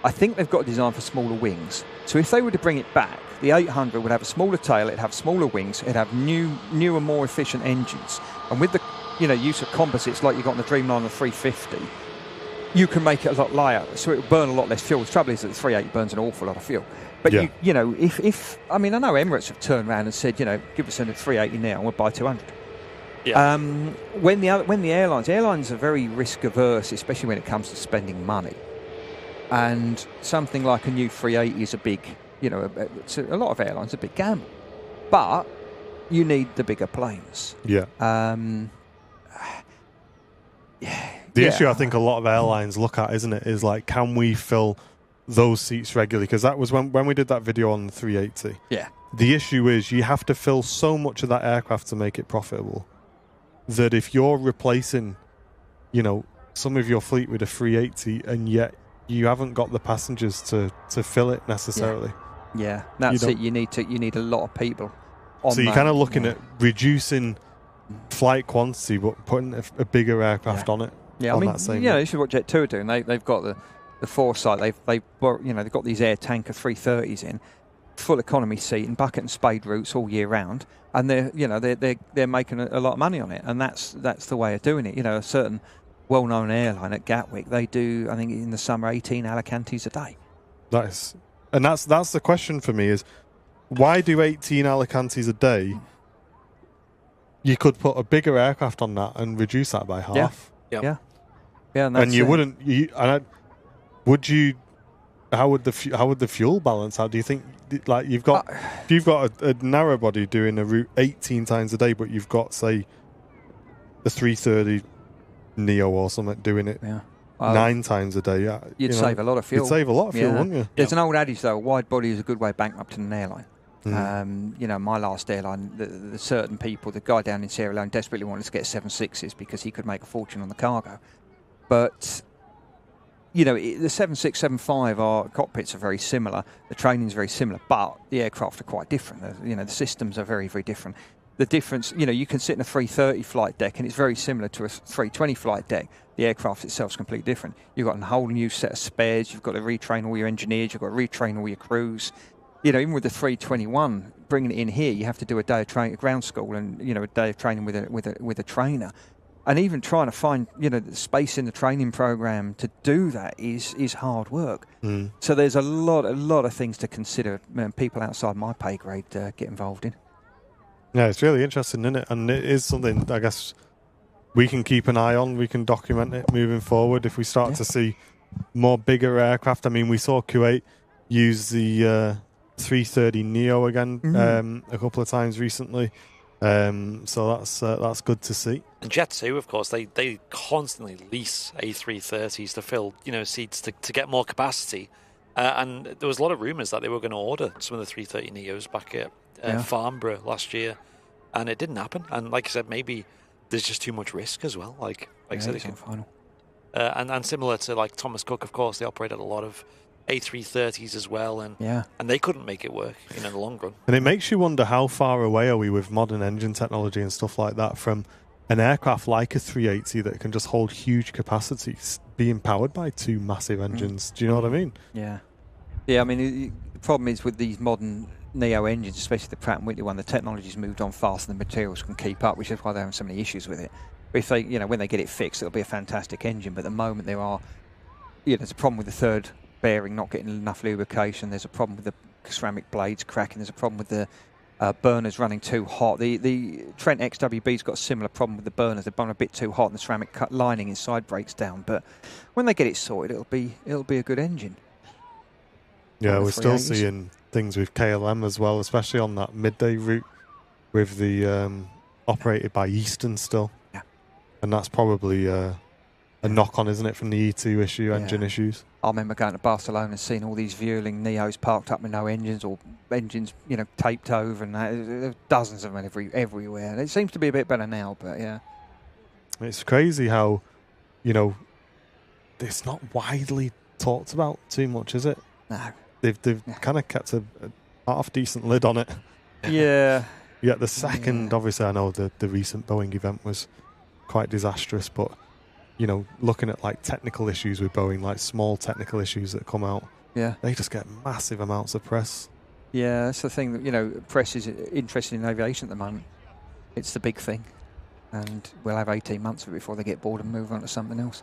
I think they've got a design for smaller wings. So if they were to bring it back, the 800 would have a smaller tail, it'd have smaller wings, it'd have newer, more efficient engines. And with the use of composites like you got on the Dreamliner 350, you can make it a lot lighter, so it will burn a lot less fuel. The trouble is that the 380 burns an awful lot of fuel. But I know Emirates have turned around and said, give us a 380 now and we'll buy 200. Yeah. When the airlines are very risk averse, especially when it comes to spending money. And something like a new 380 is a big, a lot of airlines a big gamble. But you need the bigger planes. Yeah. The issue I think a lot of airlines look at, isn't it, is like, can we fill those seats regularly? Because that was when we did that video on the 380. Yeah. The issue is you have to fill so much of that aircraft to make it profitable that if you're replacing, some of your fleet with a 380 and yet you haven't got the passengers to fill it necessarily. Yeah, that's it. You need a lot of people. So you're kind of looking at reducing flight quantity, but putting a bigger aircraft on it. Yeah, this is what Jet2 are doing. They've got the foresight. They've got these air tanker 330s in, full economy seat and bucket and spade routes all year round, and they're making a lot of money on it, and that's the way of doing it. A certain well-known airline at Gatwick, they do, I think in the summer, 18 Alicantes a day. That's the question for me is, why do 18 Alicantes a day? You could put a bigger aircraft on that and reduce that by half. Yeah. And you wouldn't. Would you? How would the fuel balance? How do you think? Like if you've got a narrow body doing a route 18 times a day, but you've got say the 330 Neo or something doing it 9 times a day. You'd save a lot of fuel. You'd save a lot of fuel, wouldn't you? There's an old adage though: a wide body is a good way bankrupting an airline. My last airline, the certain people, the guy down in Sierra Leone desperately wanted to get 767s because he could make a fortune on the cargo. But, the 7675, our cockpits are very similar, the training's very similar, but the aircraft are quite different. The systems are very, very different. The difference, you can sit in a 330 flight deck and it's very similar to a 320 flight deck. The aircraft itself is completely different. You've got a whole new set of spares, you've got to retrain all your engineers, you've got to retrain all your crews. Even with the 321, bringing it in here, you have to do a day of ground school and a day of training with a trainer, and even trying to find the space in the training program to do that is hard work. So there's a lot of things to consider. People outside my pay grade get involved in. Yeah, it's really interesting, isn't it? And it is something I guess we can keep an eye on. We can document it moving forward if we start to see more bigger aircraft. I mean, we saw Kuwait use the 330 Neo again a couple of times recently, so that's good to see. And Jet2, of course, they constantly lease A330s to fill seats to get more capacity, and there was a lot of rumours that they were going to order some of the 330 Neos back at Farnborough last year, and it didn't happen. And like I said, maybe there's just too much risk as well. Like I said, it's on final. And similar to like Thomas Cook, of course, they operated a lot of A330s as well, and they couldn't make it work in the long run. And it makes you wonder how far away are we with modern engine technology and stuff like that from an aircraft like a 380 that can just hold huge capacities being powered by 2 massive engines. Do you know what I mean? Yeah. I mean, the problem is with these modern Neo engines, especially the Pratt & Whitney one, the technology's moved on faster than the materials can keep up, which is why they're having so many issues with it. But if they, when they get it fixed, it'll be a fantastic engine. But at the moment, there's a problem with the third bearing not getting enough lubrication. There's a problem with the ceramic blades cracking. There's a problem with the burners running too hot. The Trent XWB's got a similar problem with the burners. They're burning a bit too hot, and the ceramic lining inside breaks down. But when they get it sorted, it'll be a good engine. Yeah, we're still seeing things with KLM as well, especially on that midday route with the operated by Eastern still. Yeah, and that's probably a knock-on, isn't it, from the E2 issue, engine issues. I remember going to Barcelona and seeing all these Vueling Neos parked up with no engines, or engines, taped over, and there's dozens of them everywhere. And it seems to be a bit better now, but yeah. It's crazy how, it's not widely talked about too much, is it? No. They've kind of kept a half-decent lid on it. Yeah. Yeah, the second, obviously, I know the recent Boeing event was quite disastrous, but looking at like technical issues with Boeing, like small technical issues that come out, they just get massive amounts of press. Yeah, that's the thing that press is interested in aviation at the moment. It's the big thing, and we'll have 18 months of it before they get bored and move on to something else.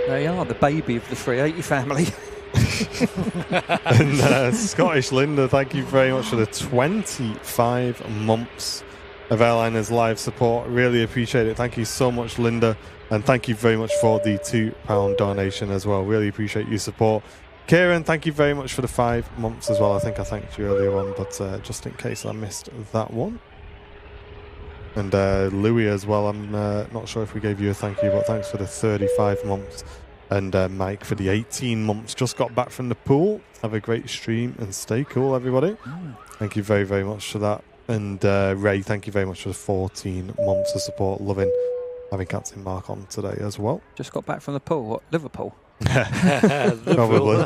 They are the baby of the 380 family. And Scottish Linda, thank you very much for the 25 months of Airliner's live support. Really appreciate it. Thank you so much, Linda. And thank you very much for the £2 donation as well. Really appreciate your support. Kieran, thank you very much for the 5 months as well. I think I thanked you earlier on, but just in case I missed that one. And Louis as well. I'm not sure if we gave you a thank you, but thanks for the 35 months. And Mike for the 18 months. Just got back from the pool. Have a great stream and stay cool, everybody. Thank you very, very much for that. And Ray, thank you very much for the 14 months of support. Loving having Captain Mark on today as well. Just got back from the pool. What, Liverpool? Probably.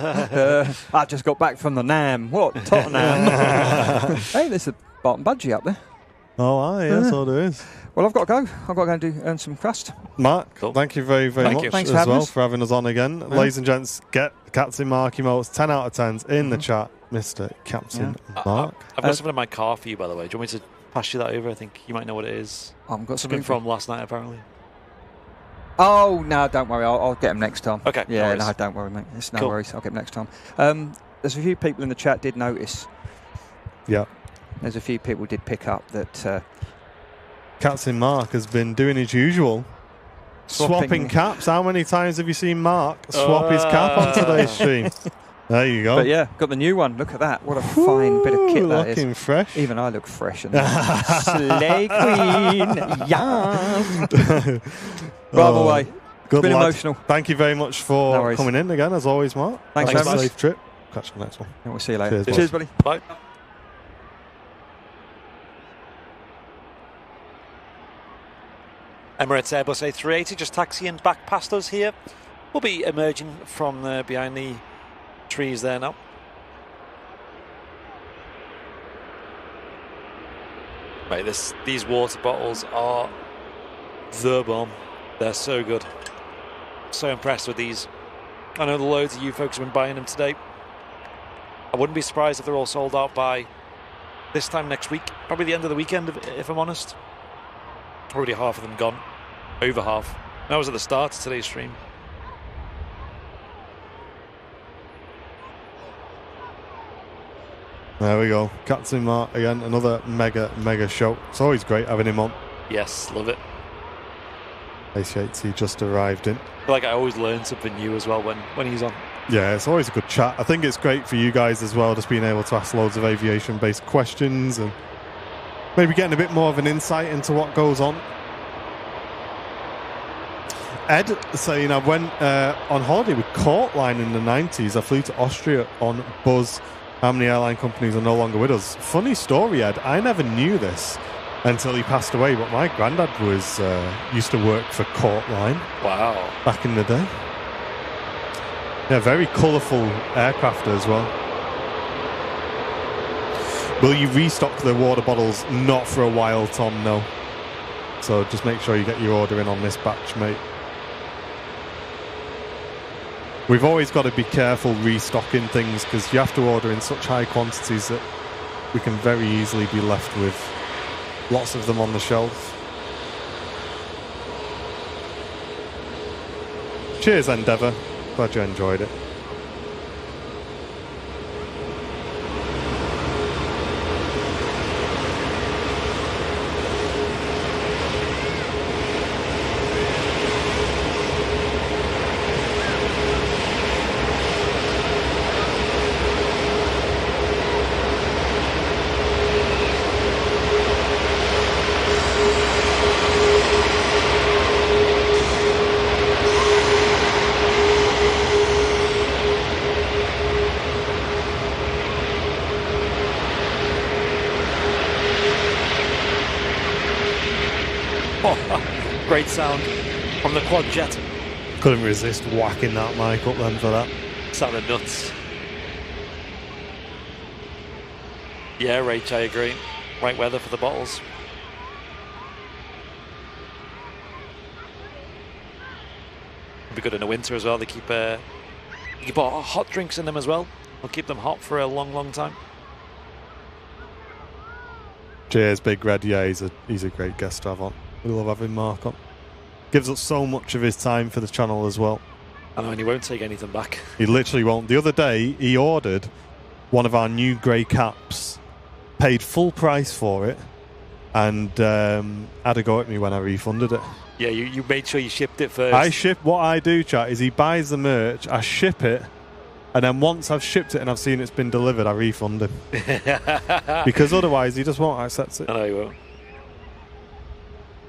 I just got back from the Nam. What? Tottenham. Hey, there's a Barton Budgie up there. Oh, yes, all there is. Well, I've got to go. I've got to go and earn some crust. Mark, Cool. thank you very, very much Thanks as well us. for having us on again. Ladies and gents, get Captain Mark emotes, 10 out of 10s in the chat, Mr. Captain Mark. I've got something in my car for you, by the way. Do you want me to pass you that over? I think you might know what it is. I've got Something from last night, apparently. Oh, no, don't worry. I'll get them next time. Okay. Yeah, no, no, don't worry, mate. It's no Cool. worries. I'll get them next time. There's a few people in the chat did notice. Yeah. There's a few people did pick up that... Captain Mark has been doing his usual. Swapping caps. How many times have you seen Mark swap his cap on today's stream? There you go. But yeah, got the new one. Look at that. What a fine bit of kit that is. Looking fresh. Even I look fresh. And Slay Queen. Yeah. Bravo way. Good been lad. emotional. Thank you very much No for worries. coming in again, as always, Mark. Thanks Have very a much. safe trip. Catch you on the next one. And we'll see you later. Cheers, Cheers, buddy. Bye. Emirates Airbus A380 just taxiing back past us here. We'll be emerging from behind the trees there now. Right, these water bottles are the bomb. They're so good. So impressed with these. I know loads of you folks have been buying them today. I wouldn't be surprised if they're all sold out by this time next week. Probably the end of the weekend, if I'm honest. Already half of them gone. Over half. That was at the start of today's stream. There we go. Captain Mark again. Another mega show. It's always great having him on. Yes, love it. AC8T just arrived in. I feel like I always learn something new as well when he's on. Yeah, it's always a good chat. I think it's great for you guys as well, just being able to ask loads of aviation-based questions and maybe getting a bit more of an insight into what goes on. Ed saying, I went on holiday with Courtline in the 90s. I flew to Austria on Buzz. How many airline companies are no longer with us? Funny story, Ed. I never knew this until he passed away, but my granddad was used to work for Courtline. Wow. Back in the day. Yeah, very colourful aircraft as well. Will you restock the water bottles? Not for a while, Tom, no. So just make sure you get your order in on this batch, mate. We've always got to be careful restocking things because you have to order in such high quantities that we can very easily be left with lots of them on the shelf. Cheers, Endeavour. Glad you enjoyed it. Great sound from the quad jet. Couldn't resist whacking that mic up then for that. Sounded nuts. Yeah, Rach, I agree. Right weather for the bottles. It'll be good in the winter as well. They keep you can put hot drinks in them as well. They'll keep them hot for a long time. Cheers, Big Red. Yeah, he's a great guest to have on. We love having Mark on. Gives us so much of his time for the channel as well. I know, and he won't take anything back. He literally won't. The other day, he ordered one of our new grey caps, paid full price for it, and had a go at me when I refunded it. Yeah, you made sure you shipped it first. I ship. What I do, chat, is he buys the merch, I ship it, and then once I've shipped it and I've seen it's been delivered, I refund him. Because otherwise, he just won't accept it. I know he won't.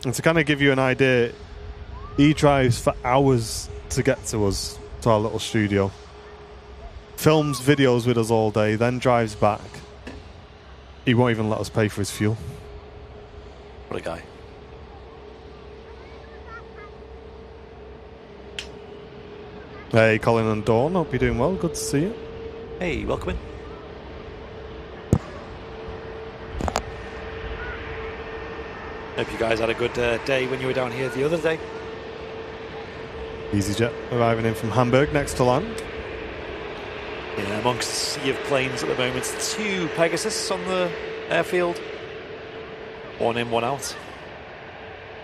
And to kind of give you an idea, he drives for hours to get to us, to our little studio. Films videos with us all day, then drives back. He won't even let us pay for his fuel. What a guy. Hey, Colin and Dawn, hope you're doing well. Good to see you. Hey, welcome in. Hope you guys had a good day when you were down here the other day. EasyJet arriving in from Hamburg, next to land. Yeah, amongst the sea of planes at the moment, 2 Pegasus on the airfield. 1 in, 1 out.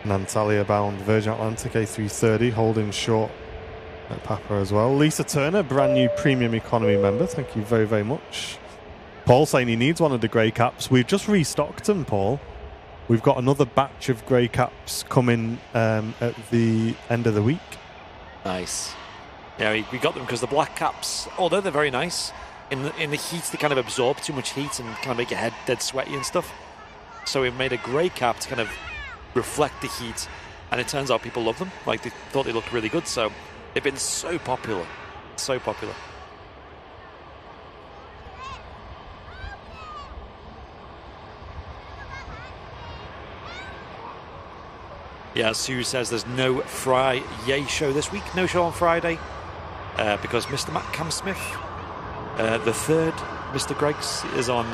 Nantalia bound Virgin Atlantic A330 holding short at Papa as well. Lisa Turner, brand new premium economy member. Thank you very, very much. Paul saying he needs one of the grey caps. We've just restocked them, Paul. We've got another batch of grey caps coming at the end of the week. Nice. Yeah, we got them because the black caps, although they're very nice, in the heat they kind of absorb too much heat and kind of make your head dead sweaty and stuff. So we've made a grey cap to kind of reflect the heat, and it turns out people love them. Like, they thought they looked really good, so they've been so popular. So popular. Yeah, Sue says there's no Fry-Yay show this week. No show on Friday because Mr. Matt Cam Smith, the third Mr. Greggs, is on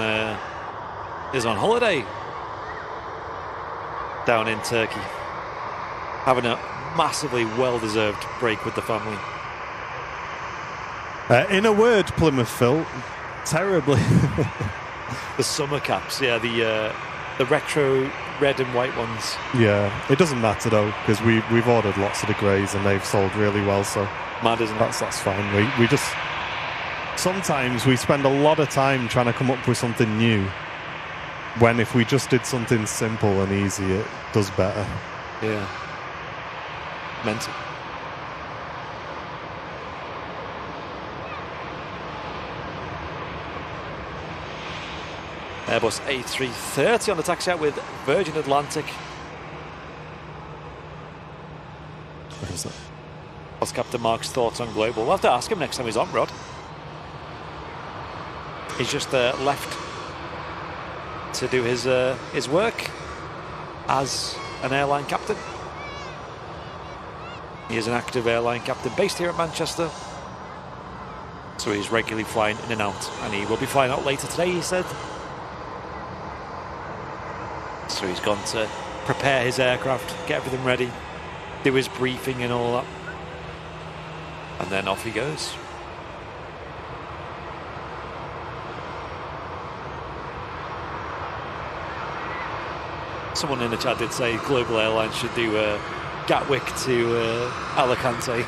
holiday down in Turkey, having a massively well-deserved break with the family. In a word, Plymouth Phil, terribly. The summer caps, yeah, the retro red and white ones. Yeah, it doesn't matter though, because we've ordered lots of the greys and they've sold really well, so mad, isn't it? That's fine. We just sometimes we spend a lot of time trying to come up with something new, when if we just did something simple and easy, it does better. Yeah. Mental. Airbus A330 on the taxi out with Virgin Atlantic. Where is that? What's Captain Mark's thoughts on Global? We'll have to ask him next time he's on, Rod. He's just left to do his work as an airline captain. He is an active airline captain based here at Manchester. So he's regularly flying in and out. And he will be flying out later today, he said. So he's gone to prepare his aircraft, get everything ready, do his briefing and all that. And then off he goes. Someone in the chat did say Global Airlines should do Gatwick to Alicante.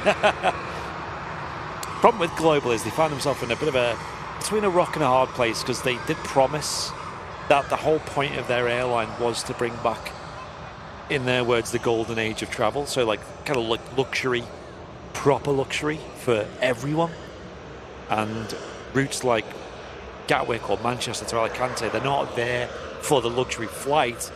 Problem with Global is they found themselves in a bit of a between a rock and a hard place, because they did promise that the whole point of their airline was to bring back, in their words, the golden age of travel. So like kind of like luxury, proper luxury for everyone. And routes like Gatwick or Manchester to Alicante, they're not there for the luxury flight.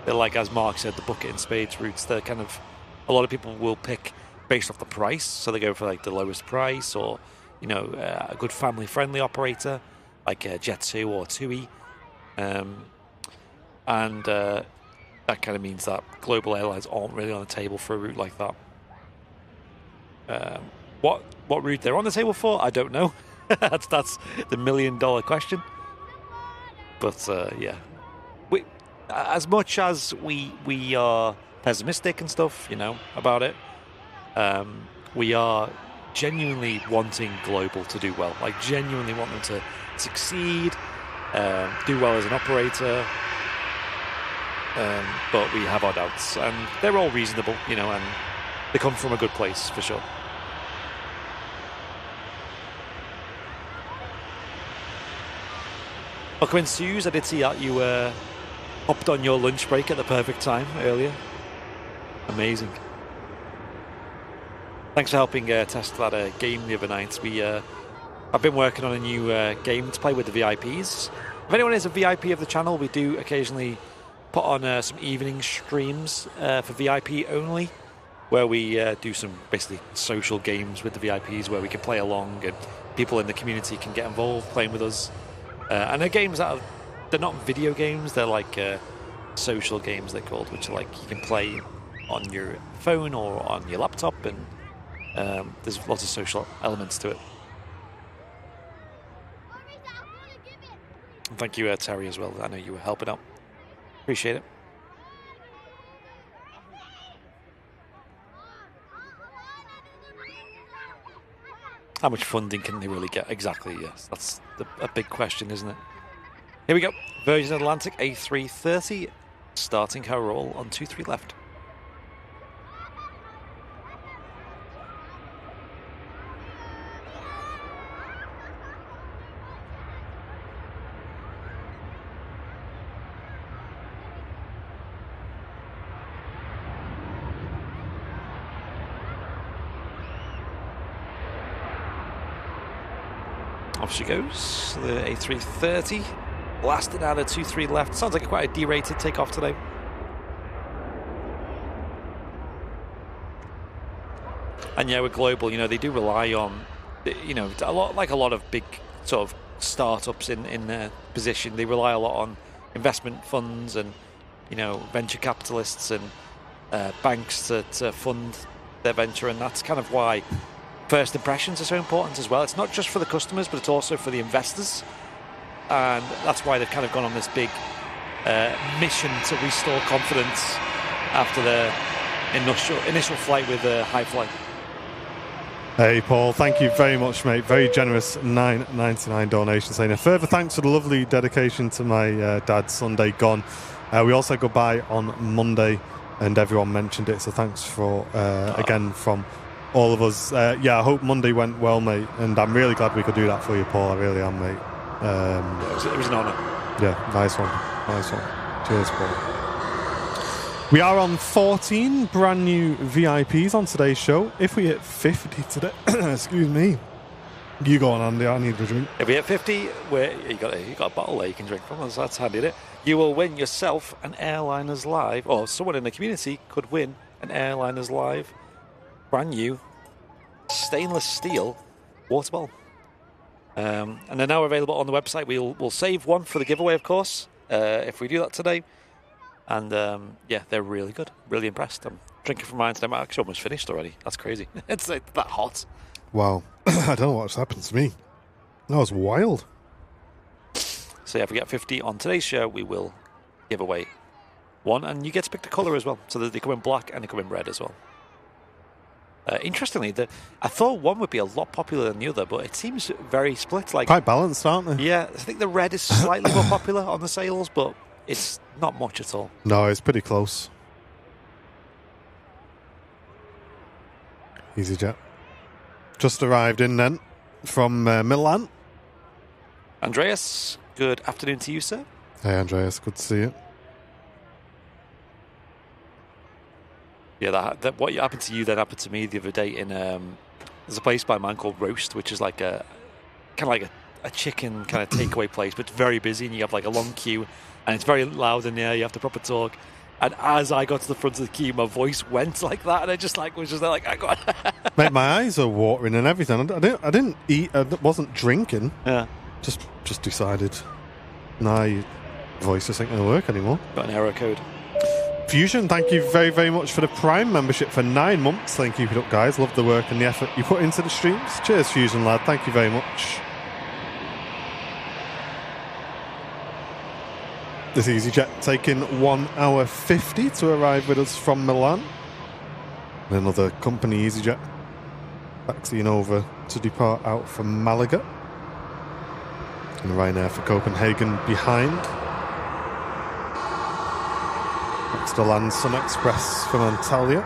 They're like, as Mark said, the bucket and spades routes. They're kind of, a lot of people will pick based off the price. So they go for like the lowest price, or, you know, a good family-friendly operator like Jet2 or TUI. And that kind of means that Global Airlines aren't really on the table for a route like that. What route they're on the table for, I don't know. that's the $1 million question. But yeah, as much as we are pessimistic and stuff, you know, about it, we are genuinely wanting Global to do well. Like, genuinely want them to succeed, do well as an operator. But we have our doubts, and they're all reasonable, you know, and they come from a good place for sure. Welcome in, Suze. I did see that you hopped on your lunch break at the perfect time earlier. Amazing. Thanks for helping test that game the other night. I've been working on a new game to play with the VIPs. If anyone is a VIP of the channel, we do occasionally put on some evening streams for VIP only, where we do some basically social games with the VIPs where we can play along and people in the community can get involved playing with us. And they're games they're not video games, they're like social games they're called, which are like you can play on your phone or on your laptop, and there's lots of social elements to it. And thank you, Terry, as well. I know you were helping out. Appreciate it. How much funding can they really get? Exactly, yes. That's a big question, isn't it? Here we go. Virgin Atlantic A330 starting her roll on 23 left. Off she goes, the A330, blasted out of 23 left. Sounds like quite a D-rated takeoff today. And yeah, with Global, they do rely on, a lot of big sort of startups in their position. They rely a lot on investment funds and, venture capitalists and banks to fund their venture, and that's kind of why first impressions are so important as well. It's not just for the customers, but it's also for the investors. And that's why they've kind of gone on this big mission to restore confidence after their initial flight with High Flight. Hey, Paul, thank you very much, mate. Very generous $9.99 donation, saying a further thanks for the lovely dedication to my dad's Sunday gone. We also go by on Monday, and everyone mentioned it, so thanks for, again, from all of us. I hope Monday went well, mate, and I'm really glad we could do that for you, Paul. I really am, mate. It was an honour. Yeah, nice one. Cheers, Paul. We are on 14 brand new VIPs on today's show. If we hit 50 today, excuse me. You go on, Andy. I need a drink. If we hit 50, you got a bottle there you can drink from. That's handy, isn't it? You will win yourself an Airliners Live, or someone in the community could win an Airliners Live brand new stainless steel water bottle. And they're now available on the website. We'll save one for the giveaway, of course, if we do that today. And they're really good. Really impressed. I'm drinking from mine today. I'm actually almost finished already. That's crazy. It's like that hot. Wow. I don't know what's happened to me. That was wild. So if we get 50 on today's show, we will give away one. And you get to pick the colour as well. So that they come in black and they come in red as well. Interestingly, I thought one would be a lot popular than the other, but it seems very split. Like quite balanced, aren't they? Yeah, I think the red is slightly more popular on the sales, but it's not much at all. No, it's pretty close. EasyJet. Just arrived in then from Milan. Andreas, good afternoon to you, sir. Hey, Andreas, good to see you. Yeah, that what happened to you then happened to me the other day in there's a place by a man called Roast, which is like a chicken kind of takeaway place, but it's very busy and you have like a long queue and it's very loud in there. You have to proper talk. And as I got to the front of the queue, my voice went like that, and I just was just there like, I got. Mate, my eyes are watering and everything. I didn't eat. I wasn't drinking. Yeah. Just decided. Nah, your voice isn't going to work anymore. Got an error code. Fusion, thank you very, very much for the Prime membership for 9 months. Thank you, keep it up, guys. Love the work and the effort you put into the streams. Cheers, Fusion, lad. Thank you very much. This EasyJet taking 1 hour 50 to arrive with us from Milan. And another company EasyJet taxiing over to depart out from Malaga. And Ryanair for Copenhagen behind. Next to land Sun Express from Antalya.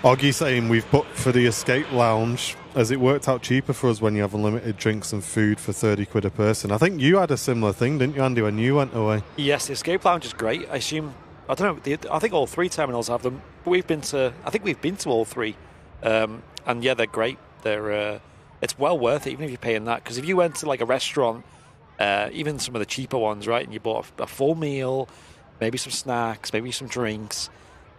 Oggy saying we've booked for the Escape Lounge as it worked out cheaper for us when you have unlimited drinks and food for 30 quid a person. I think you had a similar thing, didn't you, Andy, when you went away? Yes, the Escape Lounge is great. I don't know, I think all 3 terminals have them. But we've been to all 3. And yeah, they're great. It's well worth it, even if you're paying that. Because if you went to like a restaurant, even some of the cheaper ones, right, and you bought a full meal, maybe some snacks, maybe some drinks,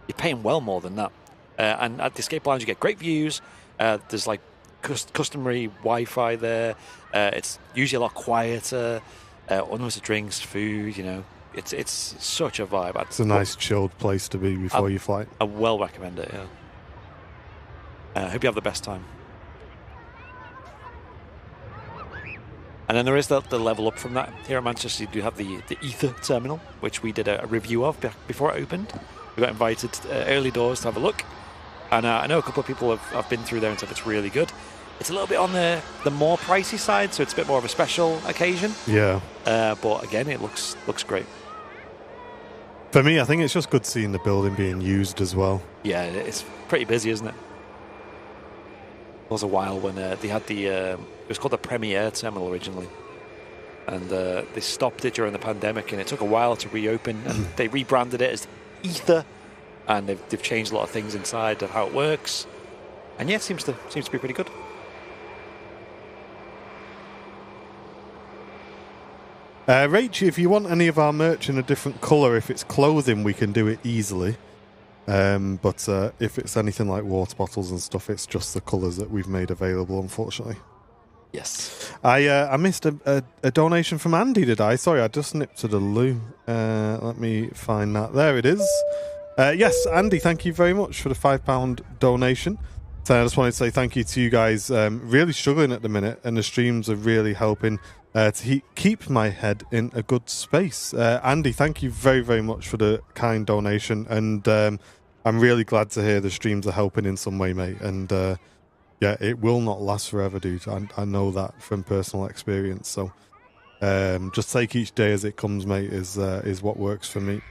you're paying well more than that. And at the Escape Lounge, you get great views. There's like customary Wi-Fi there. It's usually a lot quieter. Unlimited drinks, food. It's such a vibe. It's a nice chilled place to be before your flight. I well recommend it. Yeah. I hope you have the best time. And then there is the level up from that. Here at Manchester, you do have the Ether terminal, which we did a review of before it opened. We got invited early doors to have a look. And I know a couple of people have been through there and said it's really good. It's a little bit on the more pricey side, so it's a bit more of a special occasion. Yeah. But again, it looks great. For me, I think it's just good seeing the building being used as well. Yeah, it's pretty busy, isn't it? There was a while when they had it was called the Premier Terminal originally. And they stopped it during the pandemic, and it took a while to reopen. And they rebranded it as Ether, and they've changed a lot of things inside of how it works. And yeah, it seems to be pretty good. Rachel, if you want any of our merch in a different colour, if it's clothing, we can do it easily. But if it's anything like water bottles and stuff, it's just the colours that we've made available, unfortunately. Yes. I missed a donation from Andy, did I? Sorry, I just nipped to the loo. Let me find that. There it is. Yes, Andy, thank you very much for the £5 donation. So I just wanted to say thank you to you guys. Really struggling at the minute, and the streams are really helping to keep my head in a good space. Andy, thank you very, very much for the kind donation, and I'm really glad to hear the streams are helping in some way, mate. And yeah, it will not last forever, dude. I know that from personal experience. So just take each day as it comes, mate, is what works for me.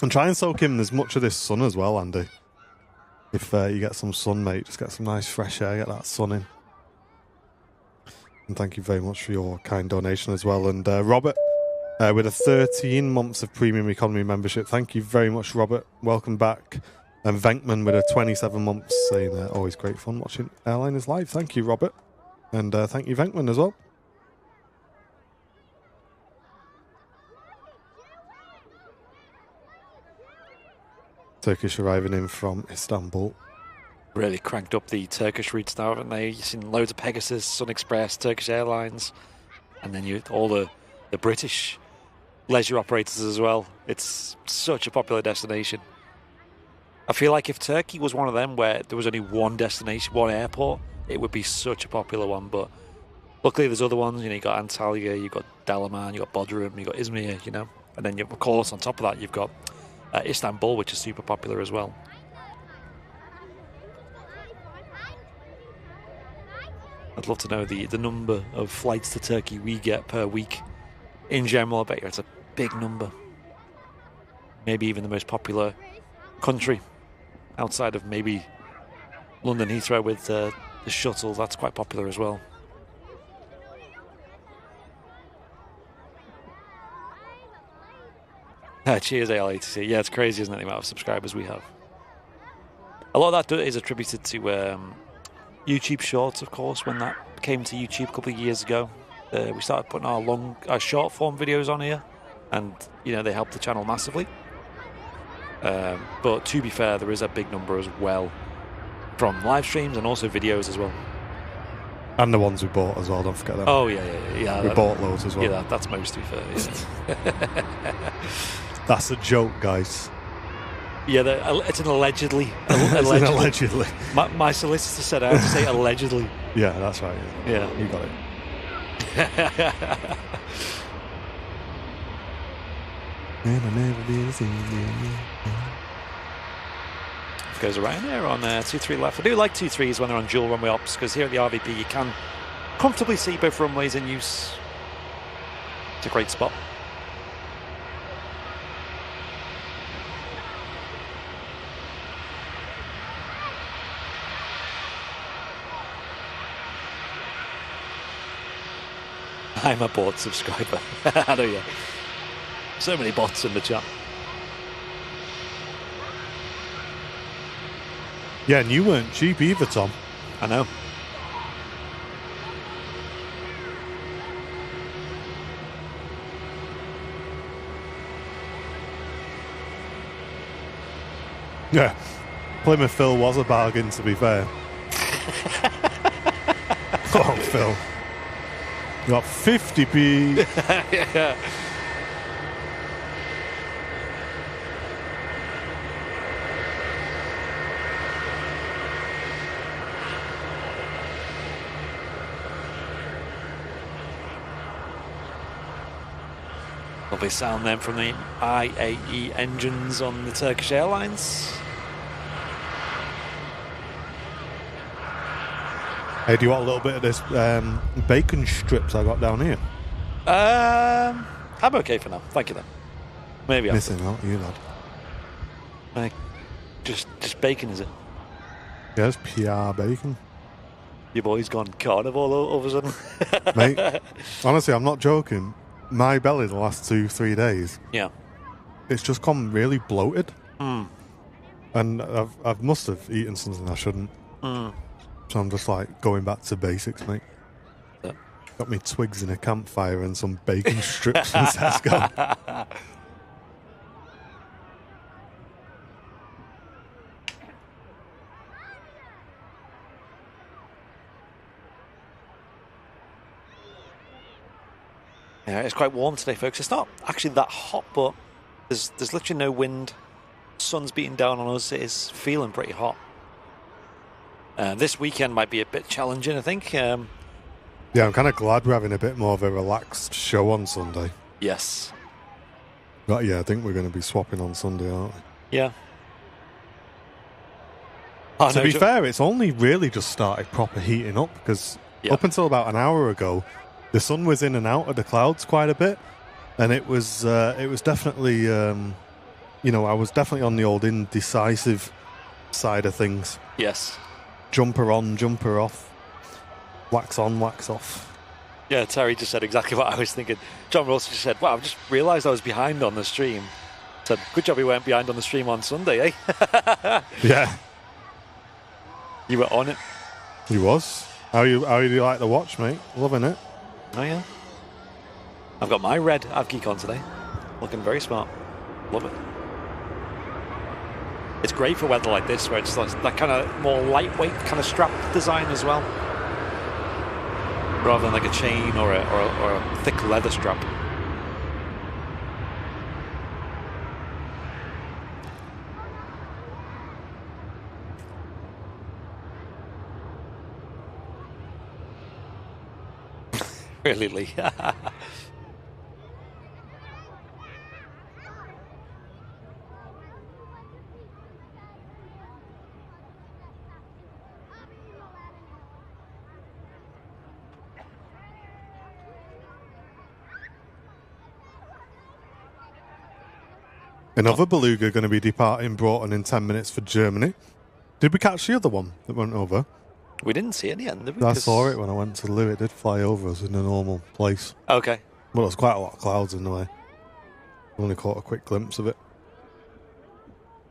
And try and soak in as much of this sun as well, Andy. If you get some sun, mate, just get some nice fresh air, get that sun in. And thank you very much for your kind donation as well. And Robert, with a 13 months of premium economy membership, thank you very much, Robert. Welcome back. And Venkman with a 27 months, saying always great fun watching Airliners live. Thank you, Robert. And thank you, Venkman, as well. Turkish arriving in from Istanbul. Really cranked up the Turkish routes now, haven't they? You've seen loads of Pegasus, Sun Express, Turkish Airlines, and then all the British leisure operators as well. It's such a popular destination. I feel like if Turkey was one of them where there was only one destination, one airport, it would be such a popular one. But luckily there's other ones. You've got Antalya, you've got Dalaman, you've got Bodrum, you've got Izmir, And then, of course, on top of that, you've got Istanbul, which is super popular as well. I'd love to know the number of flights to Turkey we get per week. In general, I bet you it's a big number. Maybe even the most popular country outside of maybe London Heathrow with the shuttle. That's quite popular as well. Cheers, ALATC. Yeah, it's crazy, isn't it, the amount of subscribers we have. A lot of that is attributed to YouTube Shorts, of course, when that came to YouTube a couple of years ago. We started putting our short form videos on here, and they helped the channel massively. But to be fair, there is a big number as well from live streams and also videos as well. And the ones we bought as well, don't forget them. Oh, yeah. We bought loads as well. Yeah, that's most, to be fair. Yeah. That's a joke, guys. Yeah, it's an allegedly. It's an allegedly. My solicitor said I had to say allegedly. Yeah, that's right. Yeah. You got it. Goes around there on 2-3 left. I do like 2-3s when they're on dual runway ops, because here at the RVP you can comfortably see both runways in use. It's a great spot. I'm a bot subscriber. I know, yeah. So many bots in the chat. Yeah, and you weren't cheap either, Tom. I know. Yeah. Plymouth Phil was a bargain, to be fair. Oh, Phil. You got 50p. Yeah. Lovely sound then from the IAE engines on the Turkish Airlines. Hey, do you want a little bit of this bacon strips I got down here? I'm okay for now. Thank you then. Maybe after. Missing out, you lad. Just bacon, is it? Yeah, it's PR bacon. Your boy's gone carnivore all of a sudden. Mate, honestly, I'm not joking. My belly the last 2-3 days, Yeah. it's just gone really bloated. Mm. And I must have eaten something I shouldn't. Mm. So I'm just like going back to basics, mate. Yeah. Got me twigs in a campfire and some bacon strips from Tesco. Yeah, it's quite warm today, folks. It's not actually that hot, but there's literally no wind. Sun's beating down on us. It is feeling pretty hot. This weekend might be a bit challenging, I think. Yeah, I'm kind of glad we're having a bit more of a relaxed show on Sunday. Yes. But yeah, I think we're going to be swapping on Sunday, aren't we? Yeah. To be fair, it's only really just started proper heating up because up until about an hour ago, the sun was in and out of the clouds quite a bit, and it was definitely, I was definitely on the old indecisive side of things. Yes. Jumper on, jumper off, wax on, wax off. Yeah, Terry just said exactly what I was thinking. John Ross just said, wow, I've just realised I was behind on the stream. Said, good job we weren't behind on the stream on Sunday, eh? Yeah. You were on it. He was. How do you like the watch, mate? Loving it. Oh, yeah. I've got my red Avgeek on today. Looking very smart. Love it. It's great for weather like this, where it's like that kind of more lightweight kind of strap design as well, rather than like a chain or a thick leather strap. Really, Lee? Another beluga going to be departing Broughton in 10 minutes for Germany. Did we catch the other one that went over? We didn't see it in the end, did we? I saw it when I went to Lou. It did fly over us in a normal place. Okay. Well, there's quite a lot of clouds in the way. Only caught a quick glimpse of it.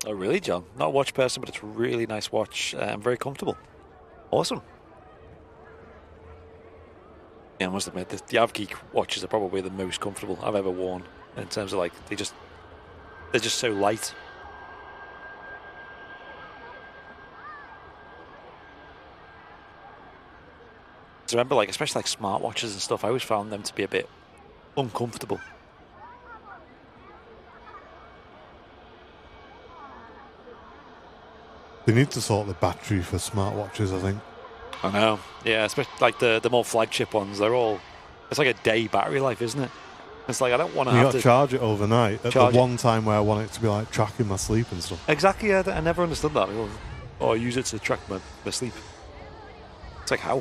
Oh, really, John? Not a watch person, but it's a really nice watch and very comfortable. Awesome. Yeah, I must admit, the Avgeek watches are probably the most comfortable I've ever worn in terms of like, they're just so light. So remember, like, especially like smartwatches and stuff, I always found them to be a bit uncomfortable. They need to sort the battery for smartwatches, I think. I know. Yeah, especially like the more flagship ones, they're all, it's like a day battery life, isn't it? It's like, I don't want to have to charge it overnight at the one time where I want it to be like tracking my sleep and stuff. Exactly, yeah, I never understood that. I use it to track my sleep. It's like, how?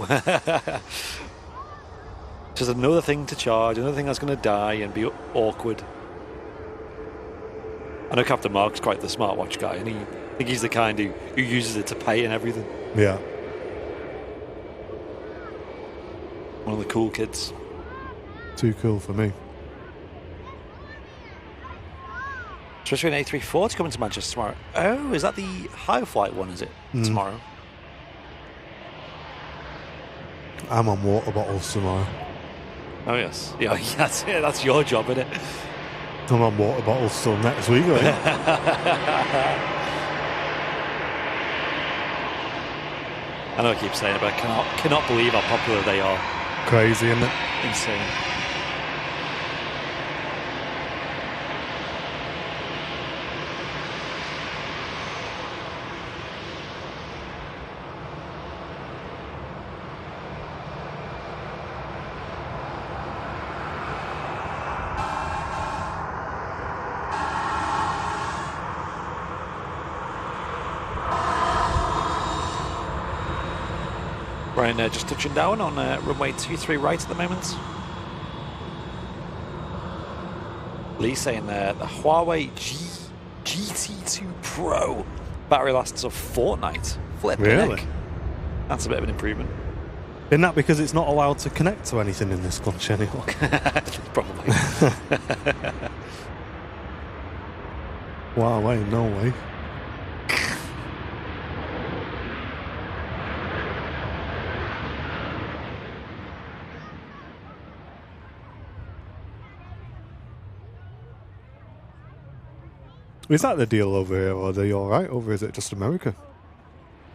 Just another thing to charge, another thing that's going to die and be awkward. I know Captain Mark's quite the smartwatch guy, and I think he's the kind who uses it to pay and everything. Yeah. One of the cool kids. Too cool for me. Supposed to be an A340 coming to Manchester tomorrow. Oh, is that the high flight one, is it? Tomorrow? I'm on water bottles tomorrow. Oh, yes. Yeah, that's your job, isn't it? I'm on water bottles till next week, I think. I know I keep saying it, but I cannot believe how popular they are. Crazy, isn't it? Insane. Right, just touching down on runway 23 right at the moment. Lee saying the Huawei GT2 Pro battery lasts a fortnight. Flipping Really? heck. That's a bit of an improvement. Isn't that because it's not allowed to connect to anything in this country anymore? Probably. Huawei, no way. Is that the deal over here, or are they alright over here? Is it just America?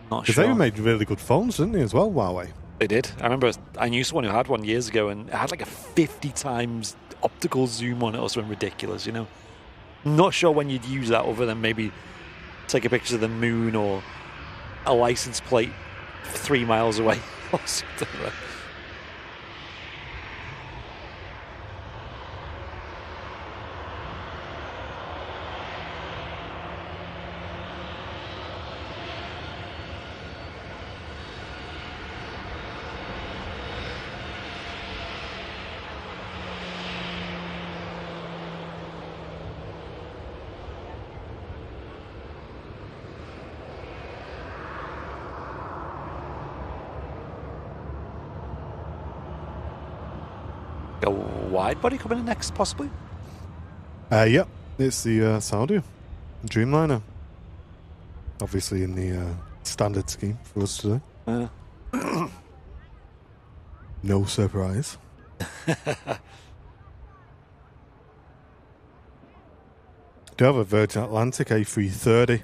Not Because sure. they made really good phones, didn't they, as well, Huawei? They did. I remember I knew someone who had one years ago, and it had like a 50 times optical zoom on it or something ridiculous, you know? Not sure when you'd use that other than maybe take a picture of the moon or a license plate 3 miles away or something like that. A wide body coming in next, possibly? Yep, it's the Saudi Dreamliner. Obviously in the standard scheme for us today. No surprise. Do have a Virgin Atlantic A330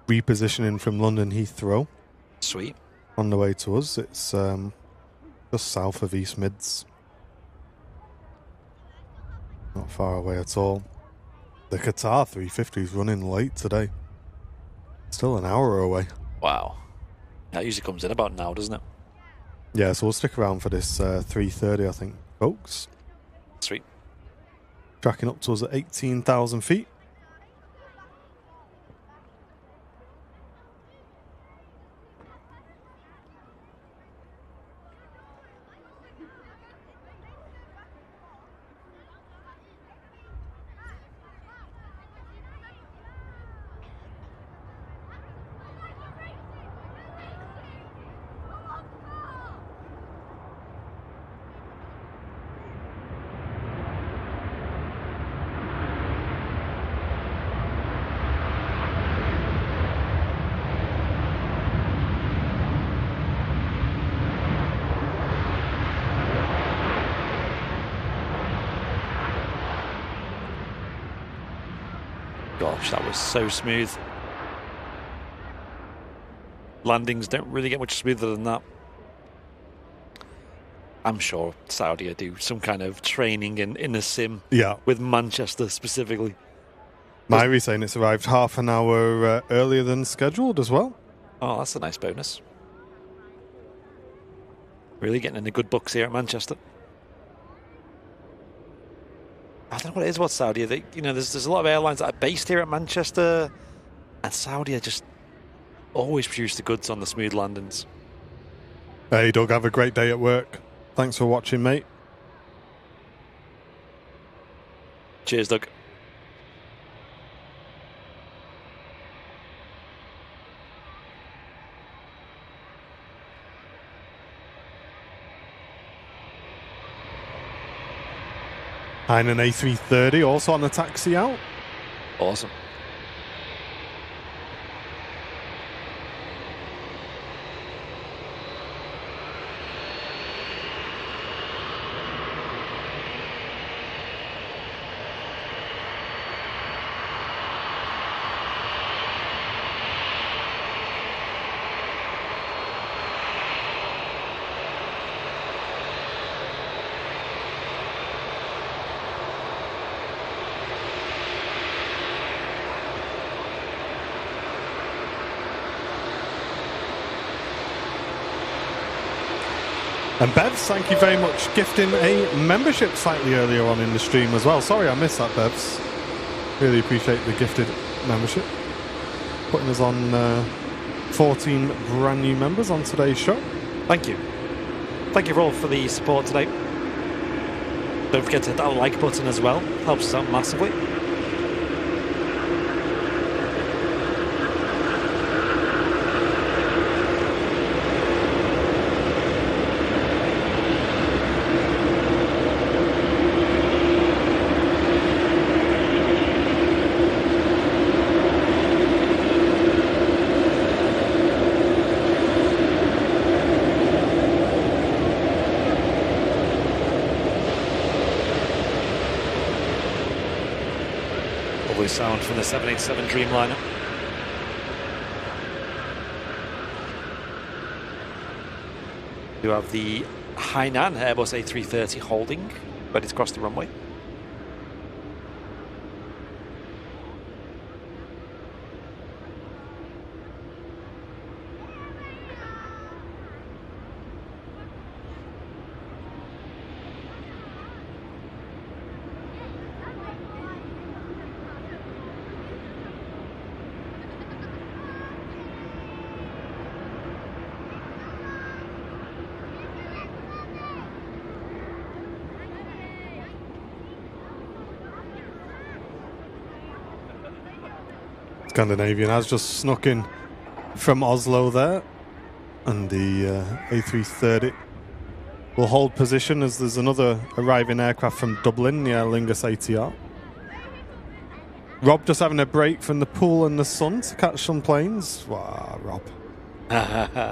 repositioning from London Heathrow Sweet. on the way to us. It's just south of East Mids. Not far away at all. The Qatar 350 is running late today. Still an hour away. Wow. That usually comes in about now, doesn't it? Yeah, so we'll stick around for this 330, I think, folks. Sweet. Tracking up to us at 18,000 feet. Gosh, that was so smooth. Landings don't really get much smoother than that. I'm sure Saudi do some kind of training in a sim Yeah. with Manchester specifically. Myri's saying it's arrived half an hour earlier than scheduled as well. Oh, that's a nice bonus. Really getting in the good books here at Manchester. I don't know what it is about Saudi. There's a lot of airlines that are based here at Manchester, and Saudi just always produce the goods on the smooth landings. Hey, Doug, have a great day at work. Thanks for watching, mate. Cheers, Doug. And an A330 also on the taxi out. Awesome. And Bevs, thank you very much, gifting a membership slightly earlier on in the stream as well. Sorry I missed that, Bevs. Really appreciate the gifted membership. Putting us on 14 brand new members on today's show. Thank you. Thank you all for the support today. Don't forget to hit that like button as well. Helps us out massively. Sound from the 787 Dreamliner. You have the Hainan Airbus A330 holding, ready to cross the runway. Scandinavian has just snuck in from Oslo there, and the A330 will hold position as there's another arriving aircraft from Dublin, the Aer Lingus ATR. Rob just having a break from the pool and the sun to catch some planes. Wow, Rob.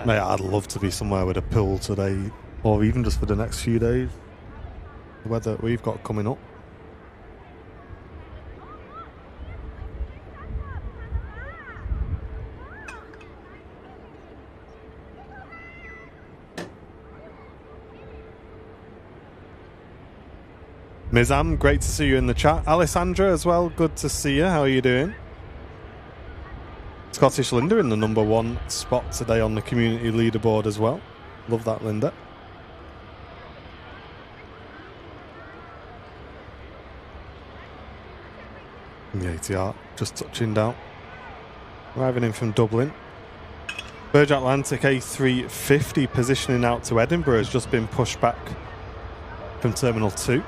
Mate, I'd love to be somewhere with a pool today, or even just for the next few days. The weather we've got coming up. Mizam, great to see you in the chat. Alessandra as well, good to see you. How are you doing? Scottish Linda in the number 1 spot today on the community leaderboard as well. Love that, Linda. And the ATR just touching down. Arriving in from Dublin. Virgin Atlantic A350 positioning out to Edinburgh has just been pushed back from Terminal 2.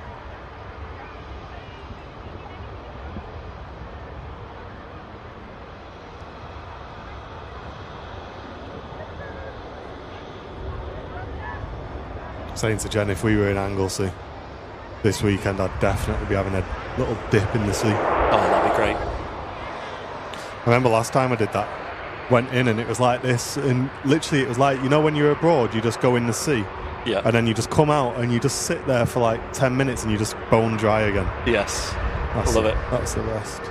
Saying to Jen, if we were in Anglesey this weekend, I'd definitely be having a little dip in the sea. Oh, that'd be great. I remember last time I did that, went in and it was like this, and literally it was like, you know, when you're abroad, you just go in the sea, yeah, and then you just come out and you just sit there for like 10 minutes and you just bone dry again. Yes, I love it. That's the best.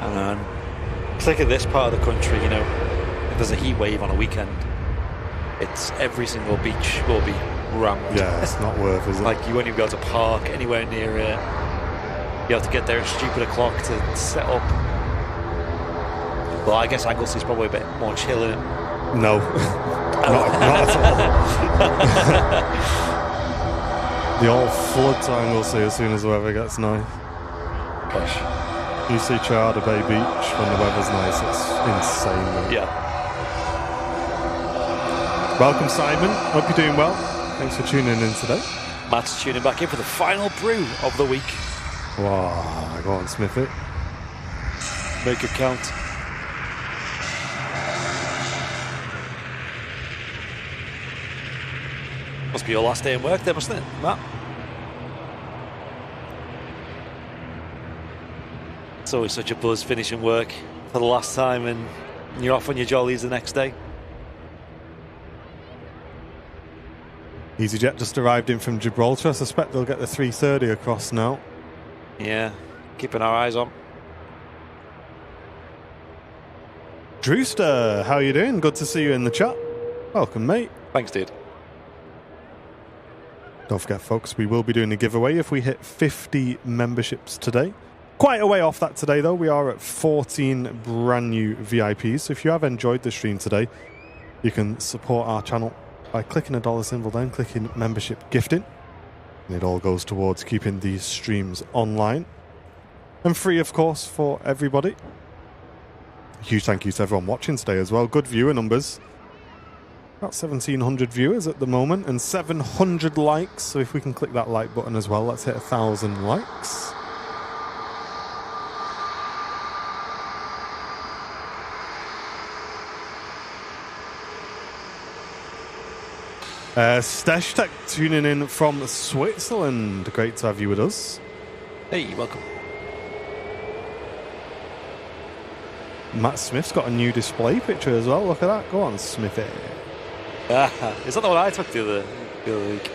And particularly this part of the country, you know, if there's a heat wave on a weekend, it's every single beach will be rammed. Yeah, it's not worth, is it? Like, you won't even be able to park anywhere near it. You have to get there at stupid o'clock to set up. Well, I guess Anglesey's probably a bit more chill in it. No, not at all. The all flood to Anglesey as soon as the weather gets nice. Gosh. You see Charter Bay Beach when the weather's nice, it's insane. Mate. Yeah. Welcome, Simon. Hope you're doing well. Thanks for tuning in today. Matt's tuning back in for the final brew of the week. Wow, go on, Smith it. Make it count. Must be your last day in work there, mustn't it, Matt? It's always such a buzz finishing work for the last time and you're off on your jollies the next day. EasyJet just arrived in from Gibraltar. I suspect they'll get the 330 across now. Yeah, keeping our eyes on. Drewster, how you doing? Good to see you in the chat. Welcome, mate. Thanks, dude. Don't forget, folks, we will be doing a giveaway if we hit 50 memberships today. Quite a way off that today, though. We are at 14 brand new VIPs. So if you have enjoyed the stream today, you can support our channel by clicking a dollar symbol, then clicking membership gifting. And it all goes towards keeping these streams online and free, of course, for everybody. A huge thank you to everyone watching today as well. Good viewer numbers. About 1,700 viewers at the moment and 700 likes. So if we can click that like button as well, let's hit 1,000 likes. Steshtek tuning in from Switzerland. Great to have you with us. Hey, welcome. Matt Smith's got a new display picture as well. Look at that. Go on, Smithy. Is that the one I took the other week?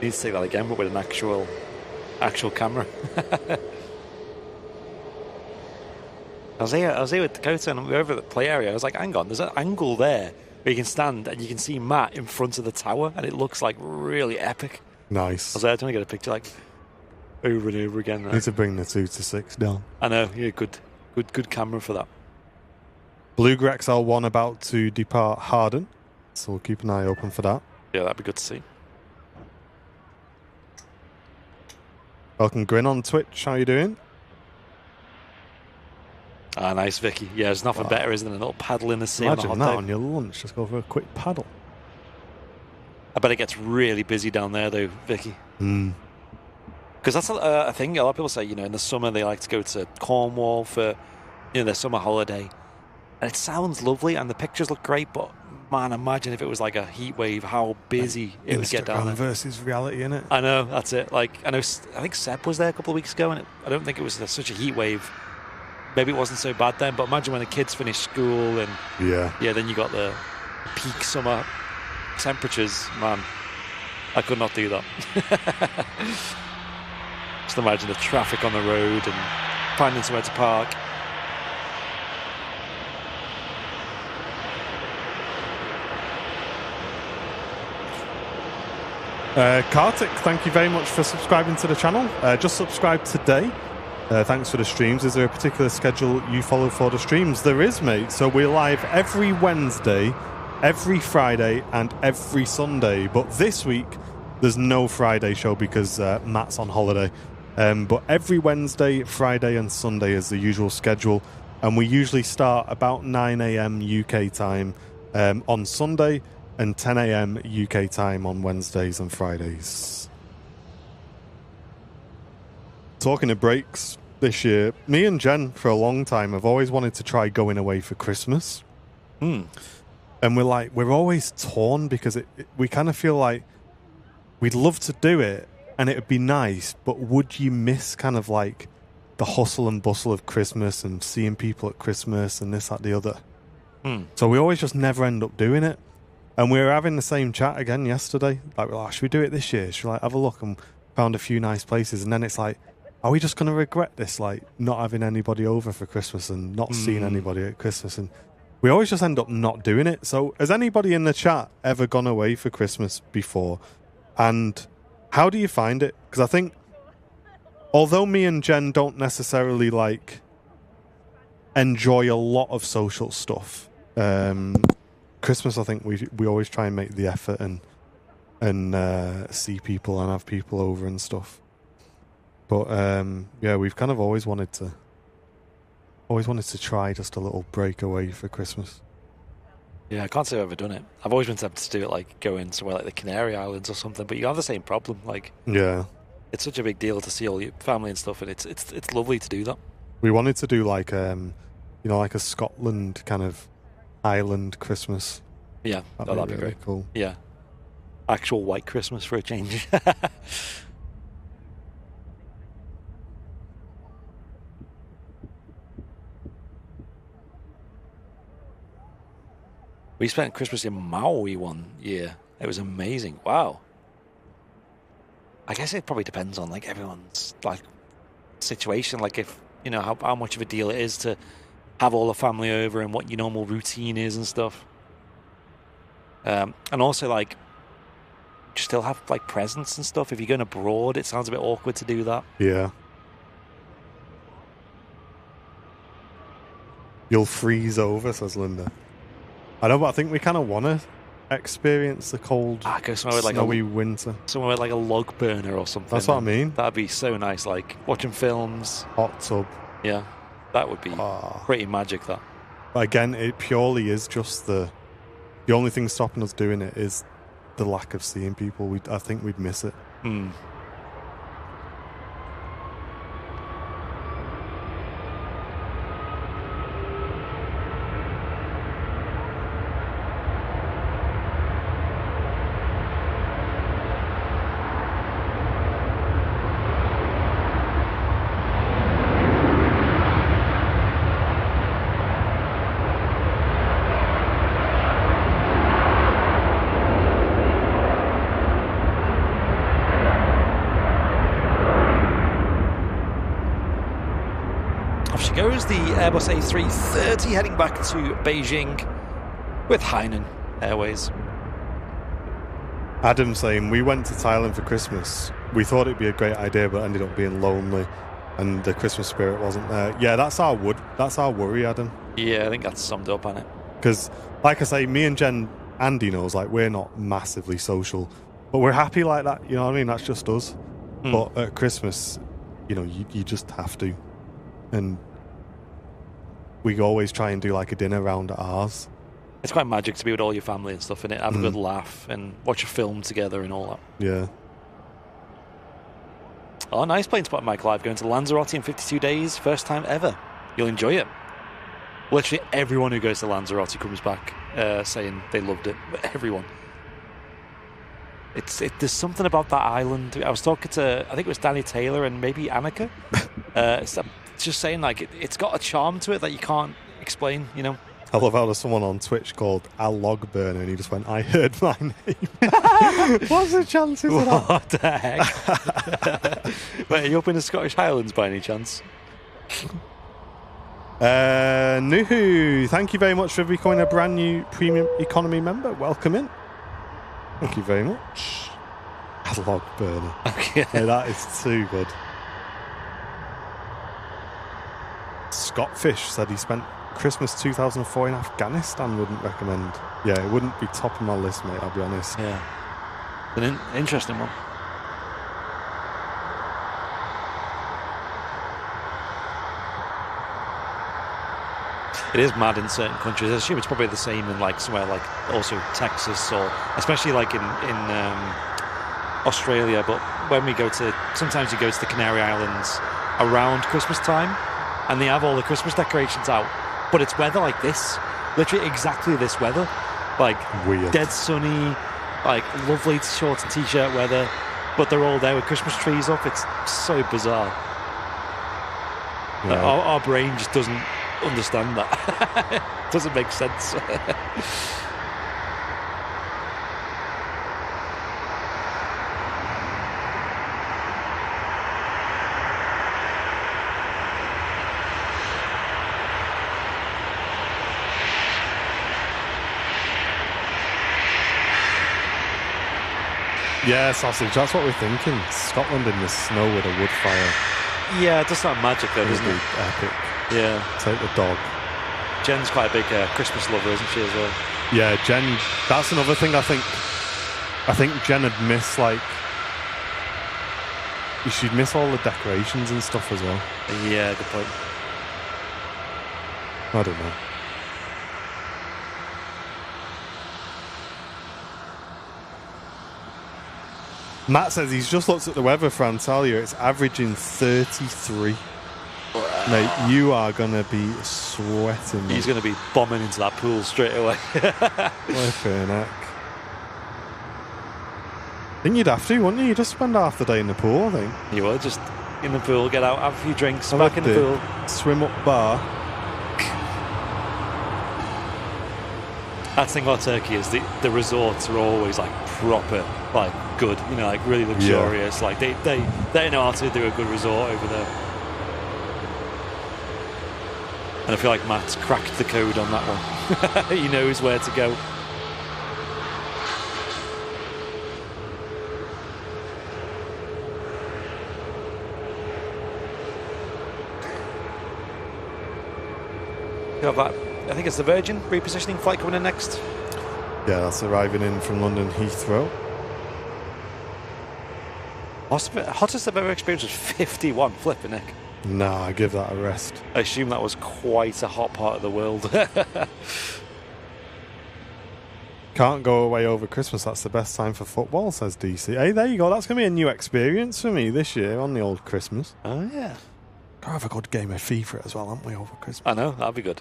Need to take that again, but with an actual camera. I was here with Dakota and we were over at the play area. I was like, hang on, there's an angle there where you can stand and you can see Matt in front of the tower and it looks like really epic. Nice. I was there trying to get a picture like over and over again. Need to bring the 2 to 6 down. I know, yeah, good camera for that. Bluger XL1 about to depart Harden, so we'll keep an eye open for that. Yeah, that'd be good to see. Welcome, Grin on Twitch. How you doing? Ah, nice, Vicky. Yeah, there's nothing better, isn't it? A little paddle in the sea. Imagine on a that hot day. on your lunch. Just go for a quick paddle. I bet it gets really busy down there, though, Vicky. Because that's a thing. A lot of people say, in the summer they like to go to Cornwall for, their summer holiday. And it sounds lovely and the pictures look great, but man, imagine if it was like a heat wave, how busy it would get down there. Versus reality, innit? I know, that's it. I think Seb was there a couple of weeks ago, and I don't think it was such a heat wave. Maybe it wasn't so bad then, but imagine when the kids finish school and then you got the peak summer temperatures. Man, I could not do that. Just imagine the traffic on the road and finding somewhere to park. Kartik, thank you very much for subscribing to the channel. Just subscribe today. Thanks for the streams. Is there a particular schedule you follow for the streams? There is, mate. So we're live every Wednesday, every Friday, and every Sunday. But this week, there's no Friday show because Matt's on holiday. But every Wednesday, Friday, and Sunday is the usual schedule. And we usually start about 9 a.m. UK time on Sunday and 10 a.m. UK time on Wednesdays and Fridays. Talking of breaks this year, me and Jen for a long time have always wanted to try going away for Christmas. And we're always torn because we kind of feel like we'd love to do it and it would be nice, but would you miss kind of like the hustle and bustle of Christmas and seeing people at Christmas and this, that, the other? So we always just never end up doing it. And we were having the same chat again yesterday. Like, we're like, should we do it this year? Should we have a look? And found a few nice places. And then it's like, are we just going to regret this? Like, not having anybody over for Christmas and not seeing anybody at Christmas. And we always just end up not doing it. So has anybody in the chat ever gone away for Christmas before? And how do you find it? Because I think, although me and Jen don't necessarily, enjoy a lot of social stuff, Christmas, I think we always try and make the effort and see people and have people over and stuff. But we've kind of always wanted to try just a little breakaway for Christmas. Yeah, I can't say I've ever done it. I've always been tempted to do it, going somewhere like the Canary Islands or something. But you have the same problem. It's such a big deal to see all your family and stuff, and it's lovely to do that. We wanted to do like a Scotland kind of island Christmas. Yeah, that'd be really great. Cool. Yeah, actual white Christmas for a change. We spent Christmas in Maui one year. It was amazing. Wow. I guess it probably depends on like everyone's like situation, like if you know how much of a deal it is to have all the family over and what your normal routine is and stuff. And also like you still have like presents and stuff. If you're going abroad, it sounds a bit awkward to do that. Yeah. You'll freeze over, says Linda. I know, but I think we kind of want to experience the cold, go somewhere with like snowy winter. Somewhere with like a log burner or something. That's what I mean. That'd be so nice, like watching films. Hot tub. Yeah, that would be pretty magic, that. But again, it purely is just the only thing stopping us doing it is the lack of seeing people. I think we'd miss it. Goes the Airbus A330 heading back to Beijing with Hainan Airways. Adam saying, we went to Thailand for Christmas. We thought it'd be a great idea, but ended up being lonely and the Christmas spirit wasn't there. Yeah, that's our worry, Adam. Yeah, I think that's summed up on it. Because, like I say, me and Jen, Andy knows, like, we're not massively social, but we're happy like that, you know what I mean? That's just us. But at Christmas, you know, you just have to. And we always try and do like a dinner round at ours. It's quite magic to be with all your family and stuff, innit? Have a good laugh and watch a film together and all that. Yeah. Oh, nice plane spot, Mike Live. Going to Lanzarote in 52 days. First time ever. You'll enjoy it. Literally everyone who goes to Lanzarote comes back saying they loved it. Everyone. There's something about that island. I was talking to, I think it was Danny Taylor and maybe Annika. It's just saying, like, it's got a charm to it that you can't explain, you know? I love how there's someone on Twitch called A Log Burner and he just went, I heard my name. What's the chances of that? What the heck? Wait, are you up in the Scottish Highlands by any chance? Nuhu, thank you very much for becoming a brand new premium economy member. Welcome in. Thank you very much. A Log Burner. Okay. Yeah, that is too good. Scottfish said he spent Christmas 2004 in Afghanistan. Wouldn't recommend. Yeah, it wouldn't be top of my list, mate, I'll be honest. Yeah. An interesting one. It is mad in certain countries. I assume it's probably the same in like somewhere like also Texas or especially like in Australia. But when we go to, sometimes you go to the Canary Islands around Christmas time and they have all the Christmas decorations out. But it's weather like this, literally exactly this weather. Like weird. Dead sunny, like lovely shorts and t-shirt weather. But they're all there with Christmas trees up. It's so bizarre. Yeah. Our brain just doesn't understand that. Doesn't make sense. Yeah, sausage, that's what we're thinking. Scotland in the snow with a wood fire. Yeah, it does sound magic though, doesn't it? Epic. Yeah. Take the dog. Jen's quite a big Christmas lover, isn't she, as well? Yeah, Jen, that's another thing I think Jen would miss, like, she'd miss all the decorations and stuff as well. Yeah, good point. I don't know. Matt says he's just looked at the weather for Antalya. It's averaging 33. Wow. Mate, you are going to be sweating. He's going to be bombing into that pool straight away. Flipping heck. I think you'd have to, wouldn't you? You'd just spend half the day in the pool, I think. You would, just in the pool, get out, have a few drinks, back in the pool. Swim up bar. That's the thing about Turkey is the resorts are always like proper, like good, you know, like really luxurious. Like they know how to do a good resort over there. And I feel like Matt's cracked the code on that one. He knows where to go. You have that, I think it's the Virgin repositioning flight coming in next. Yeah, that's arriving in from London Heathrow. Hottest I've ever experienced was 51, flipping Nick. Nah, I give that a rest. I assume that was quite a hot part of the world. Can't go away over Christmas. That's the best time for football, says DC. Hey, there you go. That's going to be a new experience for me this year on the old Christmas. Oh, yeah. Gotta have a good game of FIFA as well, haven't we, over Christmas? I know, that'd be good.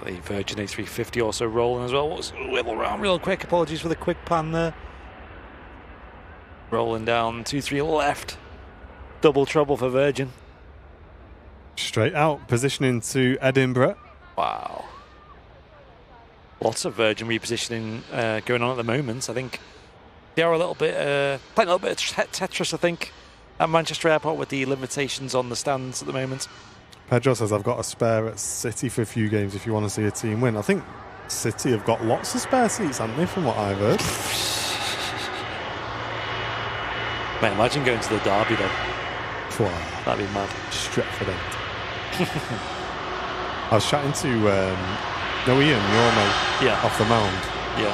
The Virgin A350 also rolling as well. Let's wiggle around real quick. Apologies for the quick pan there. Rolling down 2-3 left. Double trouble for Virgin. Straight out, positioning to Edinburgh. Wow. Lots of Virgin repositioning going on at the moment. I think they are a little bit playing a little bit of Tetris, I think, at Manchester Airport with the limitations on the stands at the moment. Pedro says, I've got a spare at City for a few games if you want to see a team win. I think City have got lots of spare seats, haven't they, from what I've heard? Mate, imagine going to the derby then. Wow. That'd be mad. Stretford End. I was chatting to Ian, your mate, off the mound. Yeah.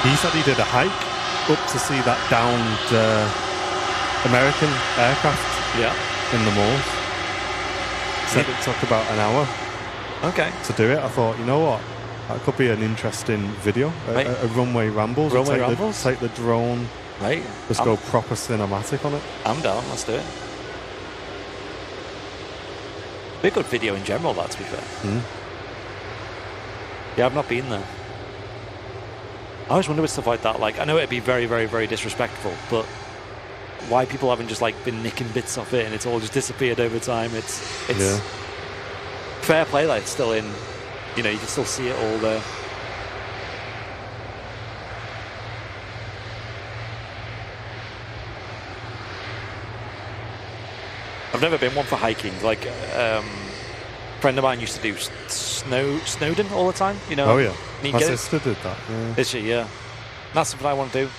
He said he did a hike up to see that downed American aircraft in the moors. Said it took about an hour to do it. I thought, you know what? That could be an interesting video. A runway rambles. Take the drone. Right. Just go proper cinematic on it. I'm down. Let's do it. Be a good video in general, that, to be fair. Mm. Yeah, I've not been there. I always wonder with stuff like that. Like, I know it'd be very, very, very disrespectful, but why people haven't just like been nicking bits off it and it's all just disappeared over time. It's fair play that it's still in, you know, you can still see it all there. I've never been one for hiking. Like a friend of mine used to do Snowdon all the time, you know. Oh yeah, my sister did that. Yeah. Did she? Yeah. That's something I want to do.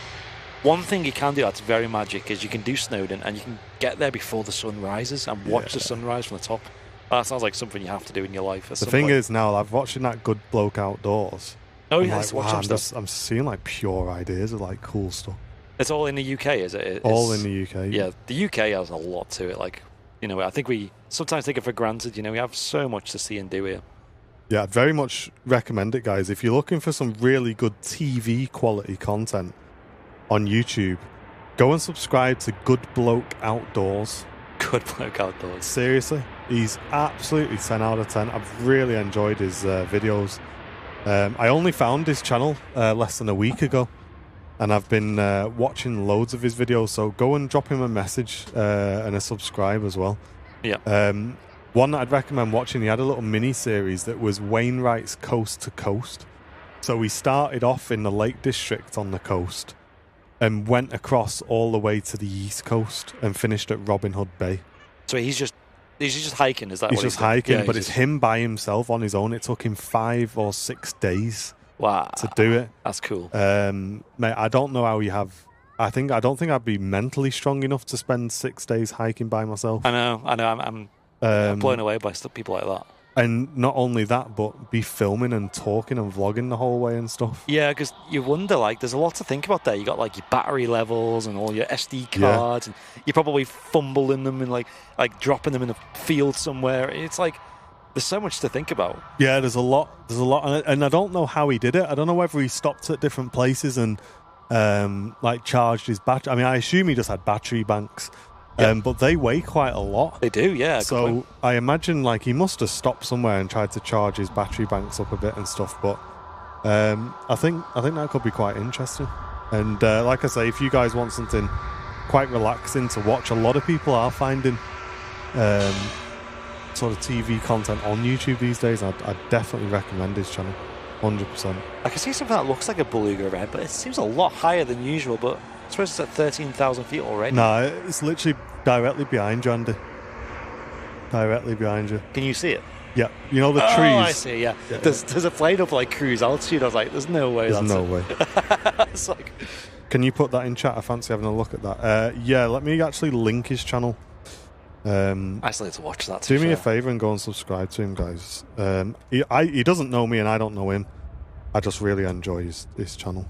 One thing you can do that's very magic is you can do Snowdon and you can get there before the sun rises and watch the sunrise from the top. That sounds like something you have to do in your life. The thing is now, I'm watching that Good Bloke Outdoors. Oh yes, like, wow, I'm seeing like pure ideas of like cool stuff. It's all in the UK, is it? It's all in the UK. Yeah, the UK has a lot to it. Like, you know, I think we sometimes take it for granted. You know, we have so much to see and do here. Yeah, I'd very much recommend it, guys. If you're looking for some really good TV quality content on YouTube, go and subscribe to Good Bloke Outdoors. Good Bloke Outdoors. Seriously, he's absolutely 10 out of 10. I've really enjoyed his videos. I only found his channel less than a week ago, and I've been watching loads of his videos, so go and drop him a message and a subscribe as well. Yeah. One that I'd recommend watching, he had a little mini-series that was Wainwright's Coast to Coast. So we started off in the Lake District on the coast and went across all the way to the East Coast and finished at Robin Hood Bay. So he's just hiking, is that he's what just hiking, but it's him by himself on his own. It took him 5 or 6 days to do it. That's cool. Mate, I don't know how you have... I don't think I'd be mentally strong enough to spend 6 days hiking by myself. I know. I'm blown away by people like that. And not only that, but be filming and talking and vlogging the whole way and stuff. Yeah, because you wonder, like, there's a lot to think about there. You got like your battery levels and all your SD cards, and you're probably fumbling them and like dropping them in a field somewhere. It's like there's so much to think about. Yeah, there's a lot, and I don't know how he did it. I don't know whether he stopped at different places and like charged his battery. I mean, I assume he just had battery banks. But they weigh quite a lot. They do, yeah. So I imagine like he must have stopped somewhere and tried to charge his battery banks up a bit and stuff. But I think that could be quite interesting. And like I say, if you guys want something quite relaxing to watch, a lot of people are finding sort of TV content on YouTube these days. I'd definitely recommend his channel, 100%. I can see something that looks like a beluga red, but it seems a lot higher than usual. But I suppose it's at 13,000 feet already. No, it's literally directly behind you, Andy. Directly behind you. Can you see it? Yeah. You know the trees? Oh, I see, yeah. There's a plane up like cruise altitude. I was like, there's no way. There's no way. It's like... Can you put that in chat? I fancy having a look at that. Yeah, let me actually link his channel. I still need to watch that. Do me a favour and go and subscribe to him, guys. He doesn't know me and I don't know him. I just really enjoy his channel.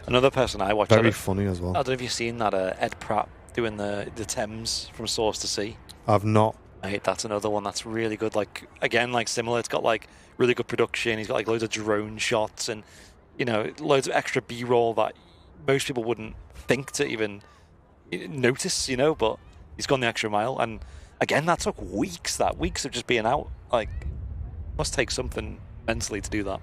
Another person I watch. Very funny as well. I don't know if you've seen that Ed Pratt doing the Thames from source to sea. I've not. That's another one that's really good. Like again, like similar. It's got like really good production. He's got like loads of drone shots and loads of extra B-roll that most people wouldn't think to even notice. But he's gone the extra mile. And again, that took weeks. Weeks of just being out. Like must take something mentally to do that.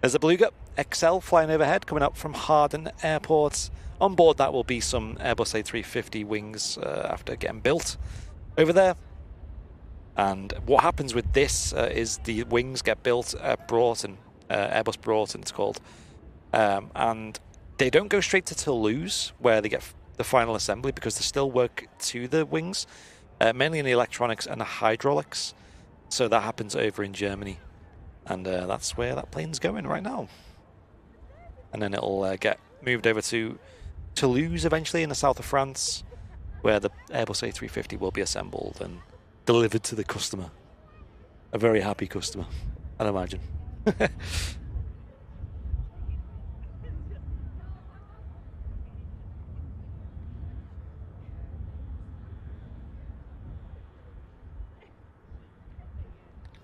There's the Beluga XL flying overhead, coming up from Harden Airport. On board that will be some Airbus A350 wings after getting built over there. And what happens with this is the wings get built at Broughton, Airbus Broughton it's called. And they don't go straight to Toulouse, where they get the final assembly, because there's still work to the wings, mainly in the electronics and the hydraulics. So that happens over in Germany. And that's where that plane's going right now. And then it'll get moved over to Toulouse eventually in the south of France, where the Airbus A350 will be assembled and delivered to the customer. A very happy customer, I'd imagine.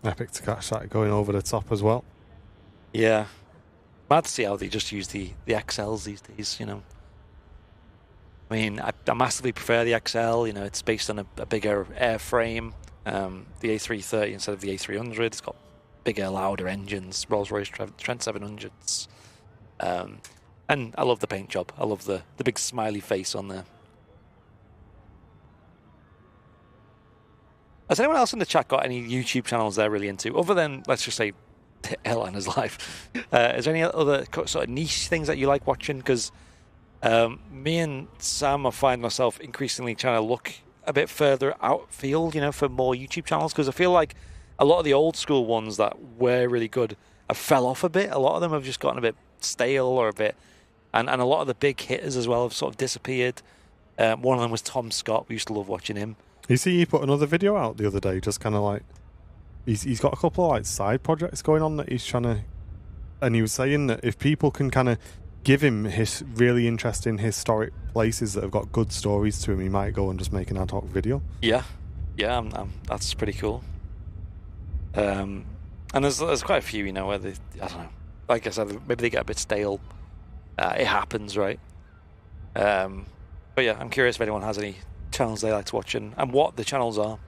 Epic to catch that going over the top as well. Yeah. Mad to see how they just use the XLs these days, I mean, I massively prefer the XL. It's based on a bigger airframe. The A330 instead of the A300. It's got bigger, louder engines, Rolls-Royce Trent 700s. And I love the paint job. I love the big smiley face on there. Has anyone else in the chat got any YouTube channels they're really into, other than, let's just say, Airliner's Life? Is there any other sort of niche things that you like watching? Because me and Sam, I find myself increasingly trying to look a bit further outfield, for more YouTube channels, because I feel like a lot of the old school ones that were really good have fell off a bit. A lot of them have just gotten a bit stale or a bit, and a lot of the big hitters as well have sort of disappeared. One of them was Tom Scott. We used to love watching him. You see, he put another video out the other day, just kind of like he's got a couple of like side projects going on that he's trying to, and he was saying that if people can kind of give him his really interesting historic places that have got good stories to him, he might go and just make an ad hoc video. Yeah, that's pretty cool. And there's quite a few, where they, I don't know, like I said, maybe they get a bit stale. It happens, right? But yeah, I'm curious if anyone has any channels they like to watch and what the channels are.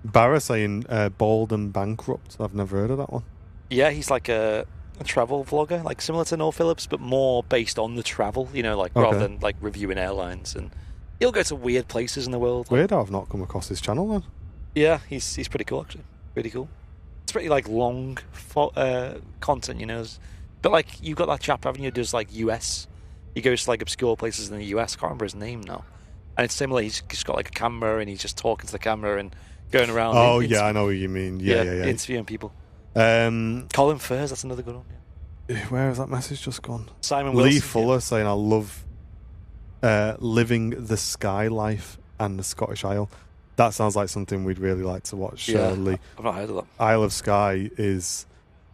Barra saying Bald and Bankrupt. I've never heard of that one. Yeah, he's like a travel vlogger, like similar to Noel Phillips, but more based on the travel, rather than like reviewing airlines. And he'll go to weird places in the world. Weird, I've not come across his channel then. Yeah, he's pretty cool actually. Pretty cool. It's pretty like long content, But like you've got that chap, haven't you? Does like US. He goes to like obscure places in the US. I can't remember his name now. And it's similar. He's got like a camera and he's just talking to the camera and going around. Oh yeah, I know what you mean. Yeah. Interviewing people. Colin Furs, that's another good one. Yeah. Where has that message just gone? Simon Wilson. Lee Fuller saying, I love living the sky life and the Scottish Isle. That sounds like something we'd really like to watch. Lee. I've not heard of that. Isle of Skye is...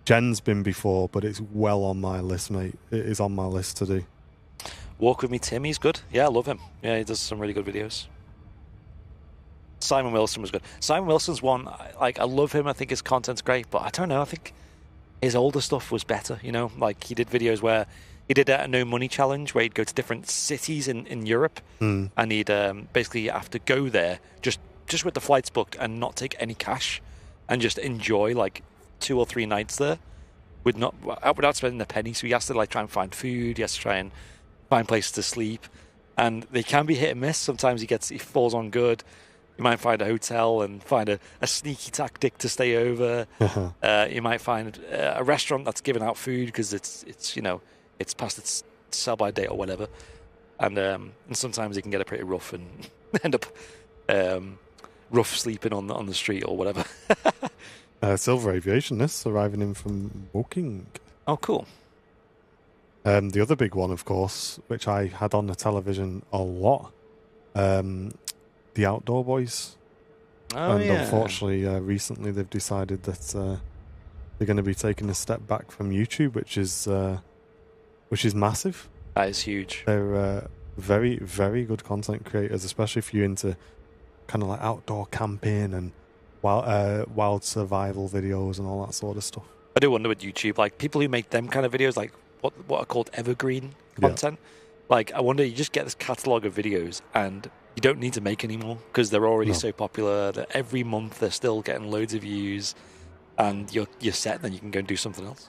Jen's been before, but it's well on my list, mate. It is on my list to do. Walk With Me Tim, he's good. Yeah, I love him. Yeah, he does some really good videos. Simon Wilson was good. Simon Wilson's one, I love him. I think his content's great, but I don't know. I think his older stuff was better, you know? Like, he did videos where he did a no money challenge where he'd go to different cities in Europe, and he'd basically have to go there just with the flights booked and not take any cash and just enjoy, like, 2 or 3 nights there without spending a penny. So he has to, like, try and find food. He has to try and find places to sleep, and they can be hit and miss. Sometimes he falls on good. You might find a hotel and find a sneaky tactic to stay over. You might find a restaurant that's giving out food because it's you know, it's past its sell-by date or whatever, and sometimes you can get it pretty rough and end up rough sleeping on the street or whatever. Silver Aviation, this arriving in from Woking. Oh, cool. The other big one, of course, which I had on the television a lot, the Outdoor Boys. Oh, and yeah. unfortunately, recently they've decided that they're going to be taking a step back from YouTube, which is massive. That is huge. They're very, very good content creators, especially if you're into kind of like outdoor camping and wild survival videos and all that sort of stuff. I do wonder with YouTube, like people who make them kind of videos, like what are called evergreen content. Yeah. Like, I wonder, you just get this catalogue of videos and you don't need to make any more because they're already so popular that every month they're still getting loads of views, and you're set. Then you can go and do something else.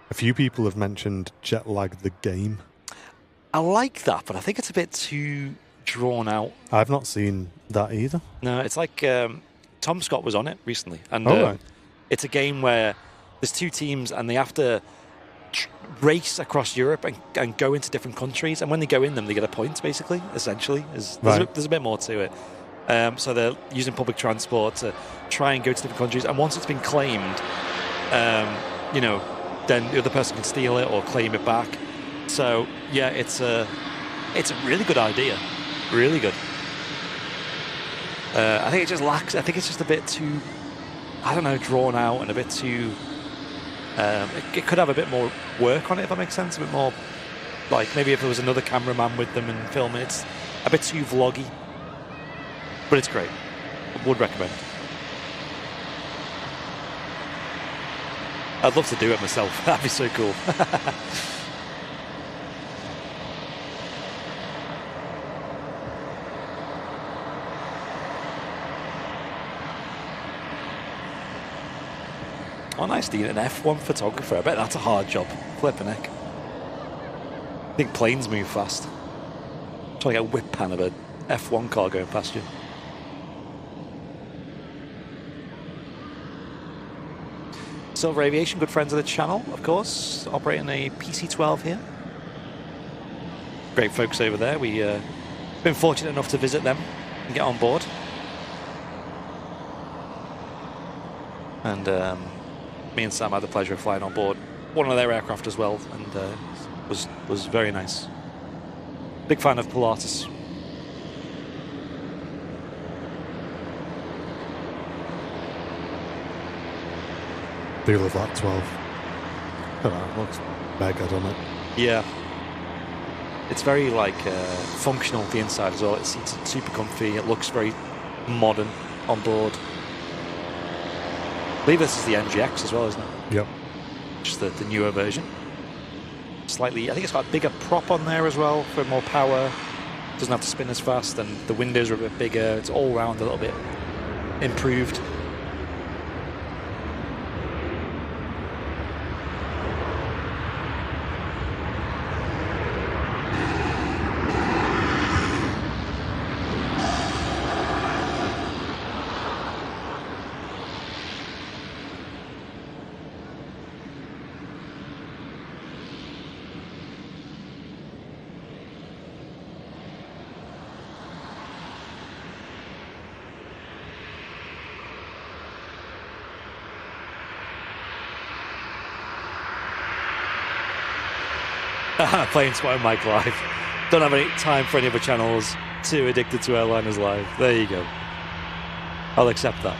A few people have mentioned Jet Lag the game. I like that, but I think it's a bit too drawn out. I've not seen that either. No, it's like Tom Scott was on it recently, and it's a game where there's 2 teams and they have to race across Europe and go into different countries, and when they go in them, they get a point, basically, essentially. There's a bit more to it. So they're using public transport to try and go to different countries, and once it's been claimed, you know, then the other person can steal it or claim it back. So, yeah, it's a really good idea. Really good. I think it just lacks... I think it's just a bit too, I don't know, drawn out and a bit too... it could have a bit more work on it, if that makes sense. A bit more... Like, maybe if there was another cameraman with them and filming, it's a bit too vloggy. But it's great. I would recommend. I'd love to do it myself. That'd be so cool. Oh, nice, Dean. An F1 photographer. I bet that's a hard job. Flipping heck. I think planes move fast. I'm trying to get a whip pan of an F1 car going past you. Silver Aviation, good friends of the channel, of course. Operating a PC-12 here. Great folks over there. We've been fortunate enough to visit them and get on board. And me and Sam had the pleasure of flying on board one of their aircraft as well, and was very nice. Big fan of Pilatus. Do love that 12. It looks mega, doesn't it? Yeah. It's very like functional the inside as well. It's super comfy. It looks very modern on board. I believe this is the NGX as well, isn't it? Yep. Just the newer version. Slightly, I think it's got a bigger prop on there as well for more power. Doesn't have to spin as fast, and the windows are a bit bigger. It's all round a little bit improved. Playing Spot and Mike live. Don't have any time for any other channels. Too addicted to Airliners Live. There you go. I'll accept that.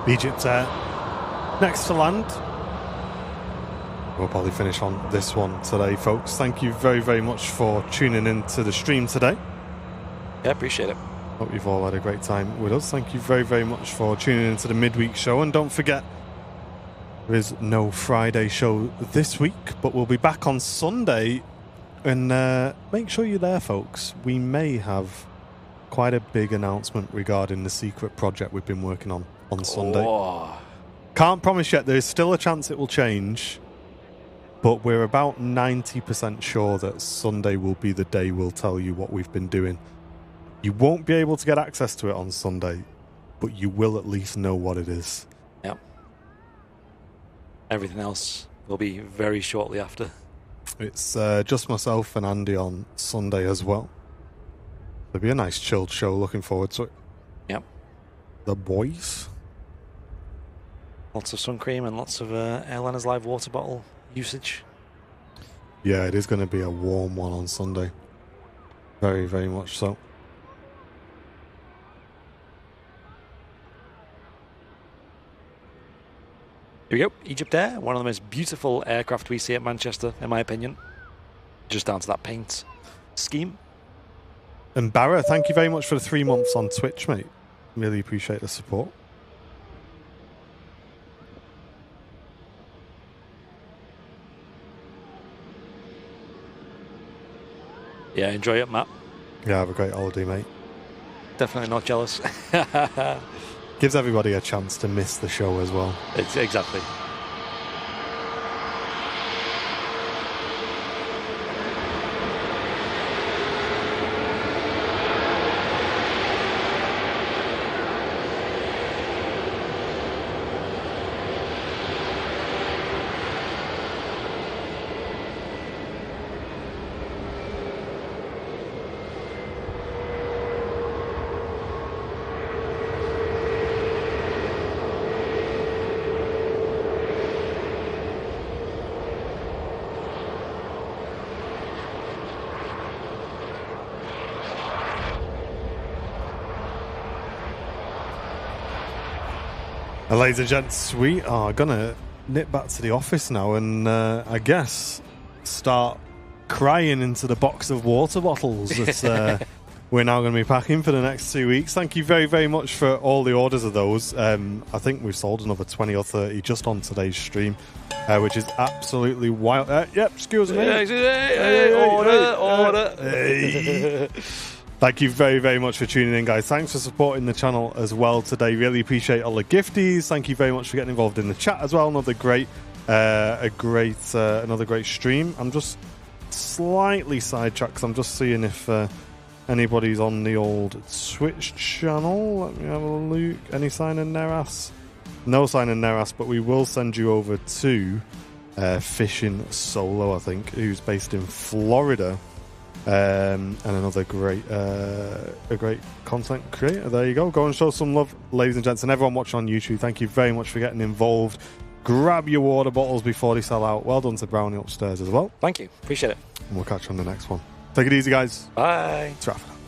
Egypt next to land. We'll probably finish on this one today, folks. Thank you very, very much for tuning in to the stream today. Yeah, appreciate it. Hope you've all had a great time with us. Thank you very, very much for tuning into the midweek show. And don't forget, there is no Friday show this week, but we'll be back on Sunday. And make sure you're there, folks. We may have quite a big announcement regarding the secret project we've been working on Sunday. Can't promise yet. There's still a chance it will change, but we're about 90% sure that Sunday will be the day we'll tell you what we've been doing. You won't be able to get access to it on Sunday, but you will at least know what it is. Yep. Everything else will be very shortly after. It's just myself and Andy on Sunday as well. It'll be a nice chilled show. Looking forward to it. Yep. The boys. Lots of sun cream and lots of Airliners Live water bottle usage. Yeah, it is going to be a warm one on Sunday. Very, very much so. Here we go. Egypt Air, one of the most beautiful aircraft we see at Manchester, in my opinion. Just down to that paint scheme. And Barra, thank you very much for the 3 months on Twitch, mate. Really appreciate the support. Yeah, enjoy it, Matt. Yeah, have a great holiday, mate. Definitely not jealous. Gives everybody a chance to miss the show as well. Exactly. Ladies and gents, we are going to nip back to the office now and I guess start crying into the box of water bottles that we're now going to be packing for the next 2 weeks. Thank you very, very much for all the orders of those. I think we've sold another 20 or 30 just on today's stream, which is absolutely wild. Yep, excuse me. Order. Thank you very, very much for tuning in, guys. Thanks for supporting the channel as well today. Really appreciate all the gifties. Thank you very much for getting involved in the chat as well. Another great stream. I'm just slightly sidetracked because I'm just seeing if anybody's on the old Twitch channel. Let me have a look. Any sign in their ass? No sign in their ass, but we will send you over to Fishing Solo, I think, who's based in Florida. And another great content creator. There you go. Go and show some love, ladies and gents, and everyone watching on YouTube. Thank you very much for getting involved. Grab your water bottles before they sell out. Well done to Brownie upstairs as well. Thank you. Appreciate it. And we'll catch you on the next one. Take it easy, guys. Bye. Traffic.